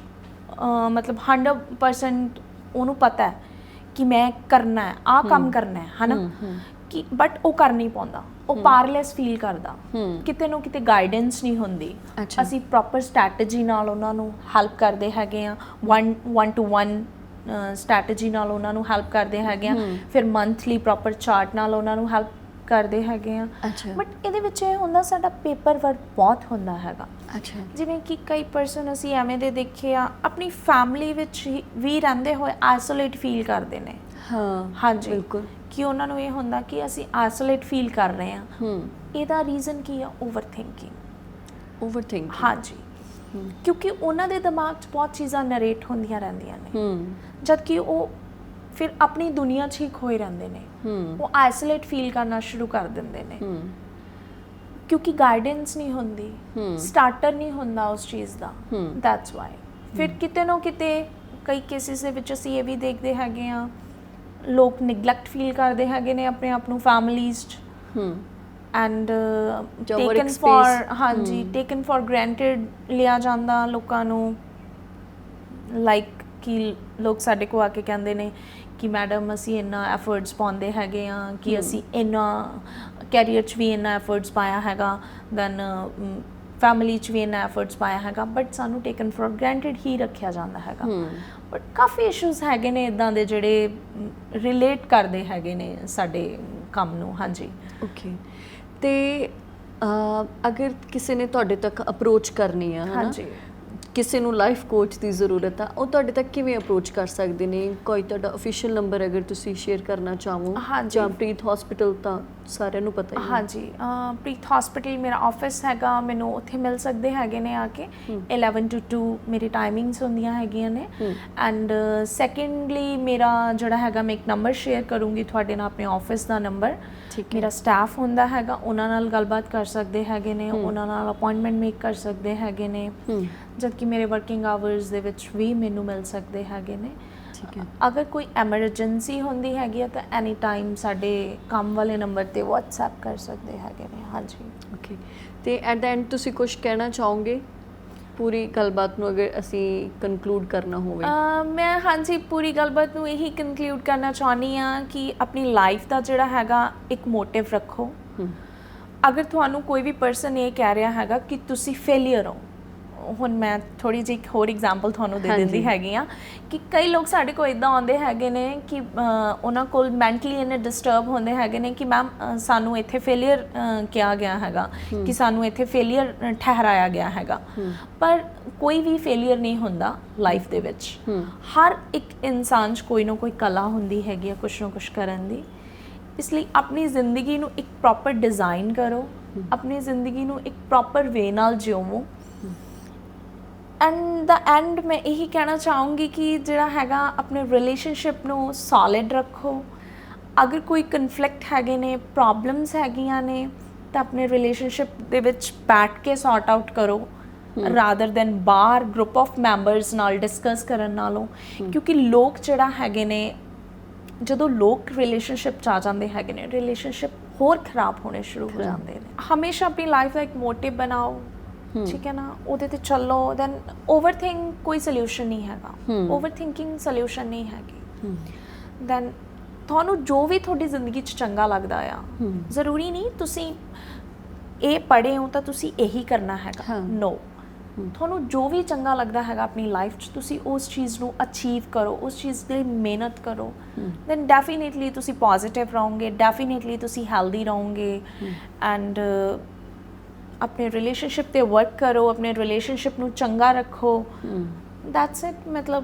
Speaker 1: ਮਤਲਬ 100% ਉਹਨੂੰ ਪਤਾ ਹੈ ਕਿ ਮੈਂ ਕਰਨਾ ਹੈ, ਆਹ ਕੰਮ ਕਰਨਾ ਹੈ ਨਾ, ਕਿ ਬਟ ਉਹ ਕਰ ਨਹੀਂ ਪਾਉਂਦਾ, ਉਹ ਪਾਵਰਲੈਸ ਫੀਲ ਕਰਦਾ, ਕਿਤੇ ਨਾ ਕਿਤੇ ਗਾਈਡੈਂਸ ਨਹੀਂ ਹੁੰਦੀ। ਅਸੀਂ ਪ੍ਰੋਪਰ ਸਟ੍ਰੈਟਜੀ ਨਾਲ ਉਹਨਾਂ ਨੂੰ ਹੈਲਪ ਕਰਦੇ ਹੈਗੇ ਆ, 1-to-1 ਸਟ੍ਰੈਟਜੀ ਨਾਲ ਉਹਨਾਂ ਨੂੰ ਹੈਲਪ ਕਰਦੇ ਹੈਗੇ ਆ, ਫਿਰ ਮੰਥਲੀ ਪ੍ਰੋਪਰ ਚਾਰਟ ਨਾਲ ਉਹਨਾਂ ਨੂੰ ਹੈਲਪ ਕਰਦੇ ਹੈਗੇ ਆ। ਬਟ ਇਹਦੇ ਵਿੱਚ ਇਹ ਹੁੰਦਾ, ਸਾਡਾ ਪੇਪਰ ਵਰਕ ਬਹੁਤ ਹੁੰਦਾ ਹੈਗਾ। ਜਿਵੇਂ ਕਿ ਕਈ ਪਰਸਨ ਅਸੀਂ ਐਵੇਂ ਦੇ ਦੇਖੇ ਆ, ਆਪਣੀ ਫੈਮਿਲੀ ਵਿੱਚ ਵੀ ਰਹਿੰਦੇ ਹੋਏ ਆਈਸੋਲੇਟ ਫੀਲ ਕਰਦੇ ਨੇ। ਹਾਂਜੀ, ਬਿਲਕੁਲ, ਕਿ ਉਹਨਾਂ ਨੂੰ ਇਹ ਹੁੰਦਾ ਕਿ ਅਸੀਂ ਆਈਸੋਲੇਟ ਫੀਲ ਕਰ ਰਹੇ ਹਾਂ। ਇਹਦਾ ਰੀਜ਼ਨ ਕੀ ਆ? ਓਵਰਥਿੰਕਿੰਗ। ਹਾਂਜੀ, ਕਿਉਂਕਿ ਉਹਨਾਂ ਦੇ ਦਿਮਾਗ 'ਚ ਬਹੁਤ ਚੀਜ਼ਾਂ ਨਰੇਟ ਹੁੰਦੀਆਂ ਰਹਿੰਦੀਆਂ ਨੇ, ਜਦ ਕਿ ਉਹ ਫਿਰ ਆਪਣੀ ਦੁਨੀਆ 'ਚ ਹੀ ਖੋਏ ਰਹਿੰਦੇ ਨੇ। ਉਹ ਆਈਸੋਲੇਟ ਫੀਲ ਕਰਨਾ ਸ਼ੁਰੂ ਕਰ ਦਿੰਦੇ ਨੇ, ਕਿਉਂਕਿ ਗਾਈਡੈਂਸ ਨਹੀਂ ਹੁੰਦੀ, ਸਟਾਰਟਰ ਨਹੀਂ ਹੁੰਦਾ ਉਸ ਚੀਜ਼ ਦਾ। ਦੈਟਸ ਵਾਈ ਫਿਰ ਕਿਤੇ ਨਾ ਕਿਤੇ ਕਈ ਕੇਸਿਸ ਦੇ ਵਿੱਚ ਅਸੀਂ ਇਹ ਵੀ ਦੇਖਦੇ ਹੈਗੇ ਆ, ਲੋਕ ਨਿਗਲੈਕਟ ਫੀਲ ਕਰਦੇ ਹੈਗੇ ਨੇ ਆਪਣੇ ਆਪ ਨੂੰ ਫੈਮਿਲੀਜ਼ 'ਚ, ਐਂਡ ਟੇਕਨ ਫॉर ਗ੍ਰੈਂਟਡ ਲਿਆ ਜਾਂਦਾ ਲੋਕਾਂ ਨੂੰ। ਲਾਈਕ ਕਿ ਲੋਕ ਸਾਡੇ ਕੋਲ ਆ ਕੇ ਕਹਿੰਦੇ ਨੇ ਕਿ ਮੈਡਮ ਅਸੀਂ ਇੰਨਾ ਐਫਰਟਸ ਪਾਉਂਦੇ ਹੈਗੇ ਆ, ਕਿ ਅਸੀਂ ਇੰਨਾ ਕੈਰੀਅਰ 'ਚ ਵੀ ਇੰਨਾ ਐਫਰਟਸ ਪਾਇਆ ਹੈਗਾ, ਦੈਨ ਫੈਮਿਲੀ 'ਚ ਵੀ ਇੰਨਾ ਐਫਰਟਸ ਪਾਇਆ ਹੈਗਾ, ਬਟ ਸਾਨੂੰ ਟੇਕਨ ਫॉर ਗ੍ਰੈਂਟਡ ਹੀ ਰੱਖਿਆ ਜਾਂਦਾ ਹੈਗਾ। ਬਟ ਕਾਫੀ ਇਸ਼ੂਜ਼ ਹੈਗੇ ਨੇ ਇੱਦਾਂ ਦੇ ਜਿਹੜੇ ਰਿਲੇਟ ਕਰਦੇ ਹੈਗੇ ਨੇ ਸਾਡੇ ਕੰਮ ਨੂੰ। ਹਾਂਜੀ, ਓਕੇ।
Speaker 2: ਤੇ ਅਗਰ ਕਿਸੇ ਨੇ ਤੁਹਾਡੇ ਤੱਕ ਅਪਰੋਚ ਕਰਨੀ ਆ, ਹਾਂਜੀ, ਕਿਸੇ ਨੂੰ ਲਾਈਫ ਕੋਚ ਦੀ ਜ਼ਰੂਰਤ ਆ ਉਹ ਤੁਹਾਡੇ ਤੱਕ ਕਿਵੇਂ ਅਪਰੋਚ ਕਰ ਸਕਦੇ ਨੇ? ਕੋਈ ਤੁਹਾਡਾ ਅਫੀਸ਼ੀਅਲ ਨੰਬਰ ਅਗਰ ਤੁਸੀਂ ਸ਼ੇਅਰ ਕਰਨਾ ਚਾਹੋ?
Speaker 1: ਹਾਂਜੀ।
Speaker 2: ਜਾਂ ਪ੍ਰੀਤ ਹਸਪੀਟਲ ਤਾਂ ਸਾਰਿਆਂ ਨੂੰ ਪਤਾ ਹੀ ਹੈ।
Speaker 1: ਹਾਂਜੀ, ਪ੍ਰੀਤ ਹਸਪੀਟਲ ਮੇਰਾ ਆਫਿਸ ਹੈਗਾ, ਮੈਨੂੰ ਉੱਥੇ ਮਿਲ ਸਕਦੇ ਹੈਗੇ ਨੇ ਆ ਕੇ। 11 to 2 ਮੇਰੀ ਟਾਈਮਿੰਗਸ ਹੁੰਦੀਆਂ ਹੈਗੀਆਂ ਨੇ। ਐਂਡ ਸੈਕੰਡਲੀ ਮੇਰਾ ਜਿਹੜਾ ਹੈਗਾ, ਮੈਂ ਇੱਕ ਨੰਬਰ ਸ਼ੇਅਰ ਕਰੂੰਗੀ ਤੁਹਾਡੇ ਨਾਲ, ਆਪਣੇ ਆਫਿਸ ਦਾ ਨੰਬਰ। ਮੇਰਾ ਸਟਾਫ ਹੁੰਦਾ ਹੈਗਾ, ਉਹਨਾਂ ਨਾਲ ਗੱਲਬਾਤ ਕਰ ਸਕਦੇ ਹੈਗੇ ਨੇ, ਉਹਨਾਂ ਨਾਲ ਅਪਾਇੰਟਮੈਂਟ ਮੇਕ ਕਰ ਸਕਦੇ ਹੈਗੇ ਨੇ, ਜਦਕਿ ਮੇਰੇ ਵਰਕਿੰਗ ਆਵਰਸ ਦੇ ਵਿੱਚ ਵੀ ਮੈਨੂੰ ਮਿਲ ਸਕਦੇ ਹੈਗੇ ਨੇ।
Speaker 2: ਠੀਕ ਹੈ।
Speaker 1: ਅਗਰ ਕੋਈ ਐਮਰਜੈਂਸੀ ਹੁੰਦੀ ਹੈਗੀ ਆ ਤਾਂ ਐਨੀ ਟਾਈਮ ਸਾਡੇ ਕੰਮ ਵਾਲੇ ਨੰਬਰ ਤੇ WhatsApp ਕਰ ਸਕਦੇ ਹੈਗੇ ਨੇ। ਹਾਂਜੀ।
Speaker 2: ਓਕੇ, ਤੇ ਐਟ ਦ ਐਂਡ ਤੁਸੀਂ ਕੁਝ ਕਹਿਣਾ ਚਾਹੋਗੇ ਪੂਰੀ ਗੱਲਬਾਤ ਨੂੰ, ਅਗਰ ਅਸੀਂ ਕਨਕਲੂਡ ਕਰਨਾ ਹੋਵੇ?
Speaker 1: ਮੈਂ ਹਾਂਜੀ ਪੂਰੀ ਗੱਲਬਾਤ ਨੂੰ ਇਹੀ ਕਨਕਲੂਡ ਕਰਨਾ ਚਾਹੁੰਦੀ ਹਾਂ ਕਿ ਆਪਣੀ ਲਾਈਫ ਦਾ ਜਿਹੜਾ ਹੈਗਾ ਇੱਕ ਮੋਟਿਵ ਰੱਖੋ। ਅਗਰ ਤੁਹਾਨੂੰ ਕੋਈ ਵੀ ਪਰਸਨ ਇਹ ਕਹਿ ਰਿਹਾ ਹੈਗਾ ਕਿ ਤੁਸੀਂ ਫੇਲੀਅਰ ਹੋ, ਹੁਣ ਮੈਂ ਥੋੜੀ ਜਿਹੀ ਇੱਕ ਹੋਰ ਐਗਜ਼ਾਮਪਲ ਤੁਹਾਨੂੰ ਦੇ ਦਿੰਦੀ ਹੈਗੀ ਆ ਕਿ ਕਈ ਲੋਕ ਸਾਡੇ ਕੋਲ ਇੱਦਾਂ ਆਉਂਦੇ ਹੈਗੇ ਨੇ ਕਿ ਉਹਨਾਂ ਕੋਲ ਮੈਂਟਲੀ ਇੰਨੇ ਡਿਸਟਰਬ ਹੁੰਦੇ ਹੈਗੇ ਨੇ ਕਿ ਮੈਮ ਸਾਨੂੰ ਇੱਥੇ ਫੇਲੀਅਰ ਕਿਹਾ ਗਿਆ ਹੈਗਾ, ਕਿ ਸਾਨੂੰ ਇੱਥੇ ਫੇਲੀਅਰ ਠਹਿਰਾਇਆ ਗਿਆ ਹੈਗਾ। ਪਰ ਕੋਈ ਵੀ ਫੇਲੀਅਰ ਨਹੀਂ ਹੁੰਦਾ ਲਾਈਫ ਦੇ ਵਿੱਚ। ਹਰ ਇੱਕ ਇਨਸਾਨ 'ਚ ਕੋਈ ਨਾ ਕੋਈ ਕਲਾ ਹੁੰਦੀ ਹੈਗੀ ਆ ਕੁਛ ਨਾ ਕੁਛ ਕਰਨ ਦੀ। ਇਸ ਲਈ ਆਪਣੀ ਜ਼ਿੰਦਗੀ ਨੂੰ ਇੱਕ ਪ੍ਰੋਪਰ ਡਿਜ਼ਾਈਨ ਕਰੋ, ਆਪਣੀ ਜ਼ਿੰਦਗੀ ਨੂੰ ਇੱਕ ਪ੍ਰੋਪਰ ਵੇ ਨਾਲ ਜਿਉਵੋ। ਐਂਡ ਦਾ ਐਂਡ ਮੈਂ ਇਹੀ ਕਹਿਣਾ ਚਾਹੂੰਗੀ ਕਿ ਜਿਹੜਾ ਹੈਗਾ ਆਪਣੇ ਰਿਲੇਸ਼ਨਸ਼ਿਪ ਨੂੰ ਸੋਲਿਡ ਰੱਖੋ। ਅਗਰ ਕੋਈ ਕਨਫਲਿਕਟ ਹੈਗੇ ਨੇ, ਪ੍ਰੋਬਲਮਸ ਹੈਗੀਆਂ ਨੇ, ਤਾਂ ਆਪਣੇ ਰਿਲੇਸ਼ਨਸ਼ਿਪ ਦੇ ਵਿੱਚ ਬੈਠ ਕੇ ਸੌਰਟ ਆਊਟ ਕਰੋ ਰਾਦਰ ਦੈਨ ਬਾਹਰ ਗਰੁੱਪ ਆਫ ਮੈਂਬਰਸ ਨਾਲ ਡਿਸਕਸ ਕਰਨ ਨਾਲੋਂ। ਕਿਉਂਕਿ ਲੋਕ ਜਿਹੜਾ ਹੈਗੇ ਨੇ, ਜਦੋਂ ਲੋਕ ਰਿਲੇਸ਼ਨਸ਼ਿਪ 'ਚ ਆ ਜਾਂਦੇ ਹੈਗੇ ਨੇ, ਰਿਲੇਸ਼ਨਸ਼ਿਪ ਹੋਰ ਖਰਾਬ ਹੋਣੇ ਸ਼ੁਰੂ ਹੋ ਜਾਂਦੇ ਨੇ। ਹਮੇਸ਼ਾ ਆਪਣੀ ਲਾਈਫ ਦਾ ਇੱਕ ਮੋਟਿਵ ਬਣਾਓ, ਠੀਕ ਹੈ ਨਾ, ਉਹਦੇ ਤੇ ਚੱਲੋ। ਦੈਨ ਓਵਰਥਿੰਕ ਕੋਈ ਸੋਲਿਊਸ਼ਨ ਨਹੀਂ ਹੈਗਾ, ਓਵਰਥਿੰਕਿੰਗ ਸੋਲਿਊਸ਼ਨ ਨਹੀਂ ਹੈਗੀ। ਦੈਨ ਤੁਹਾਨੂੰ ਜੋ ਵੀ ਤੁਹਾਡੀ ਜ਼ਿੰਦਗੀ 'ਚ ਚੰਗਾ ਲੱਗਦਾ ਆ, ਜ਼ਰੂਰੀ ਨਹੀਂ ਤੁਸੀਂ ਇਹ ਪੜ੍ਹੇ ਹੋ ਤਾਂ ਤੁਸੀਂ ਇਹੀ ਕਰਨਾ ਹੈਗਾ। ਨੋ, ਤੁਹਾਨੂੰ ਜੋ ਵੀ ਚੰਗਾ ਲੱਗਦਾ ਹੈਗਾ ਆਪਣੀ ਲਾਈਫ 'ਚ, ਤੁਸੀਂ ਉਸ ਚੀਜ਼ ਨੂੰ ਅਚੀਵ ਕਰੋ, ਉਸ ਚੀਜ਼ ਲਈ ਮਿਹਨਤ ਕਰੋ। ਦੈਨ ਡੈਫੀਨੇਟਲੀ ਤੁਸੀਂ ਪੋਜ਼ਿਟਿਵ ਰਹੋਗੇ, ਡੈਫੀਨੇਟਲੀ ਤੁਸੀਂ ਹੈਲਦੀ ਰਹੋਗੇ। ਐਂਡ ਆਪਣੇ ਰਿਲੇਸ਼ਨਸ਼ਿਪ ਤੇ ਵਰਕ ਕਰੋ, ਆਪਣੇ ਰਿਲੇਸ਼ਨਸ਼ਿਪ ਨੂੰ ਚੰਗਾ ਰੱਖੋ। That's it. ਮਤਲਬ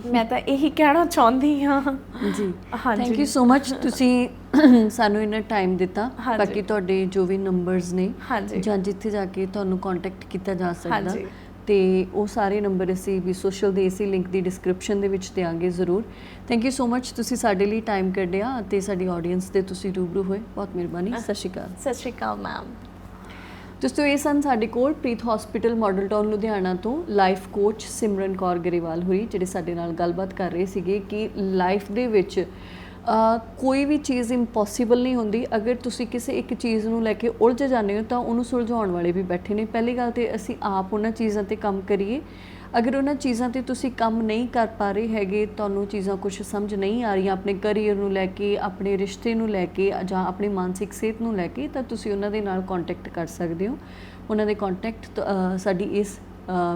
Speaker 1: ਮੈਂ ਤਾਂ ਇਹੀ ਕਹਿਣਾ ਚਾਹੁੰਦੀ ਹਾਂ
Speaker 2: ਜੀ।
Speaker 1: ਹਾਂਜੀ,
Speaker 2: ਥੈਂਕ ਯੂ ਸੋ ਮਚ, ਤੁਸੀਂ ਸਾਨੂੰ ਇੰਨਾ ਟਾਈਮ ਦਿੱਤਾ। ਬਾਕੀ ਤੁਹਾਡੇ ਜੋ ਵੀ ਨੰਬਰਸ ਨੇ ਜਾਂ ਜਿੱਥੇ ਜਾ ਕੇ ਤੁਹਾਨੂੰ ਕੰਟੈਕਟ ਕੀਤਾ ਜਾ ਸਕਦਾ, ਤੇ ਉਹ ਸਾਰੇ ਨੰਬਰ ਅਸੀਂ ਵੀ ਸੋਸ਼ਲ ਦੇ ਇਸੇ ਲਿੰਕ ਦੀ ਡਿਸਕ੍ਰਿਪਸ਼ਨ ਦੇ ਵਿੱਚ ਦਿਆਂਗੇ ਜ਼ਰੂਰ। ਥੈਂਕ ਯੂ ਸੋ ਮਚ, ਤੁਸੀਂ ਸਾਡੇ ਲਈ ਟਾਈਮ ਕੱਢਿਆ ਅਤੇ ਸਾਡੀ ਆਡੀਅנס ਦੇ ਤੁਸੀਂ ਰੂਬਰੂ ਹੋਏ। ਬਹੁਤ ਮਿਹਰਬਾਨੀ। ਸਤਿ ਸ਼੍ਰੀ ਅਕਾਲ।
Speaker 1: ਸਤਿ ਸ਼੍ਰੀ ਅਕਾਲ ਮੈਮ।
Speaker 2: ਦੋਸਤੋ, ਇਹ ਸਨ ਸਾਡੇ ਕੋਲ ਪ੍ਰੀਤ ਹਸਪੀਟਲ ਮਾਡਲ ਟਾਊਨ ਲੁਧਿਆਣਾ ਤੋਂ ਲਾਈਫ ਕੋਚ ਸਿਮਰਨ ਕੌਰ ਗਰੇਵਾਲ ਹੋਰੀ, ਜਿਹੜੇ ਸਾਡੇ ਨਾਲ ਗੱਲਬਾਤ ਕਰ ਰਹੇ ਸੀਗੇ ਕਿ ਲਾਈਫ ਦੇ ਵਿੱਚ ਕੋਈ ਵੀ ਚੀਜ਼ ਇੰਪੋਸੀਬਲ ਨਹੀਂ ਹੁੰਦੀ। ਅਗਰ ਤੁਸੀਂ ਕਿਸੇ ਇੱਕ ਚੀਜ਼ ਨੂੰ ਲੈ ਕੇ ਉਲਝ ਜਾਂਦੇ ਹੋ ਤਾਂ ਉਹਨੂੰ ਸੁਲਝਾਉਣ ਵਾਲੇ ਵੀ ਬੈਠੇ ਨੇ। ਪਹਿਲੀ ਗੱਲ ਤਾਂ ਅਸੀਂ ਆਪ ਉਹਨਾਂ ਚੀਜ਼ਾਂ 'ਤੇ ਕੰਮ ਕਰੀਏ। ਅਗਰ ਉਹਨਾਂ ਚੀਜ਼ਾਂ 'ਤੇ ਤੁਸੀਂ ਕੰਮ ਨਹੀਂ ਕਰ ਪਾ ਰਹੇ ਹੈਗੇ, ਤੁਹਾਨੂੰ ਚੀਜ਼ਾਂ ਕੁਛ ਸਮਝ ਨਹੀਂ ਆ ਰਹੀਆਂ ਆਪਣੇ ਕਰੀਅਰ ਨੂੰ ਲੈ ਕੇ, ਆਪਣੇ ਰਿਸ਼ਤੇ ਨੂੰ ਲੈ ਕੇ ਜਾਂ ਆਪਣੀ ਮਾਨਸਿਕ ਸਿਹਤ ਨੂੰ ਲੈ ਕੇ, ਤਾਂ ਤੁਸੀਂ ਉਹਨਾਂ ਦੇ ਨਾਲ ਕੰਟੈਕਟ ਕਰ ਸਕਦੇ ਹੋ। ਉਹਨਾਂ ਦੇ ਕੰਟੈਕਟ ਸਾਡੀ ਇਸ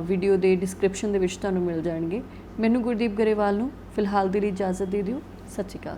Speaker 2: ਵੀਡੀਓ ਦੇ ਡਿਸਕ੍ਰਿਪਸ਼ਨ ਦੇ ਵਿੱਚ ਤੁਹਾਨੂੰ ਮਿਲ ਜਾਣਗੇ। ਮੈਨੂੰ ਗੁਰਦੀਪ ਗਰੇਵਾਲ ਨੂੰ ਫਿਲਹਾਲ ਦੀ ਲਈ ਇਜਾਜ਼ਤ ਦੇ ਦਿਓ। ਸਤਿ ਸ਼੍ਰੀ ਅਕਾਲ।